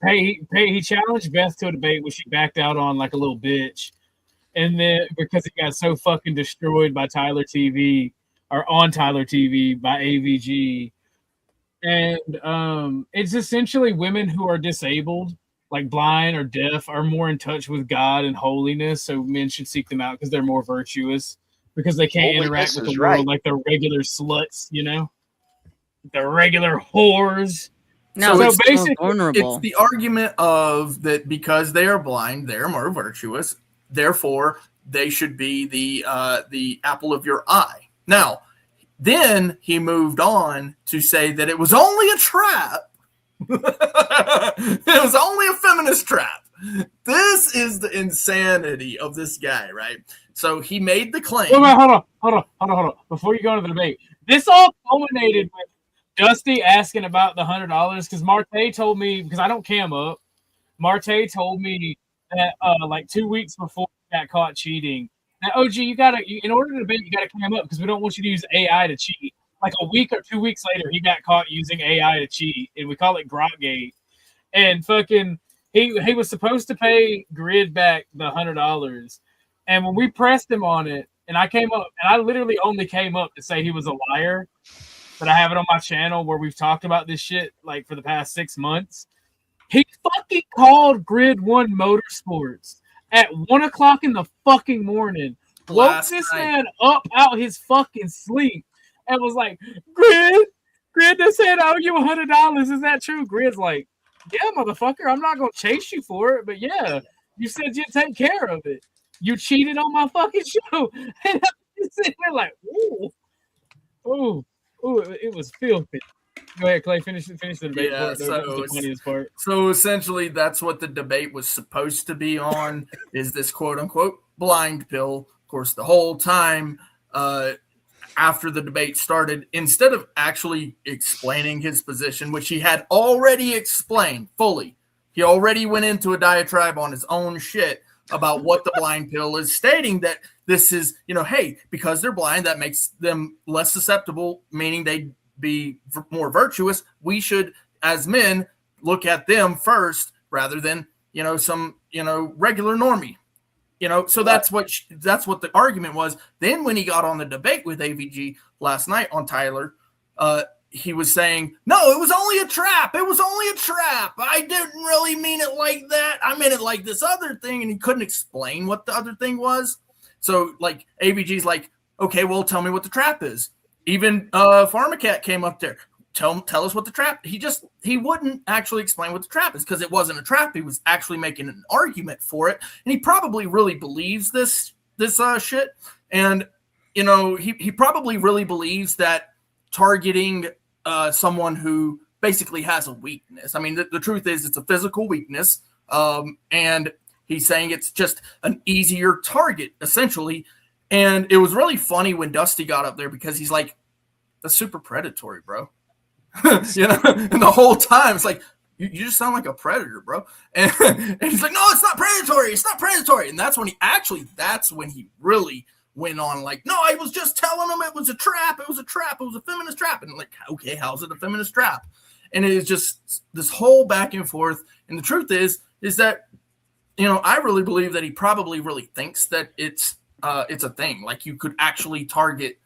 he challenged Beth to a debate, which she backed out on like a little bitch, and then because he got so fucking destroyed by Tyler TV or on Tyler TV by AVG. And it's essentially women who are disabled, like blind or deaf, are more in touch with God and holiness. So men should seek them out because they're more virtuous, because they can't interact with the world like the regular sluts, you know, the regular whores. No, so it's basically, vulnerable. it's the argument of that because they are blind, they are more virtuous. Therefore, they should be the apple of your eye. Now, then he moved on to say that it was only a trap. It was only a feminist trap. This is the insanity of this guy, right? So he made the claim. Wait, hold on. Before you go into the debate, this all culminated with Dusty asking about the $100 because Marte told me, because I don't cam up, Marte told me that like 2 weeks before he got caught cheating, that OG, in order to debate, you gotta cam up because we don't want you to use AI to cheat. Like a week or 2 weeks later, he got caught using AI to cheat, and we call it Grokgate. And fucking, he was supposed to pay Grid back the $100, and when we pressed him on it, and I came up, and I literally only came up to say he was a liar, but I have it on my channel where we've talked about this shit like for the past 6 months. He fucking called Grid One Motorsports at 1 o'clock in the fucking morning, woke this man up out his fucking sleep, and was like, Grid, they said I owe you $100. Is that true? Grid's like, yeah, motherfucker, I'm not gonna chase you for it, but yeah, you said you'd take care of it. You cheated on my fucking show. And I'm sitting there like, ooh, it was filthy. Go ahead, Clay. Finish the debate. Yeah, That was the funniest part. So essentially, that's what the debate was supposed to be on, is this quote-unquote blind pill. Of course, the whole time after the debate started, instead of actually explaining his position, which he had already explained fully, he already went into a diatribe on his own shit about what the blind pill is, stating that this is, hey, because they're blind, that makes them less susceptible, meaning they be more virtuous. We should, as men, look at them first rather than some regular normie. So that's what the argument was. Then when he got on the debate with AVG last night on Tyler, he was saying, no, it was only a trap. It was only a trap. I didn't really mean it like that. I meant it like this other thing, and he couldn't explain what the other thing was. So like AVG's like, okay, well, tell me what the trap is. Even Pharmacat came up there. Tell us what the trap. He wouldn't actually explain what the trap is because it wasn't a trap. He was actually making an argument for it, and he probably really believes this shit. And he probably really believes that targeting someone who basically has a weakness. I mean, the truth is it's a physical weakness, and he's saying it's just an easier target essentially. And it was really funny when Dusty got up there because he's like, that's super predatory, bro. And the whole time it's like, you just sound like a predator, bro. And he's like, no, it's not predatory. It's not predatory. And that's when he really went on like, no, I was just telling him it was a trap. It was a trap. It was a feminist trap. And like, okay, how's it a feminist trap? And it is just this whole back and forth. And the truth is that, I really believe that he probably really thinks that it's a thing. Like you could actually target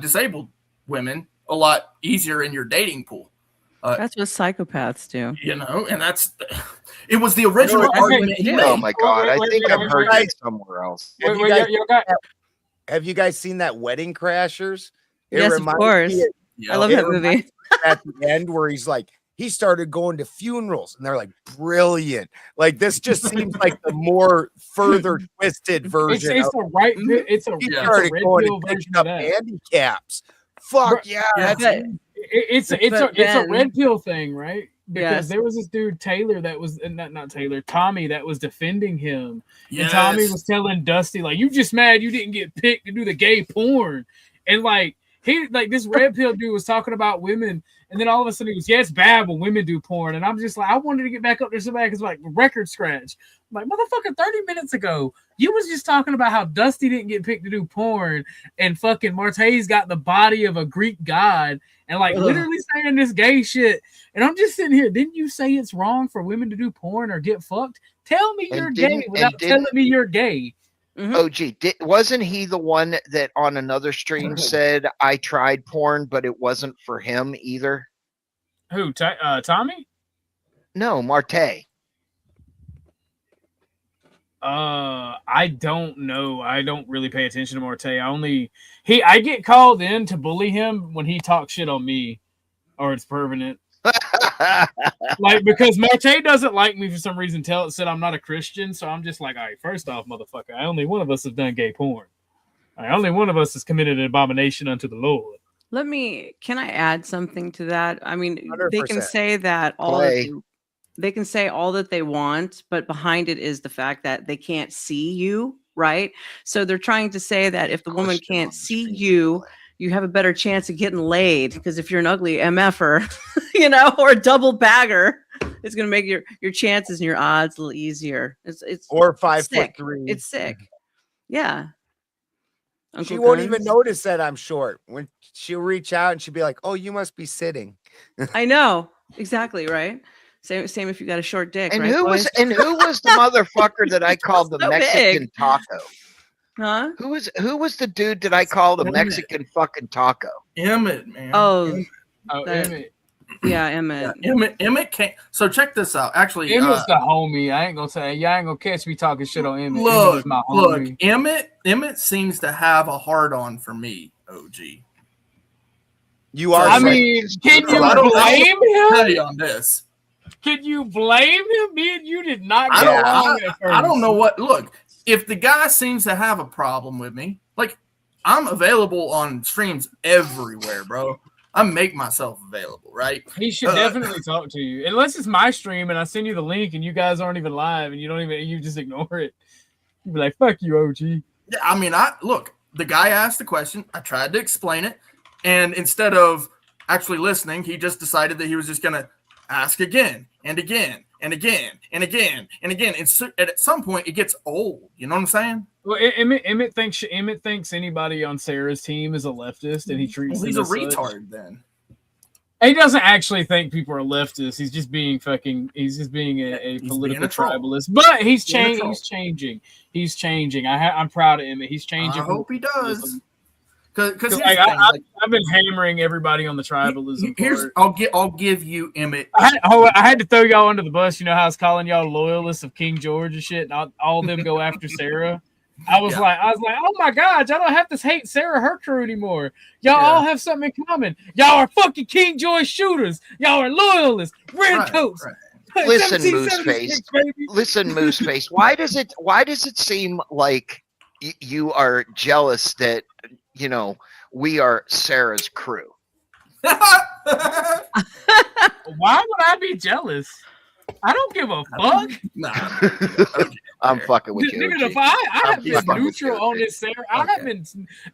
disabled women a lot easier in your dating pool. That's what psychopaths do. And it was the original argument he made. Oh my God. I think I've heard it somewhere else. Have you guys seen that Wedding Crashers? Yes, of course. I love that movie. At the end where he's like, he started going to funerals, and they're like, brilliant. Like this just seems like the more further twisted version. It's a red pill version of that. Handicaps. Fuck yeah. It's a red pill thing, right? Because there was this dude, Taylor, that was not Taylor, Tommy, that was defending him. Yes. And Tommy was telling Dusty, like, you just mad you didn't get picked to do the gay porn. And like, this red pill dude was talking about women, and then all of a sudden he goes, "Yeah, it's bad when women do porn," and I'm just like, I wanted to get back up there so bad because like record scratch. I'm like, motherfucker, 30 minutes ago you was just talking about how Dusty didn't get picked to do porn, and fucking Marte's got the body of a Greek god, and like literally saying this gay shit, and I'm just sitting here. Didn't you say it's wrong for women to do porn or get fucked? Tell me you're gay without telling me you're gay. OG, wasn't he the one that on another stream said, I tried porn, but it wasn't for him either? Who, Tommy? No, Marte. I don't know. I don't really pay attention to Marte. I get called in to bully him when he talks shit on me, or it's permanent. Like, because Marte doesn't like me for some reason. Said I'm not a Christian, so I'm just like, all right, first off, motherfucker, only one of us has done gay porn. Only one of us has committed an abomination unto the Lord. Can I add something to that? I mean, 100%. they can say that they can say all that they want, but behind it is the fact that they can't see you, right? So they're trying to say that if the woman can't see you, you have a better chance of getting laid, because if you're an ugly MFer, or a double bagger, it's going to make your chances and your odds a little easier. It's or 5'3". It's sick. Yeah. She won't even notice that I'm short. When she'll reach out and she'll be like, "Oh, you must be sitting." I know exactly, right? Same if you got a short dick. And right, who boys? was the motherfucker that I called the So Mexican big. taco? Huh? Who was the dude that I called a Mexican fucking taco? Emmett, man. Oh, Emmett. Yeah, Emmett. Emmett can't. So check this out. Actually, Emmett's the homie. I ain't gonna say y'all ain't gonna catch me talking shit on Emmett. Look, Emmett's my homie. Emmett seems to have a hard on for me. OG. You are. I mean, can you blame him? Tell you on this. Can you blame him? Me and you did not get I along at first. I don't know what. Look, if the guy seems to have a problem with me, like I'm available on streams everywhere, bro. I make myself available, right? He should definitely talk to you, unless it's my stream and I send you the link and you guys aren't even live and you just ignore it. You'd be like, "Fuck you, OG." Yeah, I mean, look. The guy asked the question. I tried to explain it, and instead of actually listening, he just decided that he was just gonna ask again and again and again and again and again. And so, at some point, it gets old. You know what I'm saying? Well, Emmett thinks anybody on Sarah's team is a leftist, and he treats he's them a as retard. such. Then he doesn't actually think people are leftists. He's just being a political tribalist. But he's changing. He's changing. I'm proud of Emmett. He's changing. I hope he does. Because I've been hammering everybody on the tribalism. I'll give you Emmett. I had to throw y'all under the bus. You know how I was calling y'all loyalists of King George and shit, and all of them go after Sarah. I was like, oh my God, y'all don't have to hate Sarah, her crew anymore. Y'all all have something in common. Y'all are fucking King George shooters. Y'all are loyalists, redcoats. Right. Listen, Mooseface. Listen, Mooseface. Why does it seem like you are jealous that we are Sarah's crew? Why would I be jealous? I don't give a fuck. Nah. I'm fucking with you. Nigga, I have been neutral on this Sarah. I have been,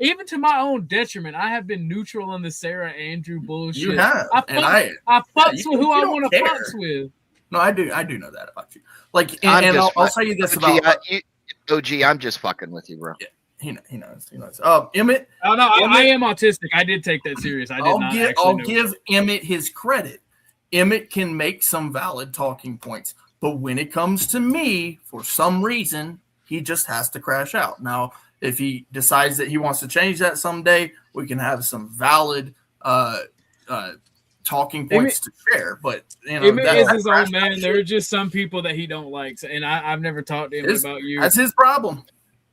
even to my own detriment, I have been neutral on the Sarah Andrew bullshit. You have. I fucks with who I want to fucks with. No, I do know that about you. Like, and I'll tell you this about OG. I'm just fucking with you, bro. Yeah. He knows. Emmett. Oh no, I am autistic. I did take that serious. I'll give Emmett his credit. Emmett can make some valid talking points, but when it comes to me, for some reason, he just has to crash out. Now, if he decides that he wants to change that someday, we can have some valid talking points to share. But Emmett is his own man. There are just some people that he don't like, and I've never talked to Emmett about you. That's his problem.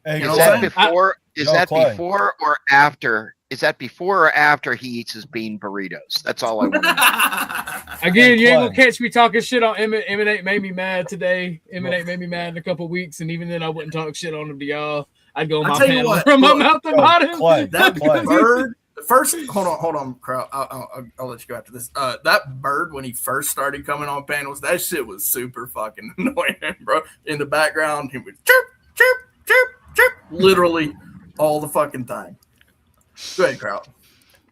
Is that before or after? Is that before or after he eats his bean burritos? That's all I want to know. Again, you ain't gonna catch me talking shit on Emmett. Emmett ain't made me mad today. Emmett ain't made me mad in a couple weeks, and even then, I wouldn't talk shit on him to y'all. I'd go on my panel from my mouth about him. That bird. First, hold on, crowd. I'll let you go after this. That bird, when he first started coming on panels, that shit was super fucking annoying, bro. In the background, he would chirp, chirp, chirp, chirp, literally all the fucking time. Go ahead, crowd.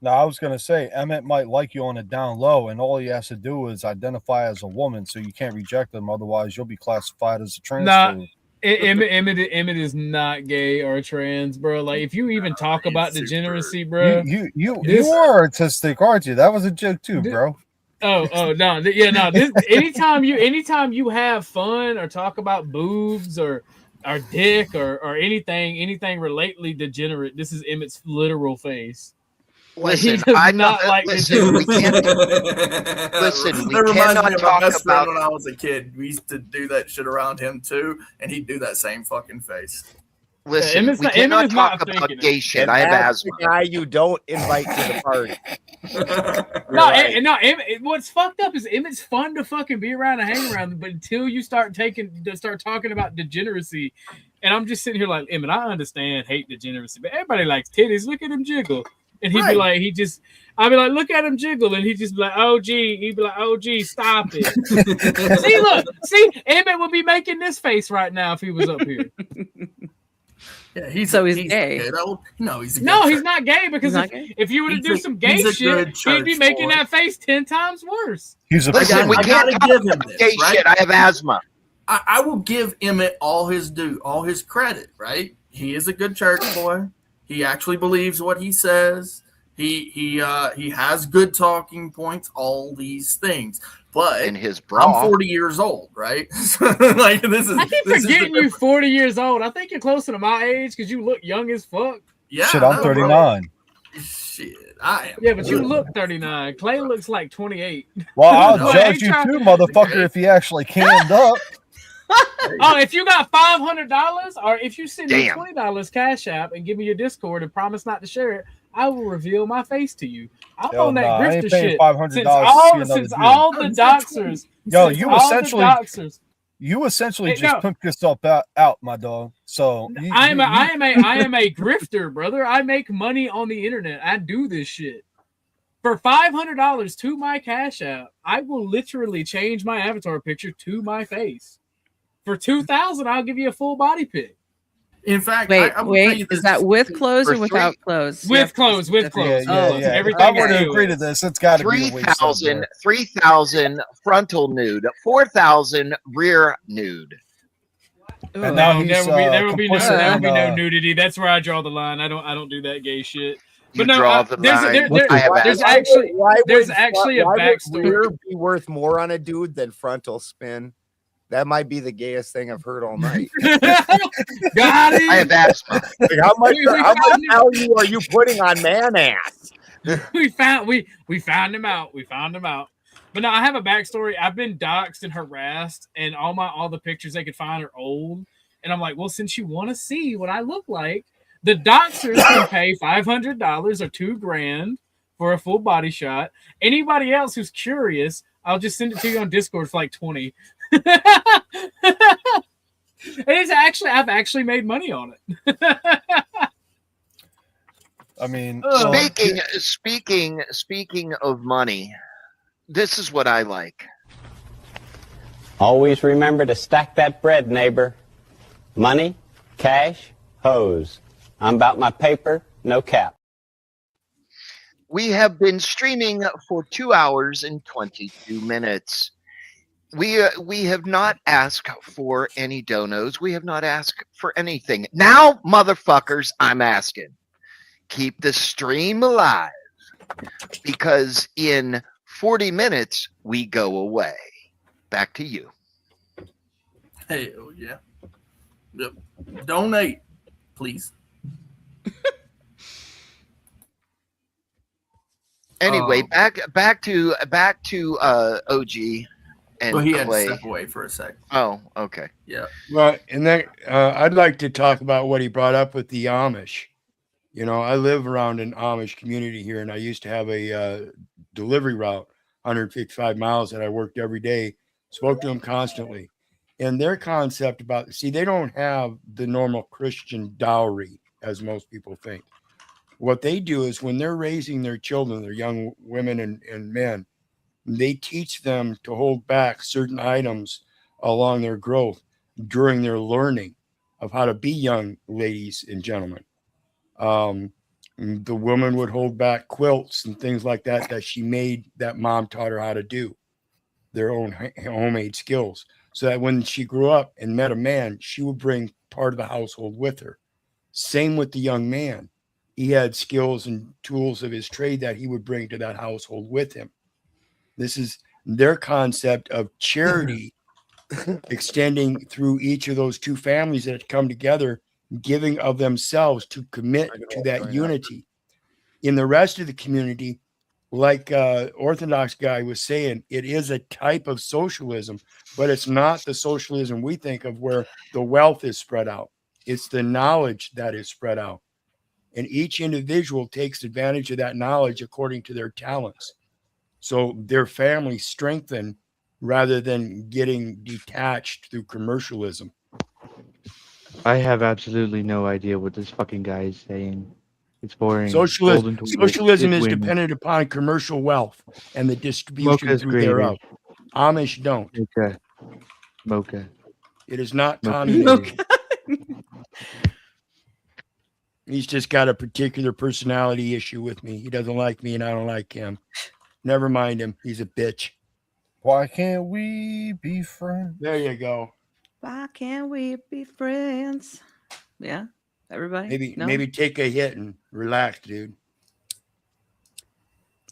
Now, I was going to say, Emmett might like you on a down low, and all he has to do is identify as a woman, so you can't reject him. Otherwise, you'll be classified as a trans. Nah, Emmett is not gay or trans, bro. Like, if you even talk about degeneracy, bro, you are artistic, aren't you? That was a joke too, bro. Oh no, yeah, no. Anytime you have fun or talk about boobs or dick or anything relatedly degenerate, this is Emmett's literal face. Listen, I not like listen. We can't. Listen, we That reminds cannot me of my talk best friend about. when I was a kid. We used to do that shit around him too, and he'd do that same fucking face. Listen, we cannot talk about gay shit. And I have that's asthma. the guy you don't invite to the party. What's fucked up is Emmett's fun to fucking be around and hang around, but until you start talking about degeneracy, and I'm just sitting here like, Emmett, I understand hate degeneracy, but everybody likes titties. Look at him jiggle. And he'd be like, I'd be like, look at him jiggle, and he'd just be like, oh gee, he'd be like, oh gee, stop it. see, Emmett would be making this face right now if he was up here. Yeah, he's gay. No, he's not gay because if you were to He's do a- some gay he's a shit, good he'd be church making boy. that face 10 times worse. Listen, we I can't gotta talk give him about this, gay right? shit. I have asthma. I will give Emmett all his due, all his credit, right? He is a good church boy. He actually believes what he says. He has good talking points, all these things. But in his bra. I'm 40 years old, right? Like this is I keep forgetting you're 40 years old. I think you're closer to my age because you look young as fuck. Yeah, Shit, I'm 39. Shit, I am. Yeah, but you look 39. Clay looks like 28. Well, I'll But judge you too, motherfucker, if you actually canned up. Oh, if you got $500 or if you send me Damn. $20 Cash App and give me your Discord and promise not to share it, I will reveal my face to you. I'm Hell on that nah, I ain't grifter paying shit. $500 Since to all, see another since dude. all the doxers. Yo, since you all the essentially doxers. You essentially Hey, just no. pimped yourself out, my dog. So I am a grifter, brother. I make money on the internet. I do this shit. For $500 to my Cash App, I will literally change my avatar picture to my face. For $2,000, I'll give you a full body pic. In fact, Wait, I will tell you is this. that with clothes For or without clothes? With clothes, with clothes. Yeah. Everything If I were I to do agree to is- this, it's got to be a waste of 3,000 frontal nude, 4,000 rear nude. And now No, he's there will be complicit in, no nudity. That's where I draw the line. I don't do that gay shit. You But no, draw the there's line. I have there's asthma. actually Why there's would- actually a why would backstory. rear be worth more on a dude than frontal spin? That might be the gayest thing I've heard all night. Got it. I have asthma. Like, how much value are you putting on man ass? we found him out. We found him out. But no, I have a backstory. I've been doxxed and harassed, and all the pictures they could find are old. And I'm like, well, since you want to see what I look like, the doxers can pay $500 or $2,000 for a full body shot. Anybody else who's curious, I'll just send it to you on Discord for like 20. And I've actually made money on it. I mean, Speaking of money, this is what I like. Always remember to stack that bread, neighbor. Money, cash, hose. I'm about my paper, no cap. We have been streaming for 2 hours and 22 minutes. We have not asked for any donos. We have not asked for anything. Now, motherfuckers, I'm asking. Keep the stream alive, because in 40 minutes, we go away. Back to you. Hell yeah. Yep. Donate, please. Anyway, back to OG and Well, he had to Clay. step away for a second. Oh, okay. Yeah. Well, and then I'd like to talk about what he brought up with the Amish. You know, I live around an Amish community here, and I used to have a delivery route, 155 miles, that I worked every day, spoke to them constantly. And their concept about, see, they don't have the normal Christian dowry, as most people think. What they do is when they're raising their children, their young women and men, they teach them to hold back certain items along their growth during their learning of how to be young ladies and gentlemen. The woman would hold back quilts and things like that she made, that mom taught her how to do, their own homemade skills. So that when she grew up and met a man, she would bring part of the household with her. Same with the young man. He had skills and tools of his trade that he would bring to that household with him. This is their concept of charity extending through each of those two families that come together, giving of themselves to commit to that unity. In the rest of the community, like Orthodox guy was saying, it is a type of socialism, but it's not the socialism we think of where the wealth is spread out. It's the knowledge that is spread out. And each individual takes advantage of that knowledge according to their talents. So their families strengthen rather than getting detached through commercialism. I have absolutely no idea what this fucking guy is saying. It's boring. Socialism is dependent upon commercial wealth and the distribution through thereof. Amish don't. Okay. Mocha. It is not communism. He's just got a particular personality issue with me. He doesn't like me and I don't like him. Never mind him. He's a bitch. Why can't we be friends? There you go. Why can't we be friends? Yeah, everybody. Maybe take a hit and relax, dude.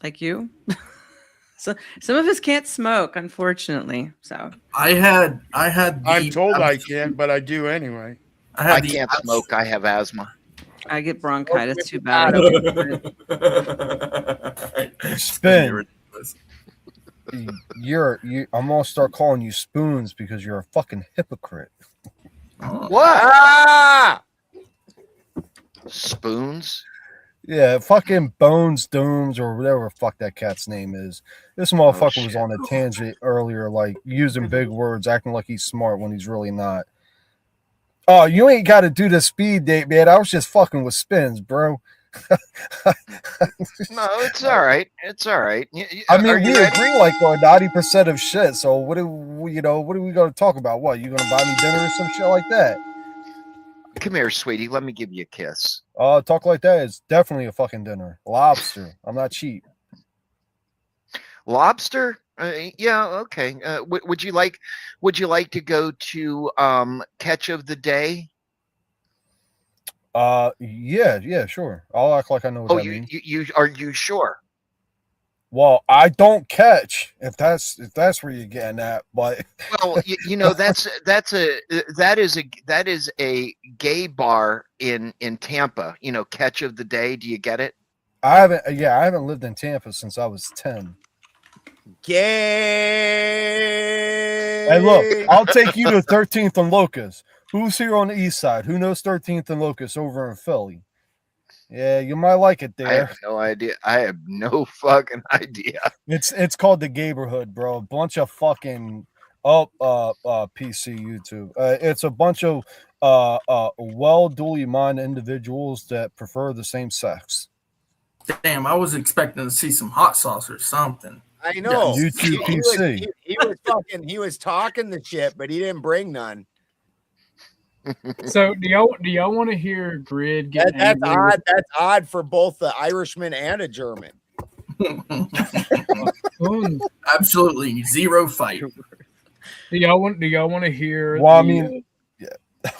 Like you. So some of us can't smoke, unfortunately. So I'm told I can't, but I do anyway. I can't smoke. I have asthma. I get bronchitis too bad. Spin. I'm gonna start calling you Spoons because you're a fucking hypocrite. What? Ah! Spoons? Yeah, fucking Bones Dooms or whatever the fuck that cat's name is. This motherfucker was on a tangent earlier, like using big words, acting like he's smart when he's really not. Oh, you ain't got to do the speed date, man. I was just fucking with Spins, bro. No, it's all right. It's all right. I mean, we agree like on 90% of shit. So what are we going to talk about? What, you going to buy me dinner or some shit like that? Come here, sweetie. Let me give you a kiss. Talk like that is definitely a fucking dinner. Lobster. I'm not cheap. Lobster? Yeah, okay. Would you like to go to catch of the day? Yeah, sure. I'll act like I know what that means. Are you sure? Well, I don't catch if that's where you're getting at, but well, that is a gay bar in Tampa. Catch of the day. Do you get it? I haven't lived in Tampa since I was 10. Gay. Hey, look, I'll take you to 13th and Locust. Who's here on the east side? Who knows 13th and Locust over in Philly? Yeah, you might like it there. I have no idea. I have no fucking idea. It's called the Gayborhood, bro. A bunch of fucking PC YouTube. It's a bunch of well duly minded individuals that prefer the same sex. Damn, I was expecting to see some hot sauce or something. I know. YouTube PC. He was talking the shit, but he didn't bring none. So do y'all want to hear Grid get that's odd? That's odd for both the Irishman and a German. Absolutely zero fight. Do y'all want to hear? Well, I mean,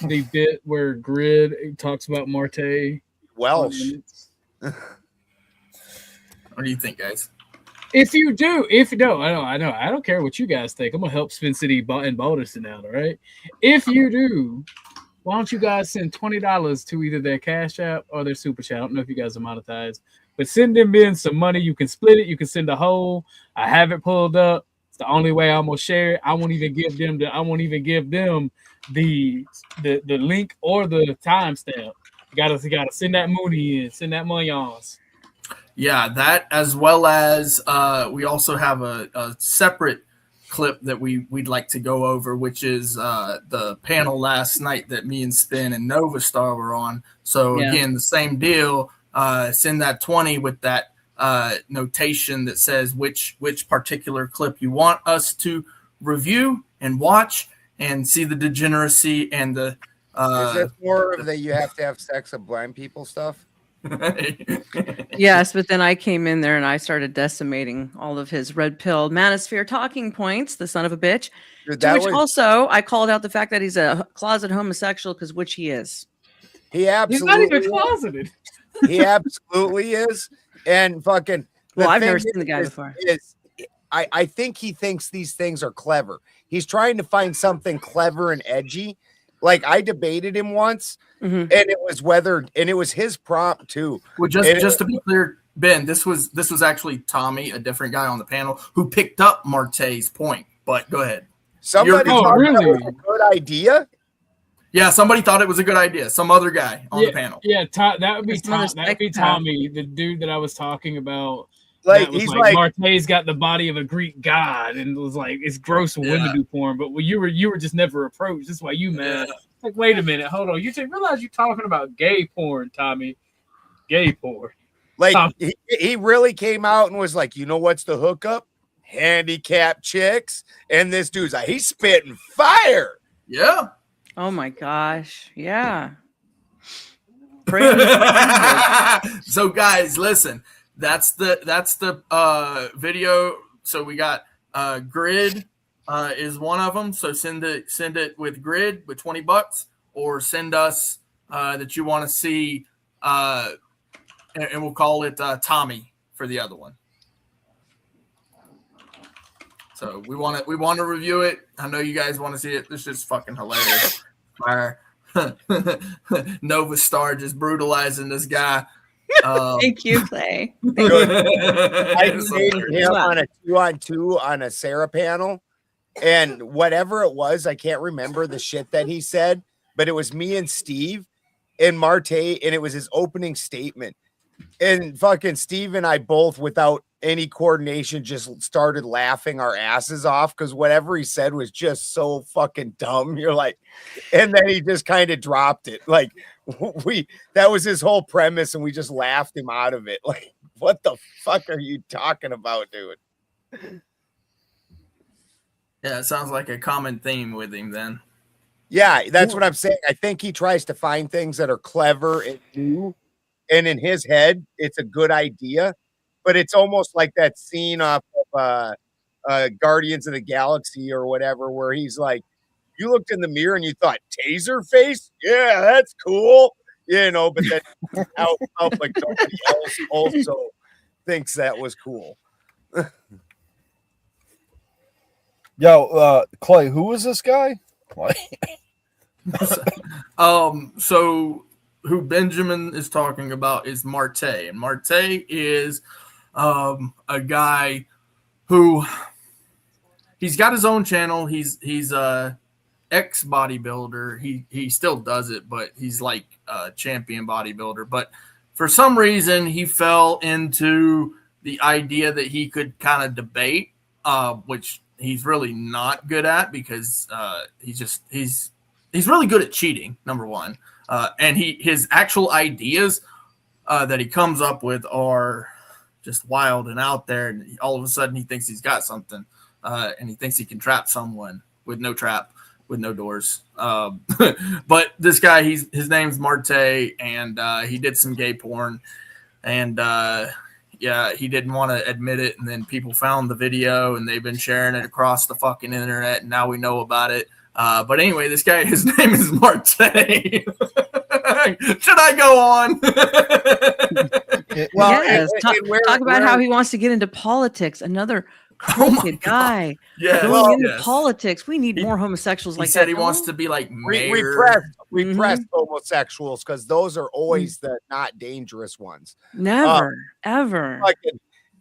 the bit where Grid talks about Marte Welsh. What do you think, guys? If you don't, I know. I don't care what you guys think. I'm gonna help Spin City and Balderson out. All right. If you do, why don't you guys send $20 to either their Cash App or their Super Chat? I don't know if you guys are monetized, but send them in some money. You can split it. You can send a whole. I have it pulled up. It's the only way I'm gonna share it. I won't even give them the link or the timestamp. You gotta send that money in. Send that money on. Yeah, that as well as we also have a separate clip that we'd like to go over, which is the panel last night that me and Spin and Nova Star were on. So again, the same deal. Send that 20 with that notation that says which particular clip you want us to review and watch and see the degeneracy and the. Is it more of that you have to have sex with blind people stuff? Yes, but then I came in there and I started decimating all of his red pill manosphere talking points, the son of a bitch. Dude, To that which was- also I called out the fact that he's a closet homosexual, because which he is. He absolutely He's not even closeted. He absolutely is. And fucking Well, I've thing never seen the guy before. I think he thinks these things are clever. He's trying to find something clever and edgy. Like I debated him once, and it was his prompt too. Well, just to be clear, Ben, this was actually Tommy, a different guy on the panel, who picked up Marte's point. But go ahead. Somebody thought that was a good idea. Yeah, somebody thought it was a good idea. Some other guy on the panel. Yeah, that would be Tommy. That would be Tommy, the dude that I was talking about. Like he's like Marte's got the body of a Greek god, and it was like it's gross when women do porn, but you were just never approached. That's why you mad. Like, wait a minute, hold on. You realize you're talking about gay porn, Tommy? Gay porn. Like he really came out and was like, you know what's the hookup? Handicapped chicks. And this dude's like, he's spitting fire. Yeah. Oh my gosh. Yeah. So guys, listen. That's the video. So we got Grid is one of them. So send it with Grid with $20, or send us that you want to see, and we'll call it Tommy for the other one. So we want to review it. I know you guys want to see it. This is fucking hilarious. Nova Star just brutalizing this guy. Thank you, Clay. I debated him on a 2-on-2 on a Sarah panel, and whatever it was, I can't remember the shit that he said, but it was me and Steve and Marte, and it was his opening statement. And fucking Steve and I both, without any coordination, just started laughing our asses off because whatever he said was just so fucking dumb. You're like, and then he just kind of dropped it. Like that was his whole premise, and we just laughed him out of it. Like, what the fuck are you talking about, dude? Yeah, it sounds like a common theme with him then. Yeah, that's what I'm saying. I think he tries to find things that are clever and new, and in his head, it's a good idea. But it's almost like that scene off of Guardians of the Galaxy or whatever, where he's like, you looked in the mirror and you thought, taser face? Yeah, that's cool. You know, but then out public, somebody else also thinks that was cool. Yo, Clay, who is this guy? So who Benjamin is talking about is Marte, and Marte is a guy who he's got his own channel. He's a ex bodybuilder. He still does it, but he's like a champion bodybuilder. But for some reason, he fell into the idea that he could kind of debate, which he's really not good at, because he's really good at cheating, number one. And his actual ideas that he comes up with are just wild and out there. And all of a sudden he thinks he's got something, and he thinks he can trap someone with no trap, with no doors. But this guy, his name's Marte, and he did some gay porn, and yeah, he didn't want to admit it. And then people found the video, and they've been sharing it across the fucking internet, and now we know about it. But anyway, this guy, his name is Marte. Should I go on? Well, yes. Talk about how he wants to get into politics. Another crooked guy. Yeah, going into politics. We need more homosexuals like he said that. he wants to be like mayor. Repressed homosexuals, because those are always the not dangerous ones. Never, ever.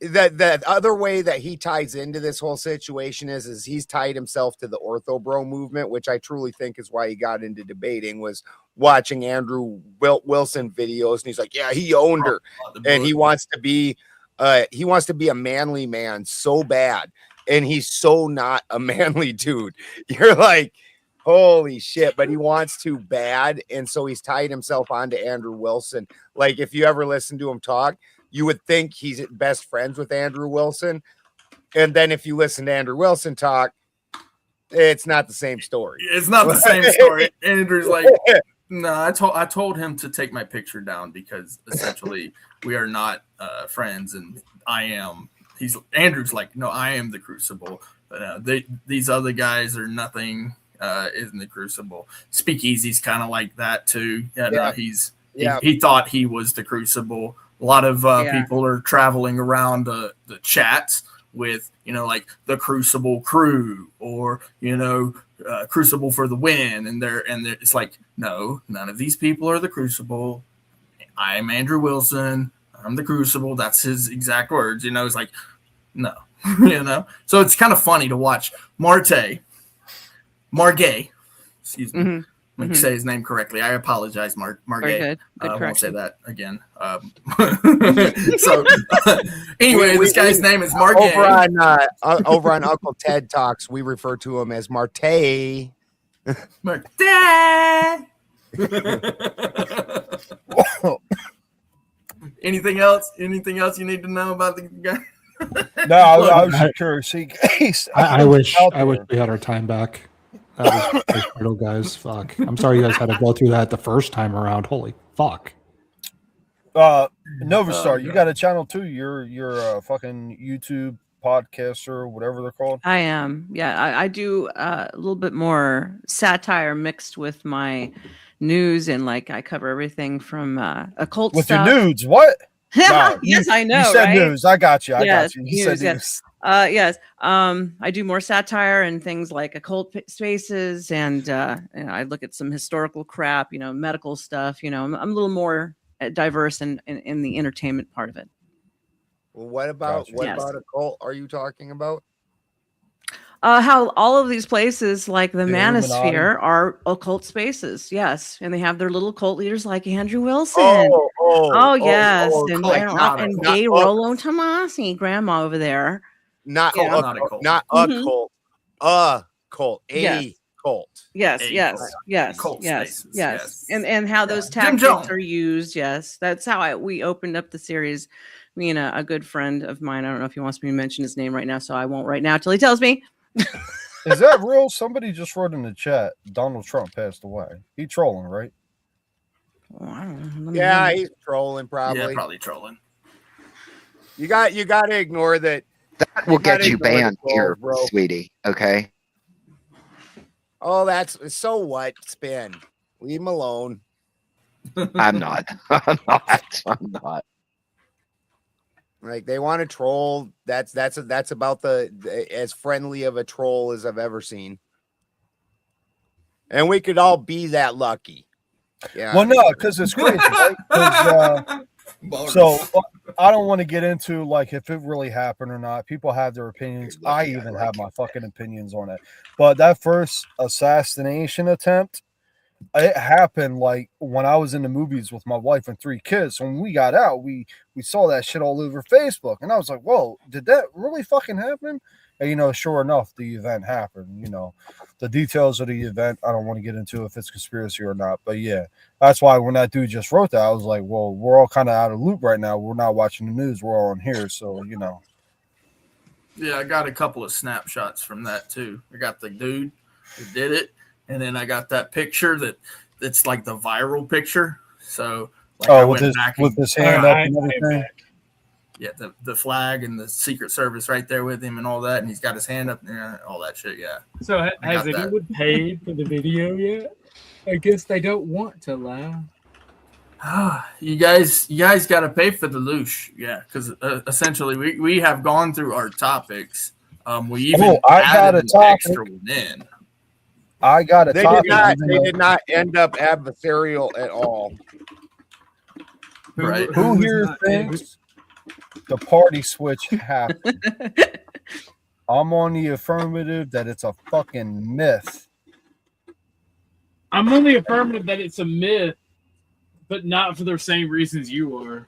The other way that he ties into this whole situation is he's tied himself to the ortho bro movement, which I truly think is why he got into debating, was watching Andrew Wilson videos, and he's like, yeah, he owned her, and he wants to be a manly man so bad, and he's so not a manly dude. You're like, holy shit, but he wants to bad, and so he's tied himself onto Andrew Wilson. Like, if you ever listen to him talk, you would think he's best friends with Andrew Wilson. And then if you listen to Andrew Wilson talk, it's not the same story. It's not the same story. Andrew's like, No, I told him to take my picture down because essentially we are not friends, and I am. Andrew's like, no, I am the Crucible. But these other guys are nothing. In the Crucible. Speakeasy's kind of like that too. No, he thought he was the Crucible. A lot of people are traveling around the chats with, like the Crucible crew or, Crucible for the win. And it's like, no, none of these people are the Crucible. I'm Andrew Wilson. I'm the Crucible. That's his exact words. It's like, no, So it's kind of funny to watch Margay. Excuse me. Mm-hmm. Let me say his name correctly. I apologize, Margay. Good I won't say that again. So, anyway, this guy's name is Margay. Over on Uncle Ted Talks, we refer to him as Marte. Marte. Anything else? Anything else you need to know about the guy? No, I was just curious. I wish we had our time back. That was brutal, guys. Fuck. I'm sorry you guys had to go through that the first time around. Holy fuck. Novastar, you got a channel too. You're a fucking YouTube podcaster, whatever they're called. I am. Yeah, I do a little bit more satire mixed with my news, and I cover everything from occult with stuff. Your nudes. What? No, yes, I know. You said right? news. I got you. I yes, got you. You said news. Yes. I do more satire and things like occult spaces, and I look at some historical crap, medical stuff. I'm a little more diverse in the entertainment part of it. Well, what about occult are you talking about? How all of these places like the Illuminati. Manosphere are occult spaces, yes, and they have their little cult leaders like Andrew Wilson. Yes, and gay Rollo Tomasi, grandma over there. Not a cult. A cult. Cult. Yes. Cult spaces, yes. And how those tactics are used. Yes, that's how we opened up the series. Me and a good friend of mine. I don't know if he wants me to mention his name right now, so I won't right now till he tells me. Is that real? Somebody just wrote in the chat Donald Trump passed away. He trolling, right? Oh, I don't know. Yeah, he's trolling probably. Yeah, probably trolling. You got to ignore that. That will get you banned here, sweetie. Okay. Oh, that's so what? Spin. Leave him alone. I'm not. I'm not. Like they want to troll. That's about the as friendly of a troll as I've ever seen. And we could all be that lucky. Yeah. Well, no, because it's crazy. Right? So I don't want to get into if it really happened or not. People have their opinions. I even have my fucking opinions on it. But that first assassination attempt, it happened when I was in the movies with my wife and 3 kids. So when we got out, we saw that shit all over Facebook, and I was like, "Whoa, did that really fucking happen?" And sure enough, the event happened. The details of the event, I don't want to get into if it's conspiracy or not. But yeah, that's why when that dude just wrote that, I was like, "Well, we're all kind of out of loop right now. We're not watching the news. We're all on here, so." Yeah, I got a couple of snapshots from that too. I got the dude who did it. And then I got that picture that's like the viral picture. So I with his hand up and everything. Yeah, the flag and the Secret Service right there with him and all that, and he's got his hand up there, all that shit. Yeah. So has anyone paid for the video yet? I guess they don't want to lie. You guys got to pay for the loosh, yeah, because essentially we have gone through our topics. We even added an extra one in. I got a topic. They did not end up adversarial at all. Right? Who here thinks the party switch happened? I'm on the affirmative that it's a fucking myth. I'm on the affirmative that it's a myth, but not for the same reasons you are.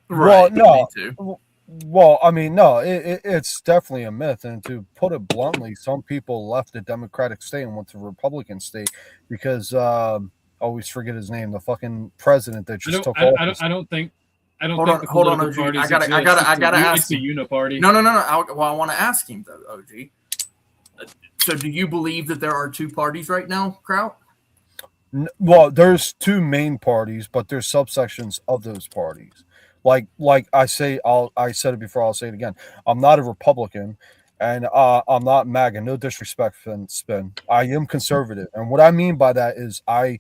Right. Well, no. Well, I mean, no, it's definitely a myth. And to put it bluntly, some people left the Democratic state and went to Republican state because I always forget his name, the fucking president that just took office. I don't think. Hold on, OG. I gotta ask. It's a uniparty. No. I want to ask him though, OG. So, do you believe that there are 2 parties right now, Kraut? Well, there's two main parties, but there's subsections of those parties. Like I said it before, I'll say it again. I'm not a Republican, and I'm not MAGA. No disrespect, Spin. I am conservative, and what I mean by that is I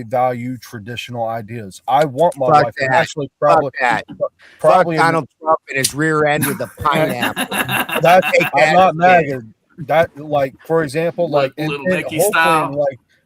value traditional ideas. I want my Fuck wife that. actually probably Fuck probably Donald Trump and his rear end with a pineapple. That's Take I'm that not shit. MAGA. That, like, for example, like Little Nicky style.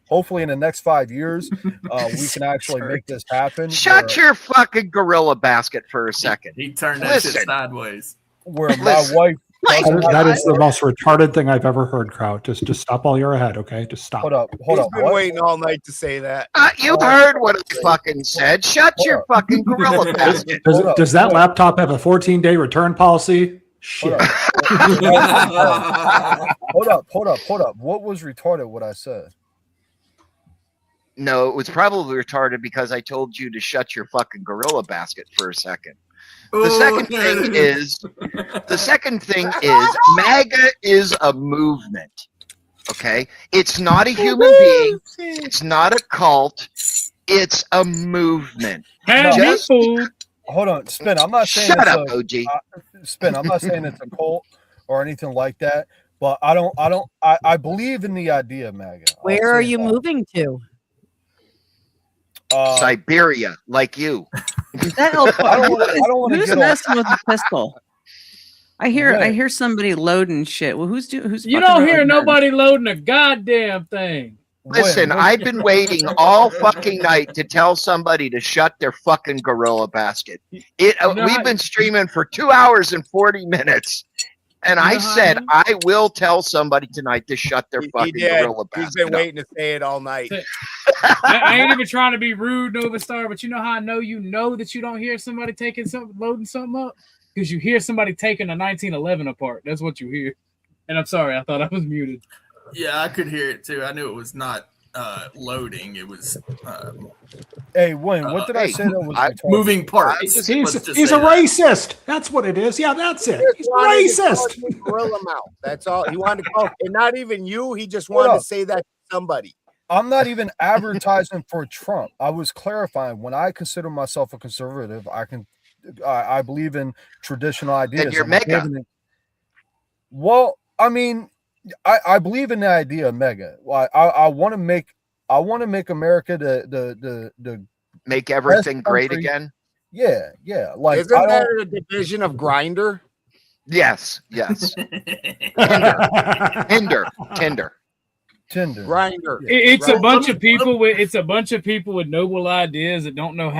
hopefully in the next 5 years, we can actually make this happen. Shut your fucking gorilla basket for a second. He turned that shit sideways. Where my wife. That is the most retarded thing I've ever heard, Kraut. Just stop while you're ahead, okay? Just stop. Hold up. He's been waiting all night to say that. You heard what I fucking said. Shut your fucking gorilla basket. Does that laptop have a 14-day return policy? Shit. Hold up. What was retarded what I said? No, it was probably retarded because I told you to shut your fucking gorilla basket for a second. The second thing is MAGA is a movement. Okay? It's not a human being. It's not a cult. It's a movement. Hold on, Spin. I'm not saying Shut up, OG. Spin. I'm not saying it's a cult or anything like that, but I believe in the idea of MAGA. Where are you moving to? Siberia, like you. Who's get messing with the pistol? I hear somebody loading shit. Well, who's You fucking don't hear loading nobody loading a goddamn thing. Listen, I've been waiting all fucking night to tell somebody to shut their fucking gorilla basket. We've been streaming for 2 hours and 40 minutes. And I said, I will tell somebody tonight to shut their fucking gorilla basket. He's been waiting to say it all night. I ain't even trying to be rude, Nova Star, but you know how I know that you don't hear somebody loading something up? Because you hear somebody taking a 1911 apart. That's what you hear. And I'm sorry, I thought I was muted. Yeah, I could hear it too. I knew it was not loading. It was. Hey, Wayne, what did I say that was moving parts? He's a racist. That's what it is. Yeah, that's it. He's racist. Gorilla mouth. That's all he wanted to call. And not even you. He just wanted to say that to somebody. I'm not even advertising for Trump. I was clarifying when I consider myself a conservative. I believe in traditional ideas. And you're MAGA. Well, I mean, I believe in the idea of MAGA. I want to make America the make everything great again. Yeah. Like, isn't that a division of Grindr? Yes. Tinder. Grindr. It's a bunch of people with noble ideas that don't know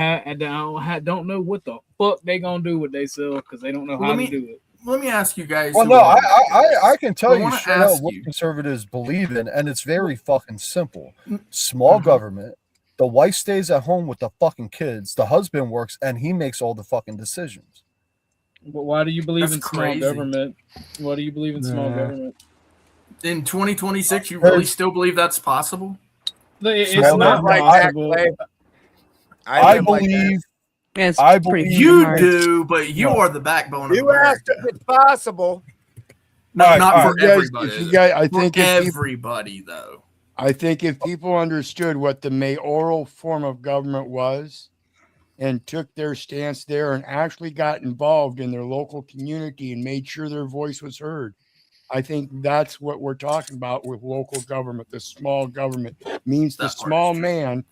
don't know what the fuck they gonna do with themselves because they don't know how to do it. Let me ask you guys. Well, no, I can tell you straight up what conservatives believe in, and it's very fucking simple. Small government. The wife stays at home with the fucking kids. The husband works, and he makes all the fucking decisions. But why do you believe in small government? Why do you believe in small government? In 2026, you really still believe that's possible? It's not possible. I believe. I believe you do, but you are the backbone of America. Asked if it's possible. No, not for everybody. I think everybody, though. I think if people understood what the mayoral form of government was and took their stance there and actually got involved in their local community and made sure their voice was heard, I think that's what we're talking about with local government. The small government means the small man,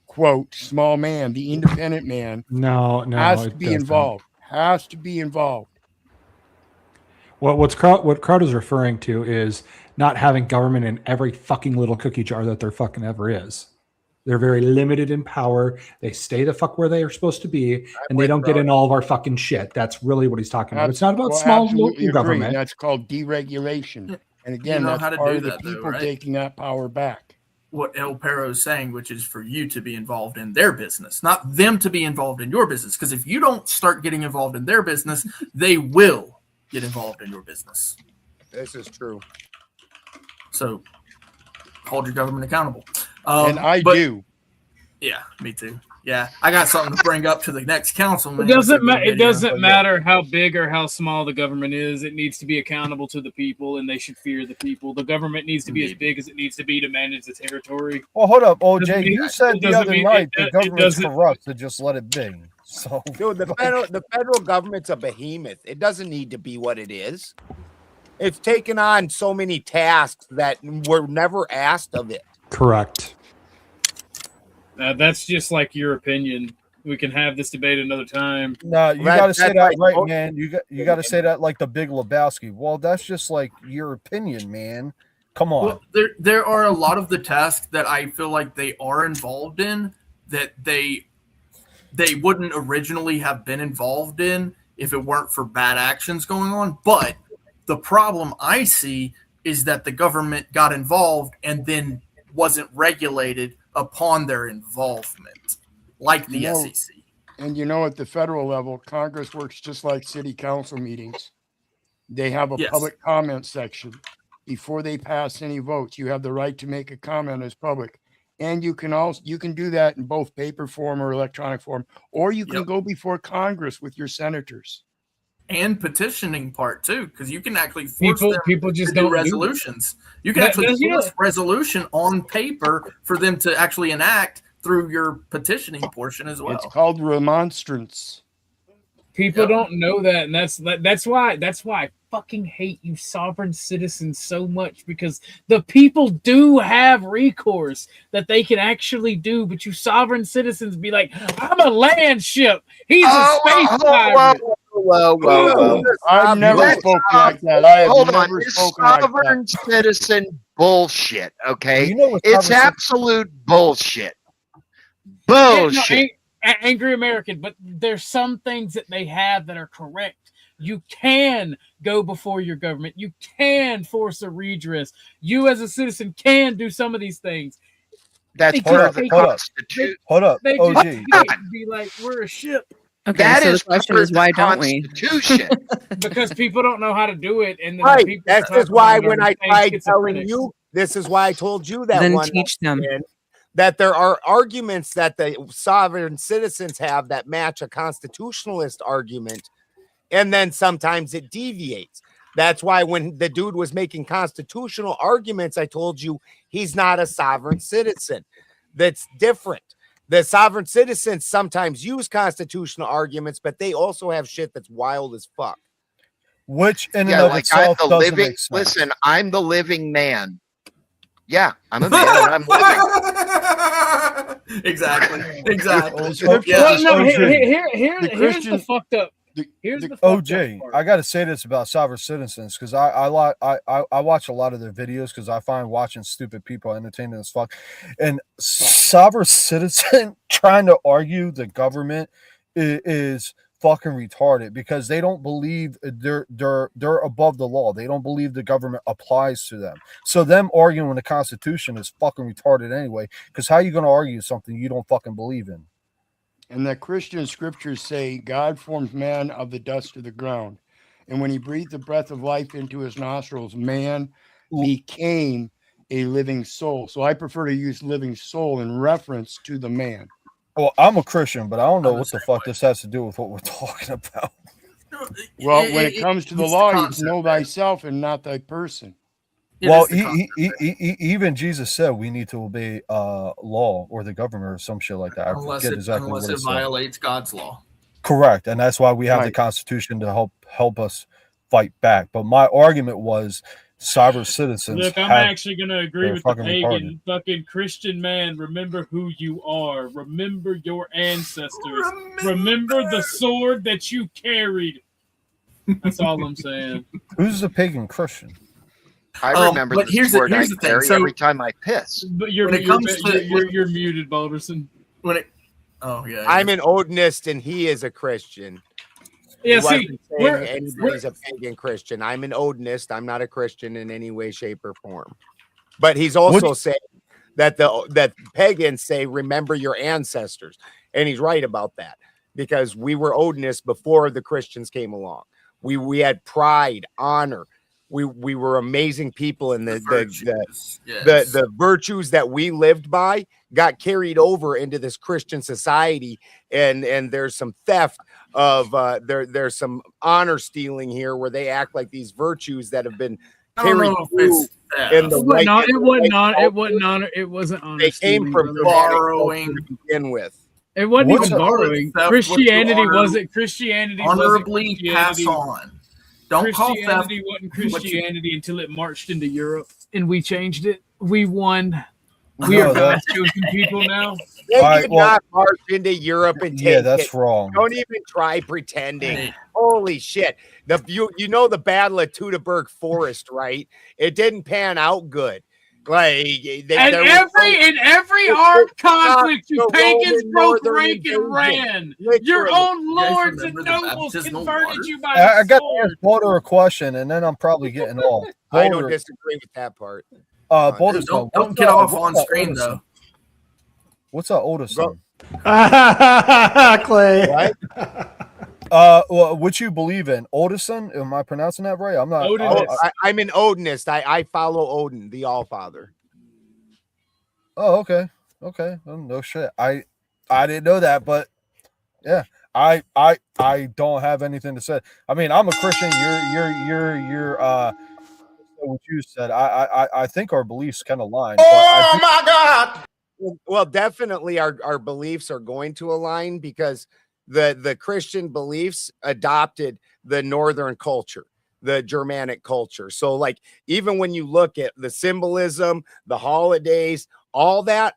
quote, small man, the independent man, has to be involved. Has to be involved. Well, what Kraut is referring to is not having government in every fucking little cookie jar that there fucking ever is. They're very limited in power. They stay the fuck where they are supposed to be, and they don't get in all of our fucking shit. That's really what he's talking about. It's not about small local government. That's called deregulation. And again, that's part of the people taking that power back. What El Perro is saying, which is for you to be involved in their business, not them to be involved in your business. Because if you don't start getting involved in their business, they will get involved in your business. This is true. So hold your government accountable. And I do. Yeah, me too. Yeah, I got something to bring up to the next council. It doesn't matter how big or how small the government is. It needs to be accountable to the people, and they should fear the people. The government needs to be as big as it needs to be to manage the territory. Well, hold up, OJ. You said the other night the government's corrupt, so just let it be. So, dude, the federal government's a behemoth. It doesn't need to be what it is. It's taken on so many tasks that were never asked of it. Correct. That's just like your opinion. We can have this debate another time. No, you got to say that right, man. You got to say that like the Big Lebowski. Well, that's just like your opinion, man. Come on. Well, there are a lot of the tasks that I feel like they are involved in that they wouldn't originally have been involved in if it weren't for bad actions going on. But the problem I see is that the government got involved and then wasn't regulated upon their involvement, like the SEC. And at the federal level, Congress works just like city council meetings. They have a public comment section. Before they pass any votes, you have the right to make a comment as public. And you can do that in both paper form or electronic form, or you can go before Congress with your senators. And petitioning part too, because you can actually force people just to don't do resolutions. You can actually force resolution on paper for them to actually enact through your petitioning portion as well. It's called remonstrance. People don't know that, and that's why I fucking hate you sovereign citizens so much, because the people do have recourse that they can actually do, but you sovereign citizens be like, I'm a land ship. He's a space pirate. Whoa. I've never spoken like that. I have never spoken like that. Sovereign citizen bullshit, okay? It's absolute bullshit. Bullshit. Angry American, but there's some things that they have that are correct. You can go before your government. You can force a redress. You as a citizen can do some of these things. That's part of the Constitution. Hold up. They OG. just be like, we're a ship. Okay, that so is the question is, why don't we? Constitution. Because people don't know how to do it, and then Right. That's just why when I tried telling you, this is why I told you that Then one teach them. that there are arguments that the sovereign citizens have that match a constitutionalist argument, and then sometimes it deviates. That's why when the dude was making constitutional arguments, I told you he's not a sovereign citizen. That's different. The sovereign citizens sometimes use constitutional arguments, but they also have shit that's wild as fuck. Which in and of itself doesn't make sense. Listen, I'm the living man. Yeah, I'm a man and I'm living. Exactly. Here's the fucked up. Here's the OJ, I got to say this about sovereign citizens, because I watch a lot of their videos, because I find watching stupid people entertaining as fuck. And sovereign citizen trying to argue the government is fucking retarded, because they don't believe they're above the law. They don't believe the government applies to them. So them arguing the Constitution is fucking retarded anyway, because how are you going to argue something you don't fucking believe in? And the Christian scriptures say God formed man of the dust of the ground. And when he breathed the breath of life into his nostrils, man became a living soul. So I prefer to use living soul in reference to the man. Well, I'm a Christian, but I don't know what the fuck this has to do with what we're talking about. Well, when it comes to the law, you know thyself and not thy person. Well, even Jesus said we need to obey law or the government or some shit like that. I forget exactly what it violates God's law. Correct, and that's why we have the Constitution to help us fight back. But my argument was sovereign citizens. Look, I'm actually going to agree with the pagan fucking Christian man. Remember who you are. Remember your ancestors. Remember the sword that you carried. That's all I'm saying. Who's the pagan Christian? I remember the sword I carry every time I piss. But you're muted, Balderson. I'm an Odinist and he is a Christian. Yeah, see, anybody's a pagan Christian. I'm an Odinist. I'm not a Christian in any way, shape, or form. But he's also saying that that pagans say, remember your ancestors. And he's right about that, because we were Odinists before the Christians came along. We had pride, honor, We were amazing people, and the virtues that we lived by got carried over into this Christian society, and there's some theft of there's some honor stealing here, where they act like these virtues that have been carried through in the it wasn't honor. They came from borrowing to begin with. It wasn't even borrowing. Christianity wasn't Christianity. Honorably pass on. Don't call theft. Christianity wasn't Christianity until it marched into Europe, and we changed it. We won. We are God's chosen people now. They did not march into Europe and take that's wrong. Don't even try pretending. Hey. Holy shit! You know the Battle of Teutoburg Forest, right? It didn't pan out good. Like in every armed conflict, you pagans broke rank and ran. Your own lords and nobles converted you by I got to ask Boulder a question, and then I'm probably getting off. I don't disagree with that part. Boulder, don't get off on screen though. What's our oldest son? Clay. What? What you believe in? Odinson? Am I pronouncing that right? I'm not. I'm an Odinist. I follow Odin, the Allfather. Oh, okay. Okay. No shit. I didn't know that, but yeah, I don't have anything to say. I mean, I'm a Christian. You're what you said. I think our beliefs kind of line. Oh my God. Well, definitely our beliefs are going to align, because the Christian beliefs adopted the Northern culture, the Germanic culture. So like, even when you look at the symbolism, the holidays, all that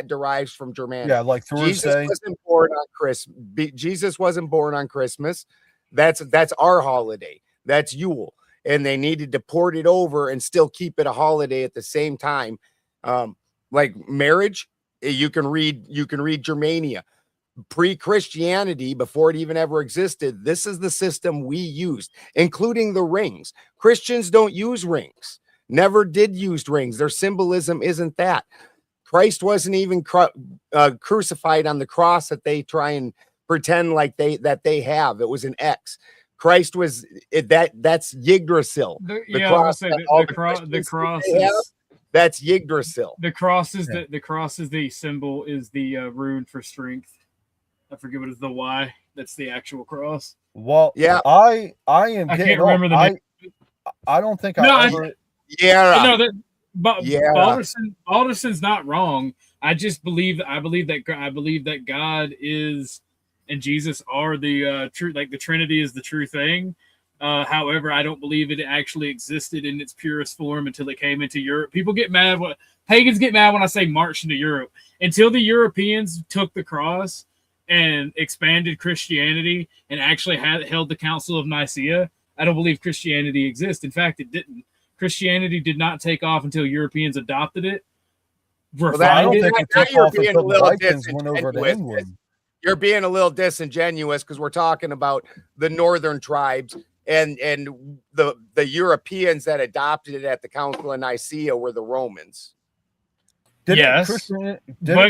derives from Germanic. Yeah, like Thursday. Jesus wasn't born on Christmas. That's our holiday. That's Yule. And they needed to port it over and still keep it a holiday at the same time. Like marriage, you can read Germania. Pre-Christianity, before it even ever existed, this is the system we used, including the rings. Christians don't use rings, never did use rings. Their symbolism isn't that. Christ wasn't even crucified on the cross that they try and pretend like they have. It was an X. Christ was that's Yggdrasil. The cross is, that's Yggdrasil. The cross is the symbol, is the rune for strength. I forget what is the Y. That's the actual cross. Well, yeah, I can't remember the name. I don't think Balderson's not wrong. I believe that God is and Jesus are the true, like the Trinity is the true thing. However, I don't believe it actually existed in its purest form until it came into Europe. People get mad pagans get mad when I say march into Europe. Until the Europeans took the cross and expanded Christianity and actually held the Council of Nicaea, I don't believe Christianity exists. In fact, it didn't. Christianity did not take off until Europeans adopted it. I don't think it took off until the Vikings went over to England. You're being a little disingenuous, because we're talking about the northern tribes, and the Europeans that adopted it at the Council of Nicaea were the Romans. But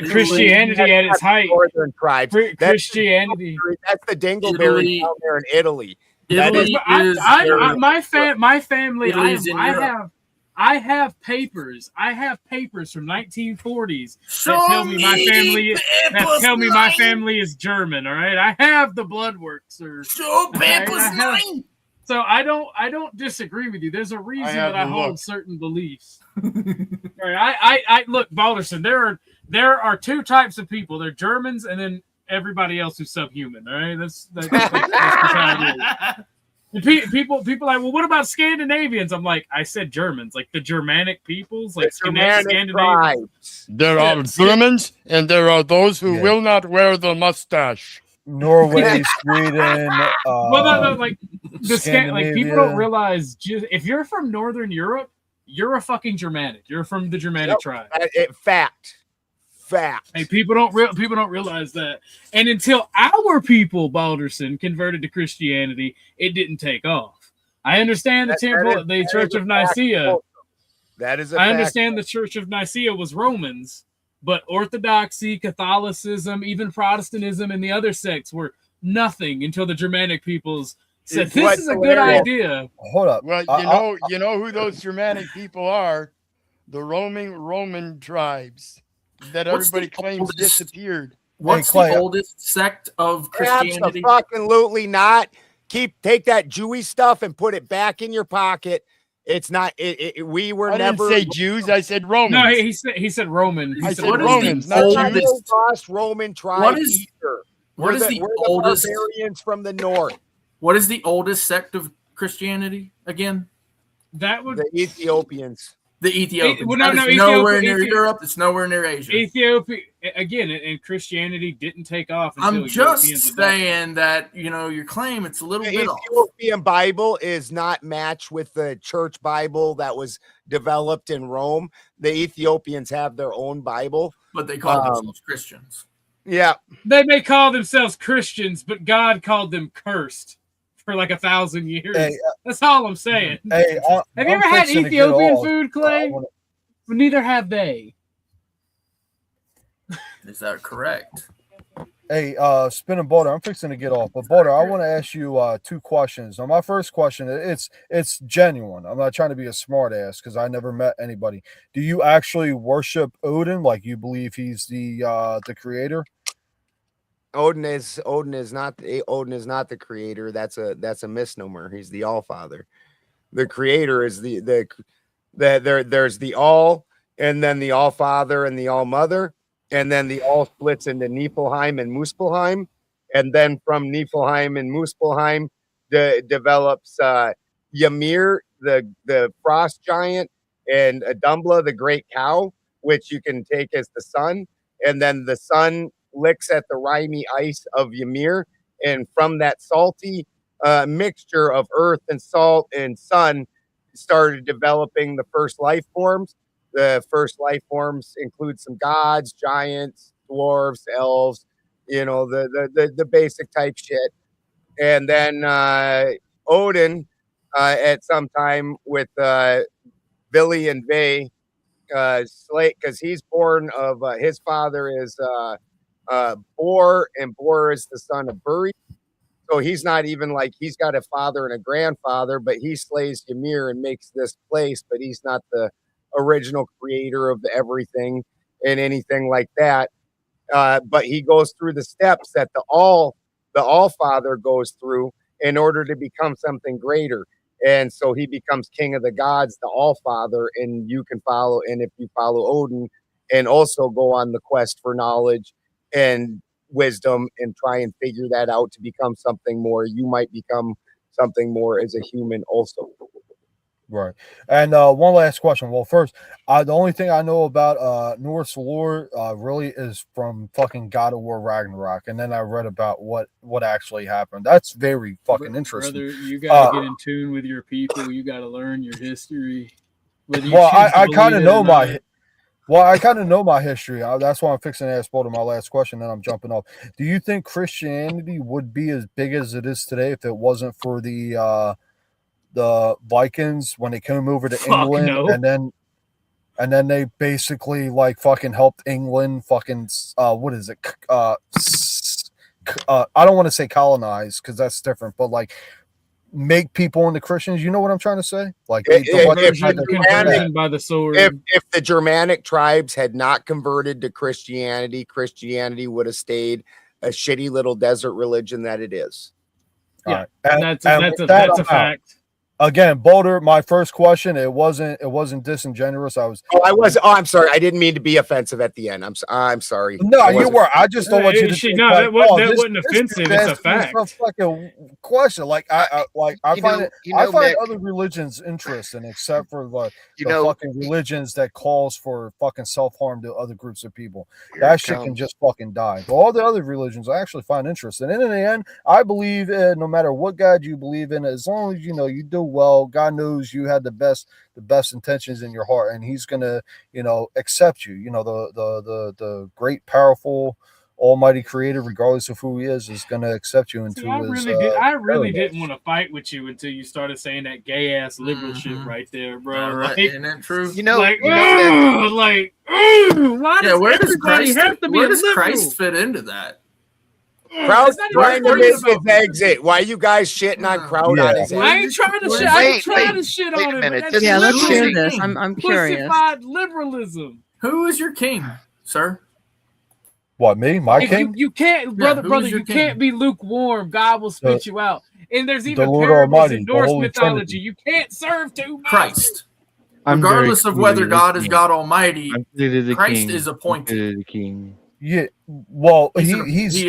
Christianity at its height, northern tribes. Christianity. That's the Dingleberry down there in Italy. My family. I have papers. I have papers from 1940s that tell me my family is German. All right, I have the blood work, sir. Show papers 9. So I don't disagree with you. There's a reason that I hold certain beliefs. All right, I look, Balderson. There are two types of people. They're Germans, and then everybody else who's subhuman. All right, that's how it is. And people are like, well, what about Scandinavians? I'm like, I said Germans, like the Germanic peoples, like Scandinavians. There are Germans, and there are those who will not wear the mustache. Norway, Sweden. No, like like people don't realize, if you're from Northern Europe, you're a fucking Germanic. You're from the Germanic tribe. Fact. Hey, people don't realize that. And until our people, Balderson, converted to Christianity, it didn't take off. I understand the Church of Nicaea. That is a I understand the Church of Nicaea was Romans, but Orthodoxy, Catholicism, even Protestantism, and the other sects were nothing until the Germanic peoples So this is a good idea. Hold up. Well, you know who those Germanic people are? The Roman tribes that everybody claims disappeared. What's the oldest sect of Christianity? Absolutely not. Take that Jewish stuff and put it back in your pocket. It's not. We were never. I didn't say Jews. I said Romans. No, he said Roman. I said Romans, not Jews. Lost Roman tribe. What is the oldest barbarians from the north? What is the oldest sect of Christianity again? That would the Ethiopians. The Ethiopians. It's nowhere near Europe. It's nowhere near Asia. Ethiopia again, and Christianity didn't take off. I'm just saying that your claim it's a little bit off. The Ethiopian Bible is not matched with the church Bible that was developed in Rome. The Ethiopians have their own Bible, but they call themselves Christians. Yeah, they may call themselves Christians, but God called them cursed for like 1,000 years. Hey, that's all I'm saying. Hey, have you ever had Ethiopian food, Clay? Well, neither have they. Is that correct? Hey, Spinning Boulder, I'm fixing to get off, but Boulder, I want to ask you 2 questions. Now, my first question, it's genuine. I'm not trying to be a smart ass because I never met anybody. Do you actually worship Odin? Like you believe he's the creator? Odin is not the creator. That's a misnomer. He's the All Father. The creator is there's the All, and then the All Father and the All Mother, and then the All splits into Niflheim and Muspelheim, and then from Niflheim and Muspelheim develops Ymir, the frost giant, and Adumbla, the great cow, which you can take as the sun, and then the sun licks at the rimy ice of Ymir, and from that salty mixture of earth and salt and sun started developing the first life forms. The first life forms include some gods, giants, dwarves, elves, the basic type shit. And then Odin at some time with Billy and Vey slate, because he's born of his father is Bor, and Bor is the son of Buri. So he's not even like he's got a father and a grandfather, but he slays Ymir and makes this place, but he's not the original creator of everything and anything like that. But he goes through the steps that the All Father goes through in order to become something greater. And so he becomes king of the gods, the All Father, and you can follow. And if you follow Odin and also go on the quest for knowledge and wisdom and try and figure that out to become something more, you might become something more as a human also. Right. And one last question. Well, first, the only thing I know about Norse lore really is from fucking God of War Ragnarok, and then I read about what actually happened. That's very fucking interesting. Brother, you gotta get in tune with your people. You gotta learn your history. Well, I kind of know my. Well, I kind of know my history. That's why I'm fixing to ask both of my last question. Then I'm jumping off. Do you think Christianity would be as big as it is today if it wasn't for the Vikings when they came over to England? No. and then they basically like fucking helped England fucking what is it? I don't want to say colonize because that's different, but like make people into Christians. You know what I'm trying to say? Like conversion by the sword. If the Germanic tribes had not converted to Christianity, Christianity would have stayed a shitty little desert religion that it is. Yeah, that's a fact. Again, Boulder, my first question, it wasn't disingenuous. I'm sorry. I didn't mean to be offensive at the end. I'm sorry. No, you were. I just don't want you to think that wasn't offensive. It's a fact. It's a fucking question. Like I find other religions interesting, except for the fucking religions that calls for fucking self-harm to other groups of people. That shit can just fucking die. But all the other religions I actually find interesting. And in the end, I believe no matter what God you believe in, as long as you do well, God knows you had the best intentions in your heart, and He's gonna accept you. The great, powerful, almighty Creator, regardless of who He is gonna accept you into His. I really didn't want to fight with you until you started saying that gay ass liberal shit right there, bro. Right? Isn't that true? Why does everybody have to be a liberal? Christ fit into that? Kraut's not trying to even miss about his exit. Why you guys shitting on Kraut on his I ain't exit? trying to shit. I ain't trying to shit on him. But that's Yeah, let's hear liberalism. this. I'm curious. Pussified liberalism. Who is your king, sir? What, me? My If king? you can't, brother, you can't be lukewarm. God will spit you out. And there's even Lord parables Almighty, in the Norse Holy mythology. Trinity. You can't serve two masters. Christ. I'm very Regardless of whether clearly the God is king. God Almighty, I'm clearly the Christ king. is I'm appointed. clearly the king. Yeah, well, He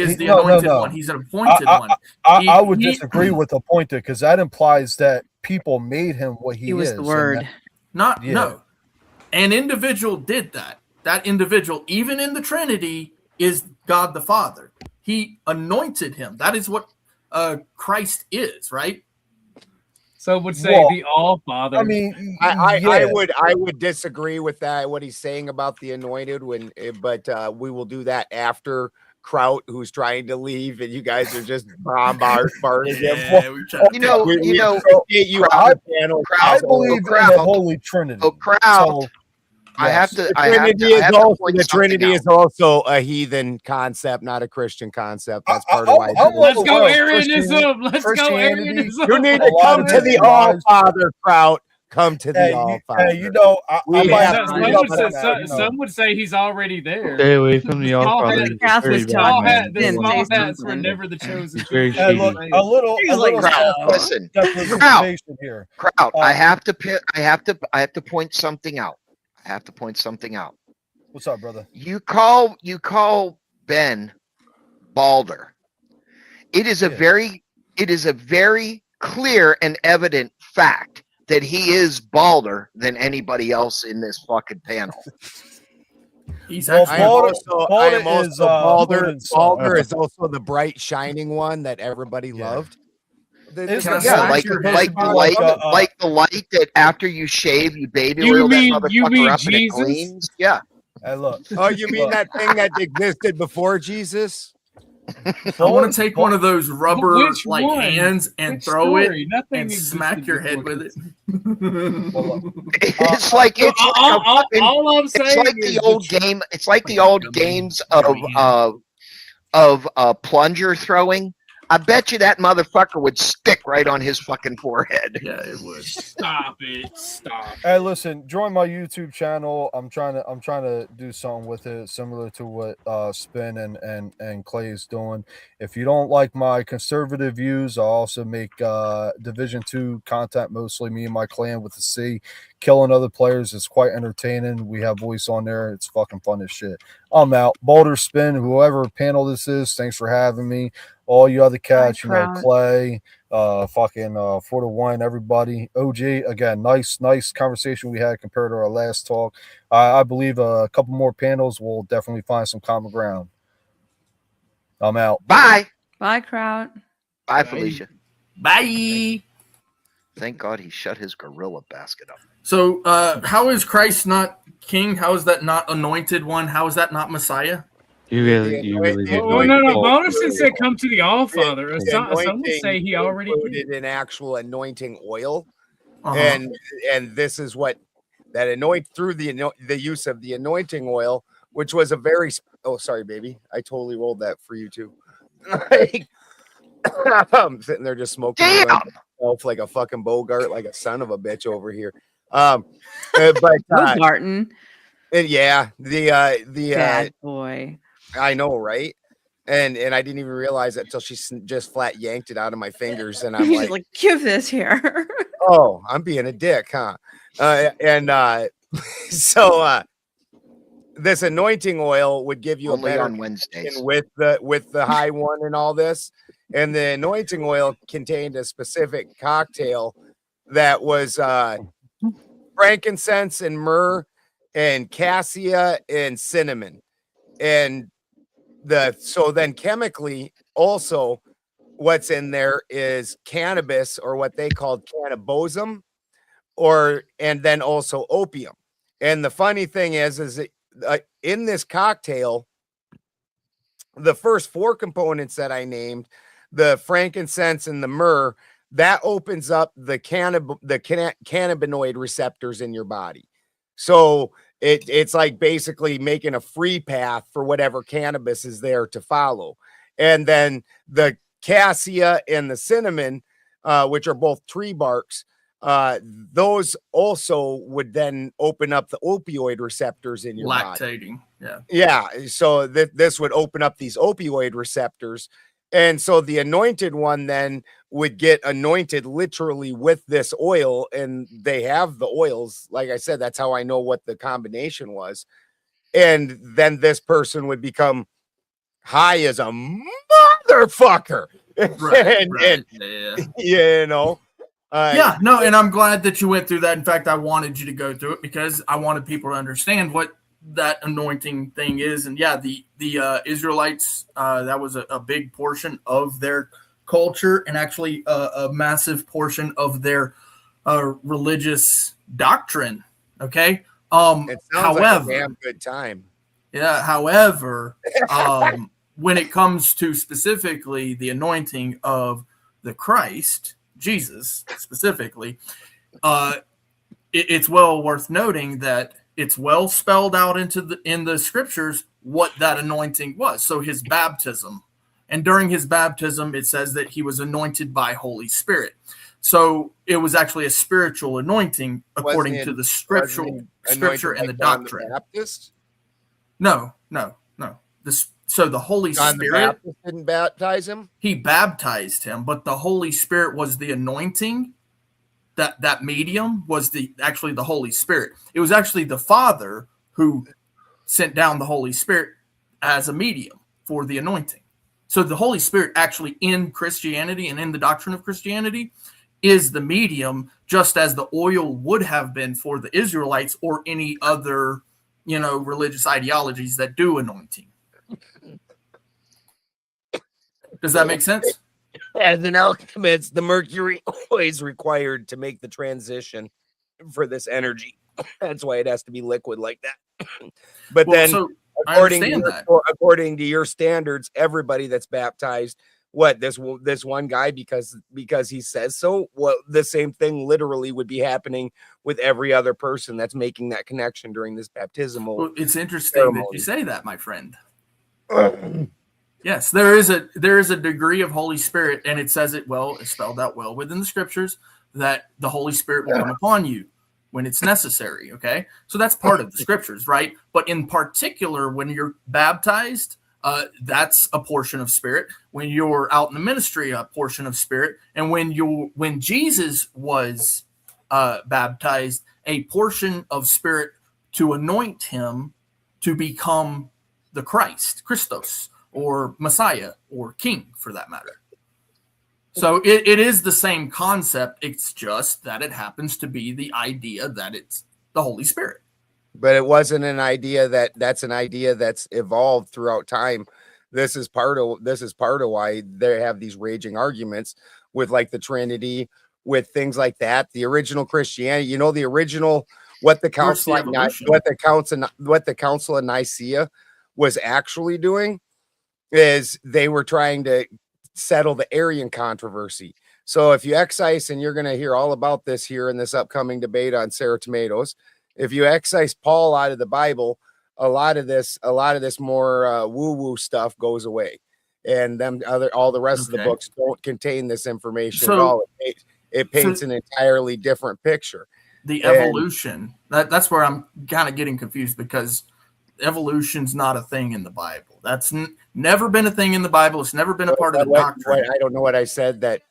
is the anointed one. He's an appointed one. I would disagree with appointed because that implies that people made him what he was is. the word. and that- Not Yeah. no. An individual did that. That individual, even in the Trinity, is God the Father. He anointed him. That is what Christ is, right? So would say Well, the All Father. I mean, I yeah. would disagree with that. What he's saying about the anointed, but we will do that after Kraut, who's trying to leave, and you guys are just bombarding him. Kraut, I believe in the Holy Trinity. Oh, Kraut. So, I have yes. to. The I have Trinity to. I is have to also point the something Trinity out. is also a heathen concept, not a Christian concept. That's part of why. Let's go Arianism. Let's go Christianity. Arianism. You need A to lot come of to it the relies- All Father, Kraut. Come to the All Father. Hey, you know, I We might have have to to Some read up would, say, on that, you know. some would say he's already there. Stay away from the All Small Father. hat- He's a very bad man. The small say hats were something. never the chosen. He's very Hey, look, shady. a little Kraut, listen, justification here. Kraut. I have to point something out. I have to point something out. What's up, brother? You call Ben Balder. It is a very clear and evident fact that he is balder than anybody else in this fucking panel. He's Well, actually I am also Balder. Odin's son. Balder is also the bright shining one that everybody loved. Like the light that after you shave, you baby oil that motherfucker up and it gleams. Yeah. Hey, look. Oh, you mean that thing that existed before Jesus? I want to take one of those rubber Which like one? hands and Which throw story? it Nothing and existed smack your head before with it. It's like all I'm it's saying like is the old game. It's like the old games of plunger throwing. I bet you that motherfucker would stick right on his fucking forehead. Yeah, it would. Stop it. Stop. Hey, listen, join my YouTube channel. I'm trying to do something with it similar to what Spin and Clay is doing. If you don't like my conservative views, I also make Division 2 content, mostly me and my clan with the C, killing other players. It's quite entertaining. We have voice on there. It's fucking fun as shit. I'm out. Boulder Spin, whoever panel this is, thanks for having me. All you other cats, you know, Clay, fucking 4-1, everybody. OG, again, nice conversation we had compared to our last talk. I believe a couple more panels will definitely find some common ground. I'm out. Bye. Bye, Kraut. Bye, Felicia. Bye. Thank God he shut his gorilla basket up. So, how is Christ not king? How is that not anointed one? How is that not Messiah? You really did. Oh, no. Bonerson said come to the All Father. Some would Anointing say he already included an actual anointing oil, Uh-huh. and this is what that anoint through the use of the anointing oil, which was a very sorry, baby, I totally rolled that for you too. Like, I'm sitting there just smoking like a fucking Bogart, like a son of a bitch over here. But Martin. And yeah, the Bad boy. I know, right? And I didn't even realize it until she just flat yanked it out of my fingers, and I'm He's like, give this here. oh, I'm being a dick, huh? So this anointing oil would give you only a better on Wednesdays with the high one and all this, and the anointing oil contained a specific cocktail that was frankincense and myrrh and cassia and cinnamon, and so then chemically also what's in there is cannabis, or what they called cannabosum, and then also opium. And the funny thing is that, in this cocktail, the first four components that I named, the frankincense and the myrrh, that opens up the cannabinoid receptors in your body. So it's like basically making a free path for whatever cannabis is there to follow. And then the cassia and the cinnamon, which are both tree barks, those also would then open up the opioid receptors in your lactating. body. Yeah. So this would open up these opioid receptors. And so the anointed one then would get anointed literally with this oil, and they have the oils. Like I said, that's how I know what the combination was. And then this person would become high as a motherfucker. Right, and you know, and I'm glad that you went through that. In fact, I wanted you to go through it because I wanted people to understand what that anointing thing is. And the Israelites, that was a big portion of their culture, and actually a massive portion of their religious doctrine. Okay. It sounds however, like a damn good time. Yeah. However, when it comes to specifically the anointing of the Christ, Jesus specifically, it's well worth noting that it's well spelled out in the scriptures what that anointing was. So his baptism, and during his baptism, it says that he was anointed by Holy Spirit. So it was actually a spiritual anointing according to the scripture and the doctrine. Baptist? No. So the Holy John Spirit the Baptist didn't baptize him? He baptized him, but the Holy Spirit was the anointing. That medium was actually the Holy Spirit. It was actually the Father who sent down the Holy Spirit as a medium for the anointing. So the Holy Spirit actually in Christianity and in the doctrine of Christianity is the medium, just as the oil would have been for the Israelites or any other, religious ideologies that do anointing. Does that make sense? As an alchemist, the mercury always required to make the transition for this energy. That's why it has to be liquid like that. But according to your standards, everybody that's baptized, this one guy because he says so, well, the same thing literally would be happening with every other person that's making that connection during this baptismal. Well, it's interesting that you say that, my friend. Yes, there is a degree of Holy Spirit, and it says it's spelled out well within the scriptures that the Holy Spirit will come upon you when it's necessary. Okay, so that's part of the scriptures, right? But in particular, when you're baptized, that's a portion of spirit. When you're out in the ministry, a portion of spirit, and when Jesus was baptized, a portion of spirit to anoint him to become the Christ, Christos, or Messiah, or King, for that matter. So it is the same concept. It's just that it happens to be the idea that it's the Holy Spirit. But it wasn't an idea that's an idea that's evolved throughout time. This is part of why they have these raging arguments with like the Trinity, with things like that. The original Christianity, the original what the Council of Nicaea was actually doing is they were trying to settle the Arian controversy. So if you excise, and you're going to hear all about this here in this upcoming debate on Sarah Tomatoes, if you excise Paul out of the Bible, a lot of this more woo-woo stuff goes away, and all the rest of the books don't contain this information at all. It paints an entirely different picture. The evolution, that's where I'm kind of getting confused, because evolution's not a thing in the Bible. That's never been a thing in the Bible. It's never been a part of the doctrine. I don't know what I said. That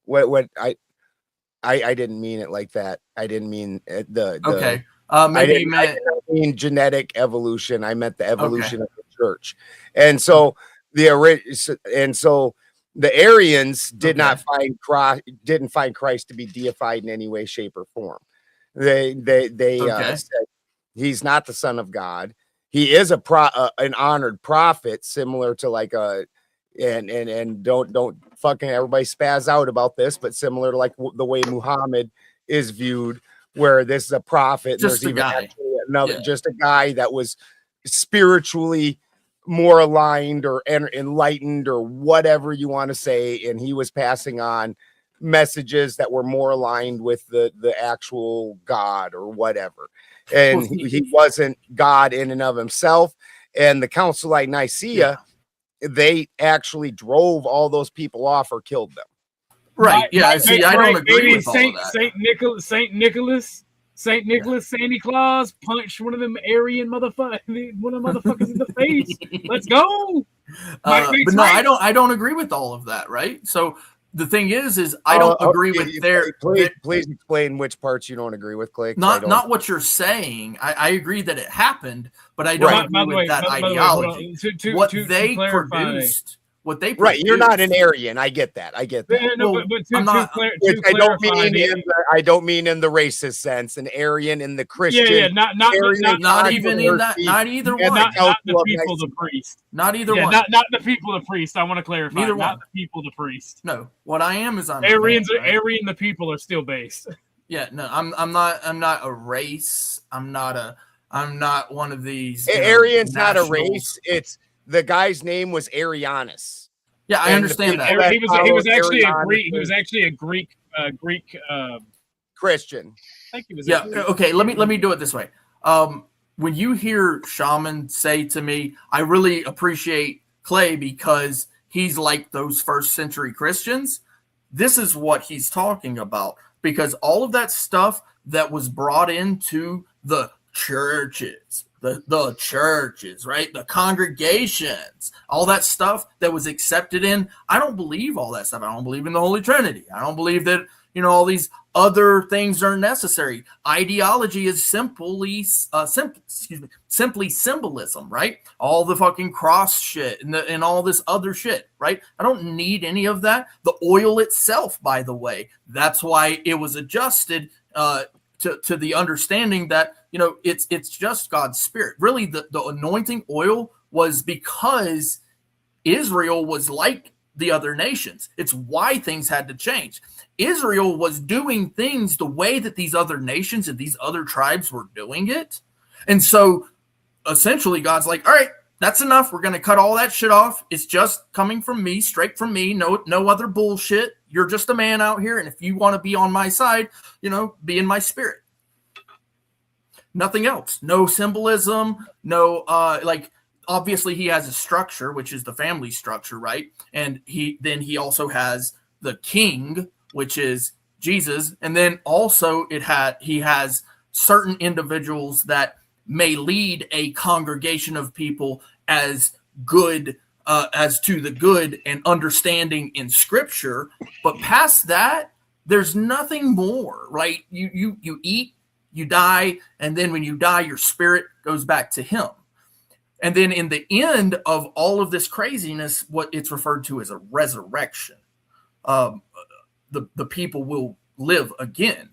what I didn't mean it like that. I didn't mean maybe I didn't mean genetic evolution. I meant the evolution of the church. And so the Arians didn't find Christ to be deified in any way, shape, or form. They said he's not the Son of God. He is an honored prophet, similar to like and don't fucking everybody spaz out about this, but similar to like the way Muhammad is viewed, where this is a prophet. Just a guy. Just a guy that was spiritually more aligned or enlightened or whatever you want to say, and he was passing on messages that were more aligned with the actual God or whatever. And he wasn't God in and of himself. And the Council of Nicaea they actually drove all those people off or killed them. Right. Yeah. See, I don't agree with all of that. Saint Nicholas, Santa Claus punched one of them Aryan motherfuckers in the face. Let's go. But no, I don't agree with all of that. Right. So the thing is I don't agree with their. Please explain which parts you don't agree with, Clay. Not what you're saying. I agree that it happened, but I don't agree with that ideology. What they produced. What they right, you're not an Aryan. I get that. I get that. I don't mean in the racist sense. An Aryan in the Christian. Not even in that. Not either one. Not the people, the priest. Not either one. Not the people, the priest. I want to clarify. Neither not one. the people, the priest. No, what I am is I'm Aryans. Aryan, the people are still based. Yeah, no, I'm not a race. I'm not one of these. Aryan's not a race. It's the guy's name was Arianus. Yeah, I understand that. He was actually a Greek. He was actually a Greek Christian. I think he was. Yeah. Okay. Let me do it this way. When you hear Shaman say to me, I really appreciate Clay because he's like those first century Christians. This is what he's talking about, because all of that stuff that was brought into the churches, the churches, right? The congregations, all that stuff that was accepted in. I don't believe all that stuff. I don't believe in the Holy Trinity. I don't believe that, all these other things are necessary. Ideology is simply symbolism, right? All the fucking cross shit and all this other shit, right? I don't need any of that. The oil itself, by the way, that's why it was adjusted to the understanding that, it's just God's spirit. Really, the anointing oil was because Israel was like the other nations. It's why things had to change. Israel was doing things the way that these other nations and these other tribes were doing it. And so essentially God's like, all right, that's enough. We're going to cut all that shit off. It's just coming from me, straight from me. No other bullshit. You're just a man out here. And if you want to be on my side, be in my spirit. Nothing else. No symbolism. No, obviously he has a structure, which is the family structure, right? And he also has the king, which is Jesus. And then also he has certain individuals that may lead a congregation of people as good, as to the good and understanding in scripture. But past that, there's nothing more, right? You eat, you die, and then when you die, your spirit goes back to him. And then in the end of all of this craziness, what it's referred to as a resurrection. The people will live again.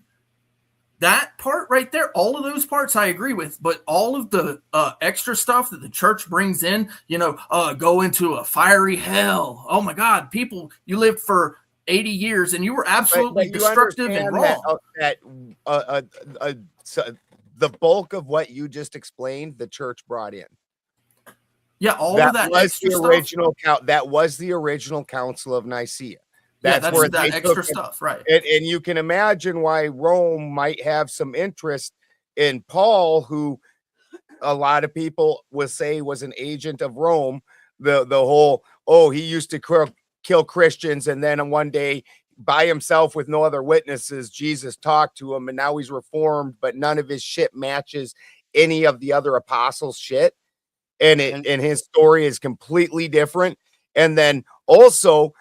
That part right there, all of those parts I agree with, but all of the extra stuff that the church brings in, go into a fiery hell. Oh my God, people, you lived for 80 years and you were absolutely destructive and wrong. So the bulk of what you just explained, the church brought in. Yeah, all of that was the original count. That was the original Council of Nicaea. That's where that extra stuff, right? And you can imagine why Rome might have some interest in Paul, who a lot of people will say was an agent of Rome. The whole, he used to kill Christians, and then one day by himself with no other witnesses, Jesus talked to him, and now he's reformed, but none of his shit matches any of the other apostles' shit. And his story is completely different. And then also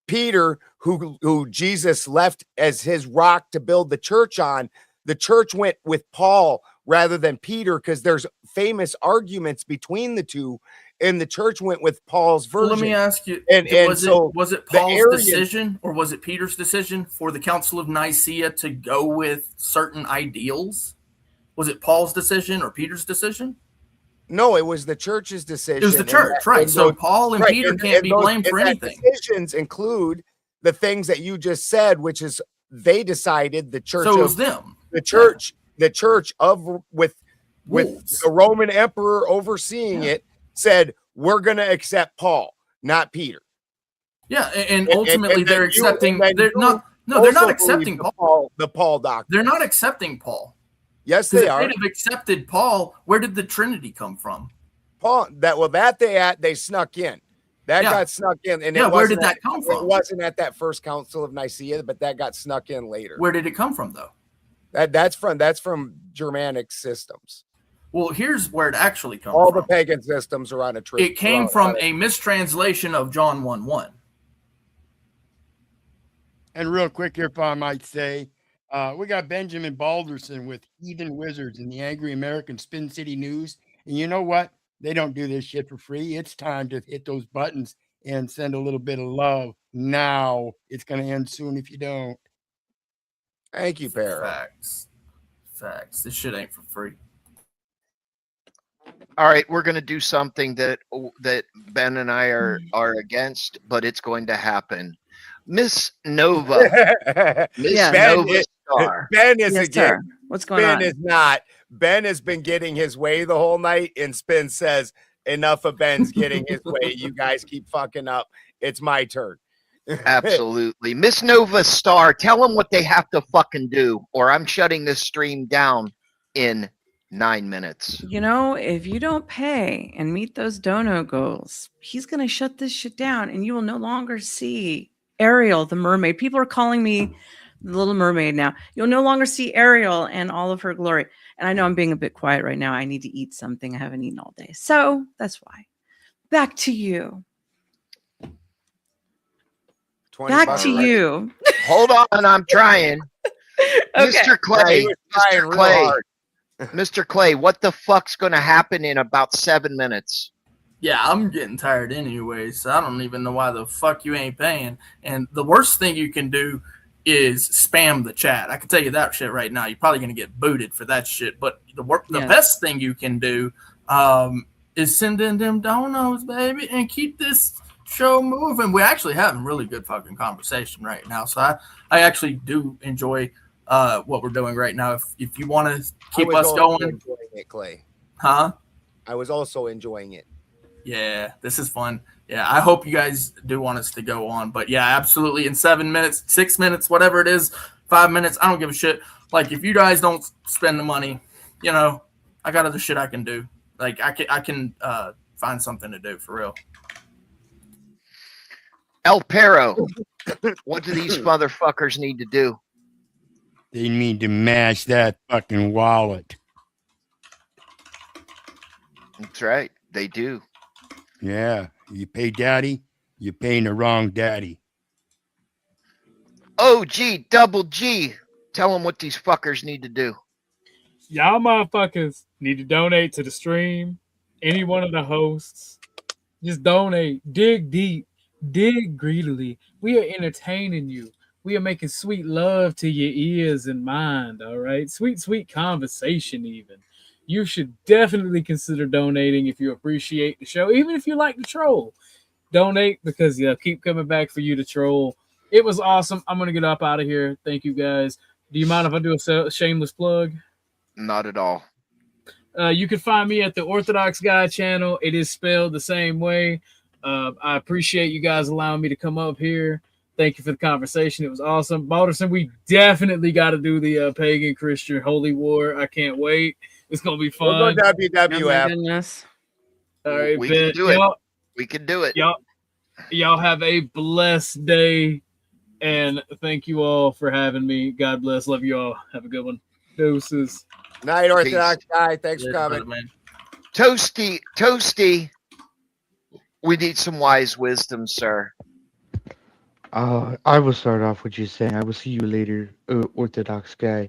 Peter, who Jesus left as his rock to build the church on, the church went with Paul rather than Peter, because there's famous arguments between the two, and the church went with Paul's version. Let me ask you, was it Paul's decision or was it Peter's decision for the Council of Nicaea to go with certain ideals? Was it Paul's decision or Peter's decision? No, it was the church's decision. It was the church, right? So Paul and Peter can't be blamed for anything. Decisions include the things that you just said, which is they decided the church. So it was them. The church, the church with the Roman emperor overseeing it, said we're going to accept Paul, not Peter. Yeah, and ultimately they're accepting. They're not. No, they're not accepting Paul. The Paul doctrine. They're not accepting Paul. Yes, they are. If they'd have accepted Paul, where did the Trinity come from? Paul, that they snuck in. That got snuck in, and where did that come from? It wasn't at that first Council of Nicaea, but that got snuck in later. Where did it come from, though? That's from Germanic systems. Well, here's where it actually comes All from. the pagan systems are on a trip. It came from a mistranslation of John 1:1. And real quick here, if I might say, we got Benjamin Balderson with Heathen Wizards in the Angry American Spin City News. And you know what? They don't do this shit for free. It's time to hit those buttons and send a little bit of love now. It's going to end soon if you don't. Thank you, Para. Facts. This shit ain't for free. All right, we're going to do something that Ben and I are against, but it's going to happen. Miss Nova. Miss Nova Star. Ben is sir. What's going on? Ben is not. Ben has been getting his way the whole night, and Spin says, enough of Ben's getting his way. You guys keep fucking up. It's my turn. Absolutely. Miss Nova Star, tell them what they have to fucking do, or I'm shutting this stream down in 9 minutes. You know, if you don't pay and meet those dono goals, he's going to shut this shit down and you will no longer see Ariel, the mermaid. People are calling me the Little Mermaid now. You'll no longer see Ariel and all of her glory. And I know I'm being a bit quiet right now. I need to eat something. I haven't eaten all day. So that's why. Back to you. Back to you. Hold on, I'm trying. Okay. Mr. Clay. Trying Mr. real Clay. hard. Mr. Clay, what the fuck's going to happen in about 7 minutes? Yeah, I'm getting tired anyway, so I don't even know why the fuck you ain't paying. And the worst thing you can do is spam the chat. I can tell you that shit right now. You're probably going to get booted for that shit. But the best thing you can do is send in them donos, baby, and keep this show moving. We're actually having really good fucking conversation right now. So I actually do enjoy what we're doing right now. If you want to keep us going. Enjoying it, Clay. Huh? I was also enjoying it. Yeah, this is fun. Yeah, I hope you guys do want us to go on. But yeah, absolutely. In 7 minutes, 6 minutes, whatever it is, 5 minutes, I don't give a shit. Like, if you guys don't spend the money, you know, I got other shit I can do. Like, I can find something to do, for real. El Perro, what do these motherfuckers need to do? They need to mash that fucking wallet. That's right. They do. Yeah. You pay daddy, you're paying the wrong daddy. OG, double G. Tell them what these fuckers need to do. Y'all motherfuckers need to donate to the stream. Any one of the hosts. Just donate. Dig deep. Dig greedily. We are entertaining you. We are making sweet love to your ears and mind, all right? Sweet, sweet conversation even. You should definitely consider donating if you appreciate the show, even if you like to troll. Donate because they'll keep coming back for you to troll. It was awesome. I'm going to get up out of here. Thank you, guys. Do you mind if I do a shameless plug? Not at all. You can find me at the Orthodox Guy channel. It is spelled the same way. I appreciate you guys allowing me to come up here. Thank you for the conversation. It was awesome. Balderson, we definitely got to do the Pagan Christian Holy War. I can't wait. It's going to be fun. We'll go WWF. Oh my goodness. All right, we can do it. We can do it. Y'all have a blessed day. And thank you all for having me. God bless. Love you all. Have a good one. Deuces. Night, Orthodox Guy. Thanks for coming. Man. Toasty. We need some wise wisdom, sir. I will start off with you saying, I will see you later, Orthodox Guy.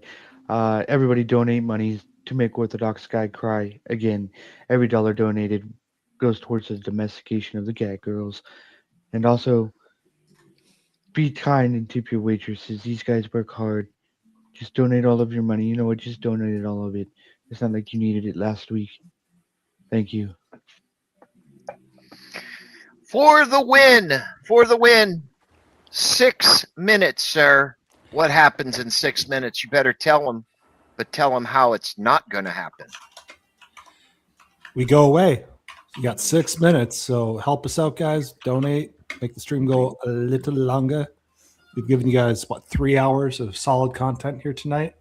Everybody donate money to make Orthodox Guy cry. Again, every dollar donated goes towards the domestication of the cat girls. And also, be kind and tip your waitresses. These guys work hard. Just donate all of your money. You know what? Just donate all of it. It's not like you needed it last week. Thank you. For the win. 6 minutes, sir. What happens in 6 minutes? You better tell them, but tell them how it's not going to happen. We go away. You got 6 minutes, so help us out, guys. Donate. Make the stream go a little longer. We've given you guys, 3 hours of solid content here tonight.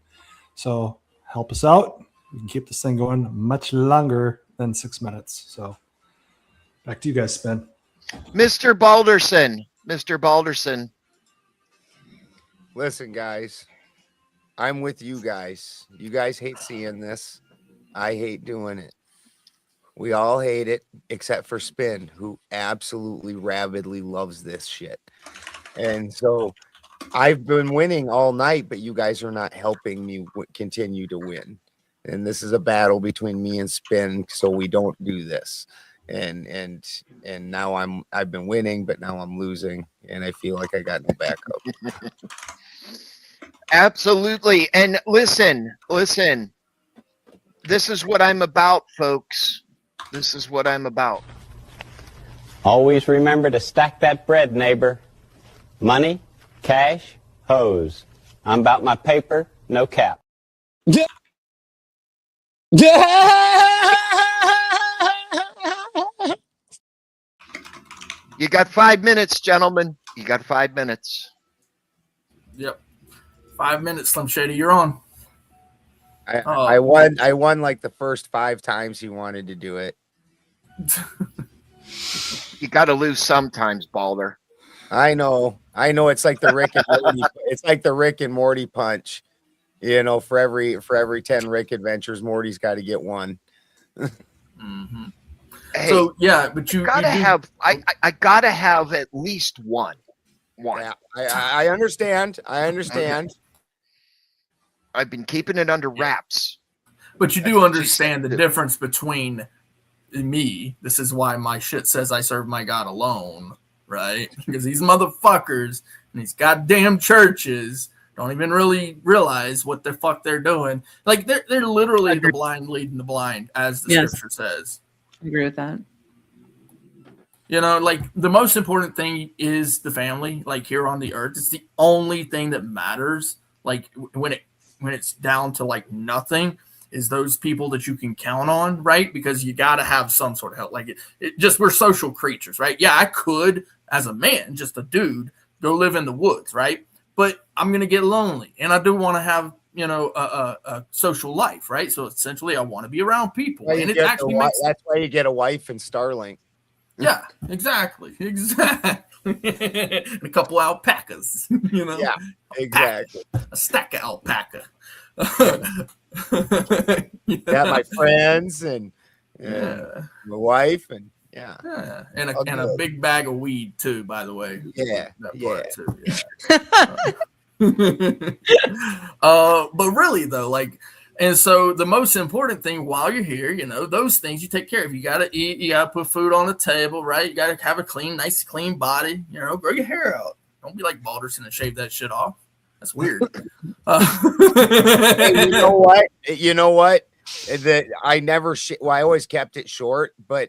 So help us out. We can keep this thing going much longer than 6 minutes. So back to you guys, Spin. Mr. Balderson. Mr. Balderson. Listen, guys, I'm with you guys. You guys hate seeing this. I hate doing it. We all hate it, except for Spin, who absolutely rabidly loves this shit. And so I've been winning all night, but you guys are not helping me continue to win. And this is a battle between me and Spin, so we don't do this. And now I've been winning, but now I'm losing, and I feel like I got no backup. Absolutely. And listen. This is what I'm about, folks. This is what I'm about. Always remember to stack that bread, neighbor. Money, cash, hose. I'm about my paper, no cap. You got 5 minutes, gentlemen. You got 5 minutes. Yep. 5 minutes, Slim Shady. You're on. I won like the first 5 times he wanted to do it. You got to lose sometimes, Balder. I know. It's like the Rick and Morty. It's like the Rick and Morty punch. You know, for every 10 Rick adventures, Morty's got to get one. Mm-hmm. Hey, so yeah, but you gotta have. I gotta have at least one. Yeah, I understand. I've been keeping it under wraps. But you do understand the difference between me. This is why my shit says I serve my God alone, right? Because these motherfuckers and these goddamn churches don't even really realize what the fuck they're doing. Like they're literally the blind leading the blind, as the scripture says. I agree with that. You know, like the most important thing is the family, like here on the earth. It's the only thing that matters. Like when it's down to like nothing, is those people that you can count on, right? Because you got to have some sort of help. Like it just, we're social creatures, right? Yeah, I could, as a man, just a dude, go live in the woods, right? But I'm going to get lonely. And I do want to have, you know, a social life, right? So essentially I want to be around people. And it actually that's why you get a wife in Starlink. Yeah, exactly. And a couple alpacas, you know? Yeah, exactly. A stack of alpaca. Yeah, my friends and my wife and and a big bag of weed too, by the way. Yeah, but really though, like, and so the most important thing while you're here, you know, those things you take care of. You got to eat, you got to put food on the table, right? You got to have a nice clean body, you know, grow your hair out. Don't be like Balderson and shave that shit off. That's weird. Hey, you know what? That I always kept it short, but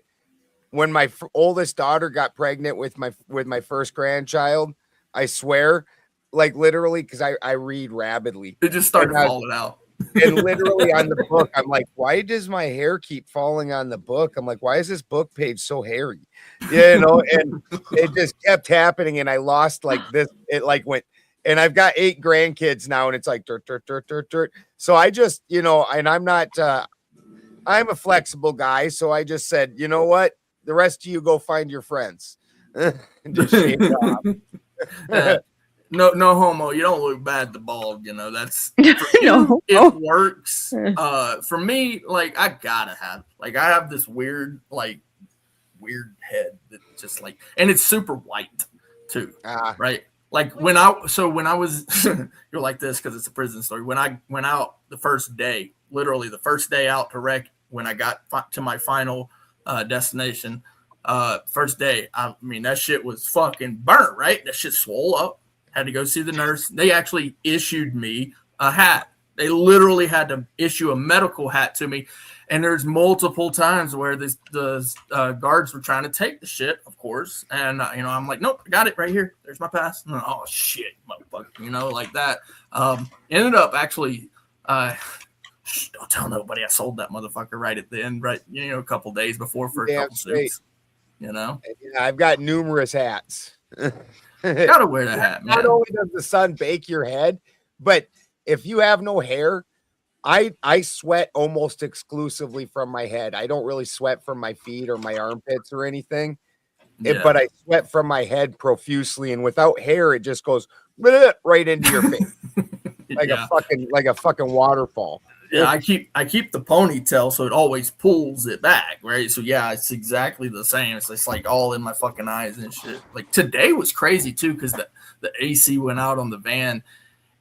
when my oldest daughter got pregnant with my first grandchild, I swear, like literally, because I read rapidly, it just started falling out. And literally on the book, I'm like, why does my hair keep falling on the book? I'm like, why is this book page so hairy? You know, and it just kept happening, and I lost like this. It like went. And I've got 8 grandkids now, and it's like dirt, dirt, dirt, dirt, dirt. So I just, you know, and I'm not, I'm a flexible guy. So I just said, you know what? The rest of you go find your friends. Just shave it off. No homo. You don't look bad the bald, you know. That's it works. For me, like I gotta have, like I have this weird head that just like, and it's super white too, right? Like when I was, you're like this because it's a prison story. When I went out the first day, literally the first day out to rec, when I got to my final destination, first day, I mean, that shit was fucking burnt, right? That shit swole up. Had to go see the nurse. They actually issued me a hat. They literally had to issue a medical hat to me. And there's multiple times where the guards were trying to take the shit, of course. And, you know, I'm like, nope, I got it right here. There's my pass. And, oh, shit, motherfucker, you know, like that. Ended up actually, don't tell nobody I sold that motherfucker right at the end, right, you know, a couple days before for a couple suits, you know. I've got numerous hats. Gotta wear the hat, man. Not only does the sun bake your head, but if you have no hair, I sweat almost exclusively from my head. I don't really sweat from my feet or my armpits or anything. but I sweat from my head profusely, and without hair, it just goes right into your face like a fucking waterfall. Yeah, I keep the ponytail so it always pulls it back, right? So yeah, it's exactly the same. It's like all in my fucking eyes and shit. Like today was crazy too because the AC went out on the van,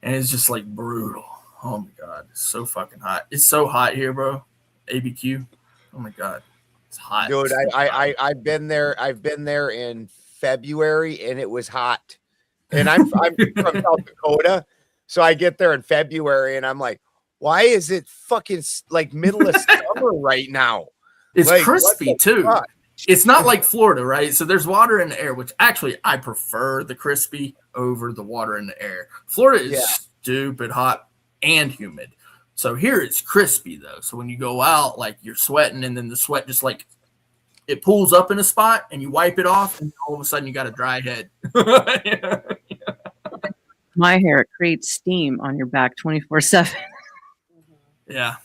and it's just like brutal. Oh my god, it's so fucking hot. It's so hot here, bro. ABQ. Oh my god, it's hot, dude. I've been there. I've been there in February, and it was hot. And I'm from South Dakota, so I get there in February, and I'm like, why is it fucking like middle of summer right now? It's like, crispy too. Fuck? It's not like Florida, right? So there's water in the air, which actually I prefer the crispy over the water in the air. Florida is stupid hot and humid. So here it's crispy though. So when you go out, like you're sweating, and then the sweat just like it pulls up in a spot, and you wipe it off, and all of a sudden you got a dry head. My hair, it creates steam on your back 24/7. Yeah.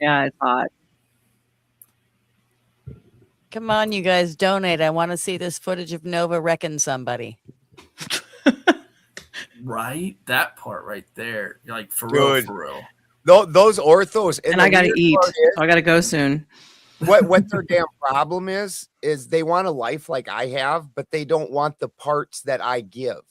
Yeah, it's hot. Come on, you guys, donate. I want to see this footage of Nova wrecking somebody. Right? That part right there. You're like, for Dude, real. Those orthos. And I got to eat. So I got to go soon. What their damn problem is they want a life like I have, but they don't want the parts that I give.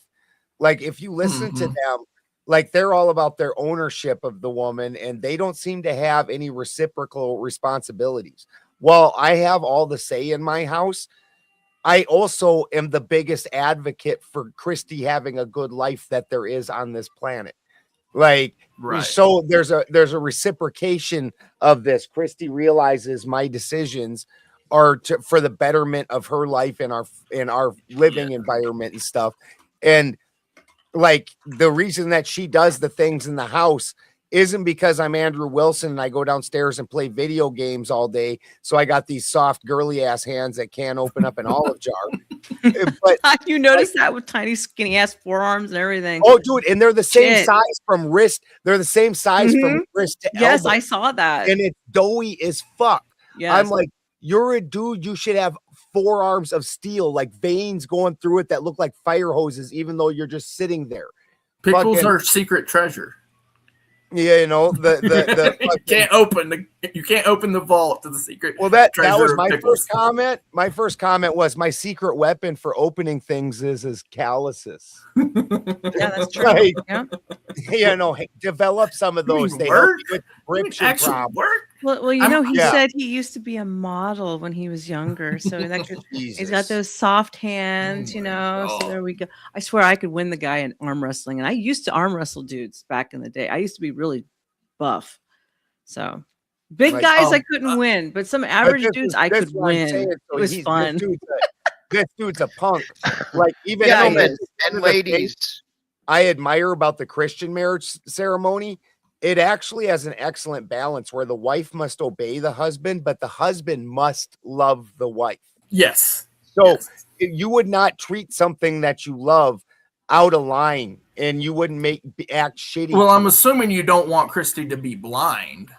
Like if you listen to them, like they're all about their ownership of the woman, and they don't seem to have any reciprocal responsibilities. While I have all the say in my house, I also am the biggest advocate for Christy having a good life that there is on this planet. Like, so there's a reciprocation of this. Christy realizes my decisions are for the betterment of her life and our living environment and stuff. And like the reason that she does the things in the house isn't because I'm Andrew Wilson and I go downstairs and play video games all day. So I got these soft girly ass hands that can't open up an olive jar. But you notice that with tiny skinny ass forearms and everything. Oh, dude, and they're the same size from wrist. They're the same size from wrist to elbow. Yes, I saw that. And it's doughy as fuck. Yes. I'm like, you're a dude. You should have forearms of steel, like veins going through it that look like fire hoses, even though you're just sitting there. Pickles are secret treasure. Yeah, you know the you can't open the vault to the secret. Well, that was my pickles. first comment. My first comment was my secret weapon for opening things is calluses. Yeah, that's true. Like, yeah. You know, develop some of those. They help you with friction problems. Well, you know, he said he used to be a model when he was younger, so he's got those soft hands, you know. So there we go. I swear I could win the guy in arm wrestling, and I used to arm wrestle dudes back in the day. I used to be really buff, so big guys I couldn't win, but some average dudes I could win. It was fun. This dude's a punk. Like even gentlemen and ladies, I admire about the Christian marriage ceremony. It actually has an excellent balance where the wife must obey the husband, but the husband must love the wife. Yes. So you would not treat something that you love out of line, and you wouldn't act shitty. Well, I'm assuming you don't want Christy to be blind.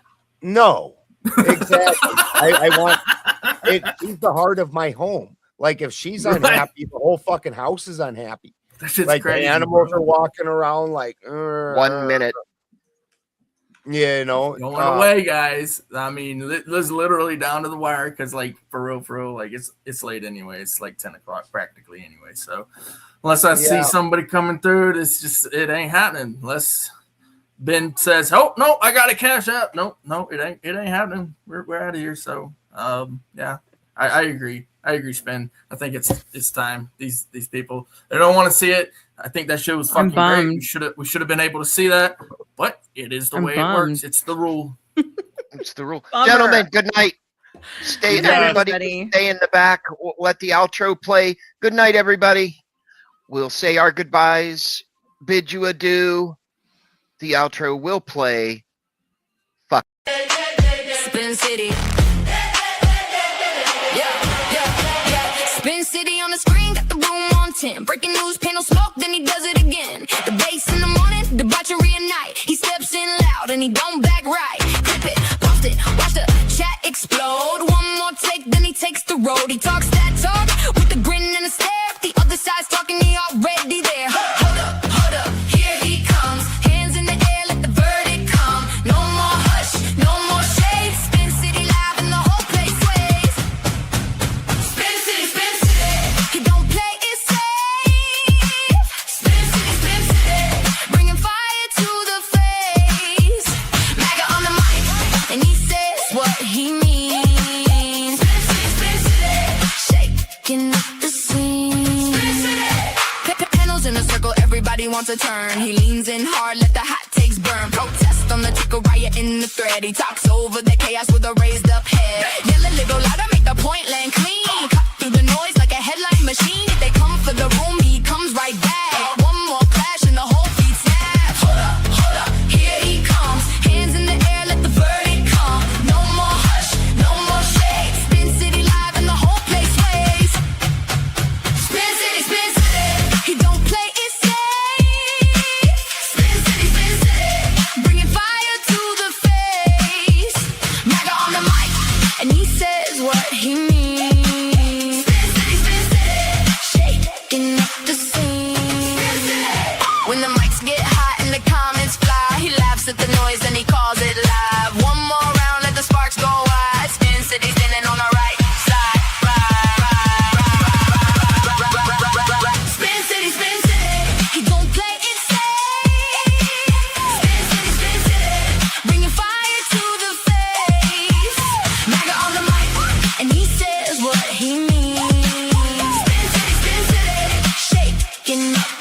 No, exactly. I want it. She's the heart of my home. Like if she's unhappy, the whole fucking house is unhappy. Like crazy, the animals are walking around like 1 minute. Yeah, you know, going away, guys. I mean, it's literally down to the wire because, like, for real, like it's late anyway. It's like 10 o'clock practically anyway. So unless I see somebody coming through, it ain't happening. Unless Ben says, "Oh no, I got a cash app." No, it ain't happening. We're out of here. So yeah, I agree. I agree, Spin. I think it's time. These people, they don't want to see it. I think that show was fucking great. We should have been able to see that, but it is the way it works. It's the rule. It's the rule. Bummer. Gentlemen, good night. Stay everybody. Stay in the back. Let the outro play. Good night, everybody. We'll say our goodbyes. Bid you adieu. The outro will play. Fuck. Spin City. Spin City on the screen, got the room on 10. Breaking news, panel smoke, then he does it again. The bass in the morning, debauchery at night. He steps in loud and he don't back right. Clip it, post it, watch the chat explode. One more take, then he takes the road. He talks that talk with a grin and a wants a turn. He leans in hard, let the hot takes burn. Protest on the ticker, riot in the thread. He talks over the chaos with a raised up head. Yell a little louder, make the point land clean. Cut through the noise like a headline machine. If they come for the room, he comes right back. One more clash and the whole beat snaps. Hold up, here he comes. Hands in the air, let the verdict come. No more hush, no more shade. Spin City live and the whole place sways. Spin City, Spin City. He don't play it safe. Spin City, Spin City. Bringing fire to the face. MAGA on the mic, and he says what he means. Spin City, Spin City. Shaking up the scene. Spin City. When the mics get hot and the comments fly, he laughs at the noise and he calls it live. One more round, let the sparks go wide. Spin City standing on the right side. Spin City, Spin City. He don't play it safe. Spin City, Spin City. Bringing fire to the face. MAGA on the mic, and he says what he means. Spin City, Spin City. Shaking up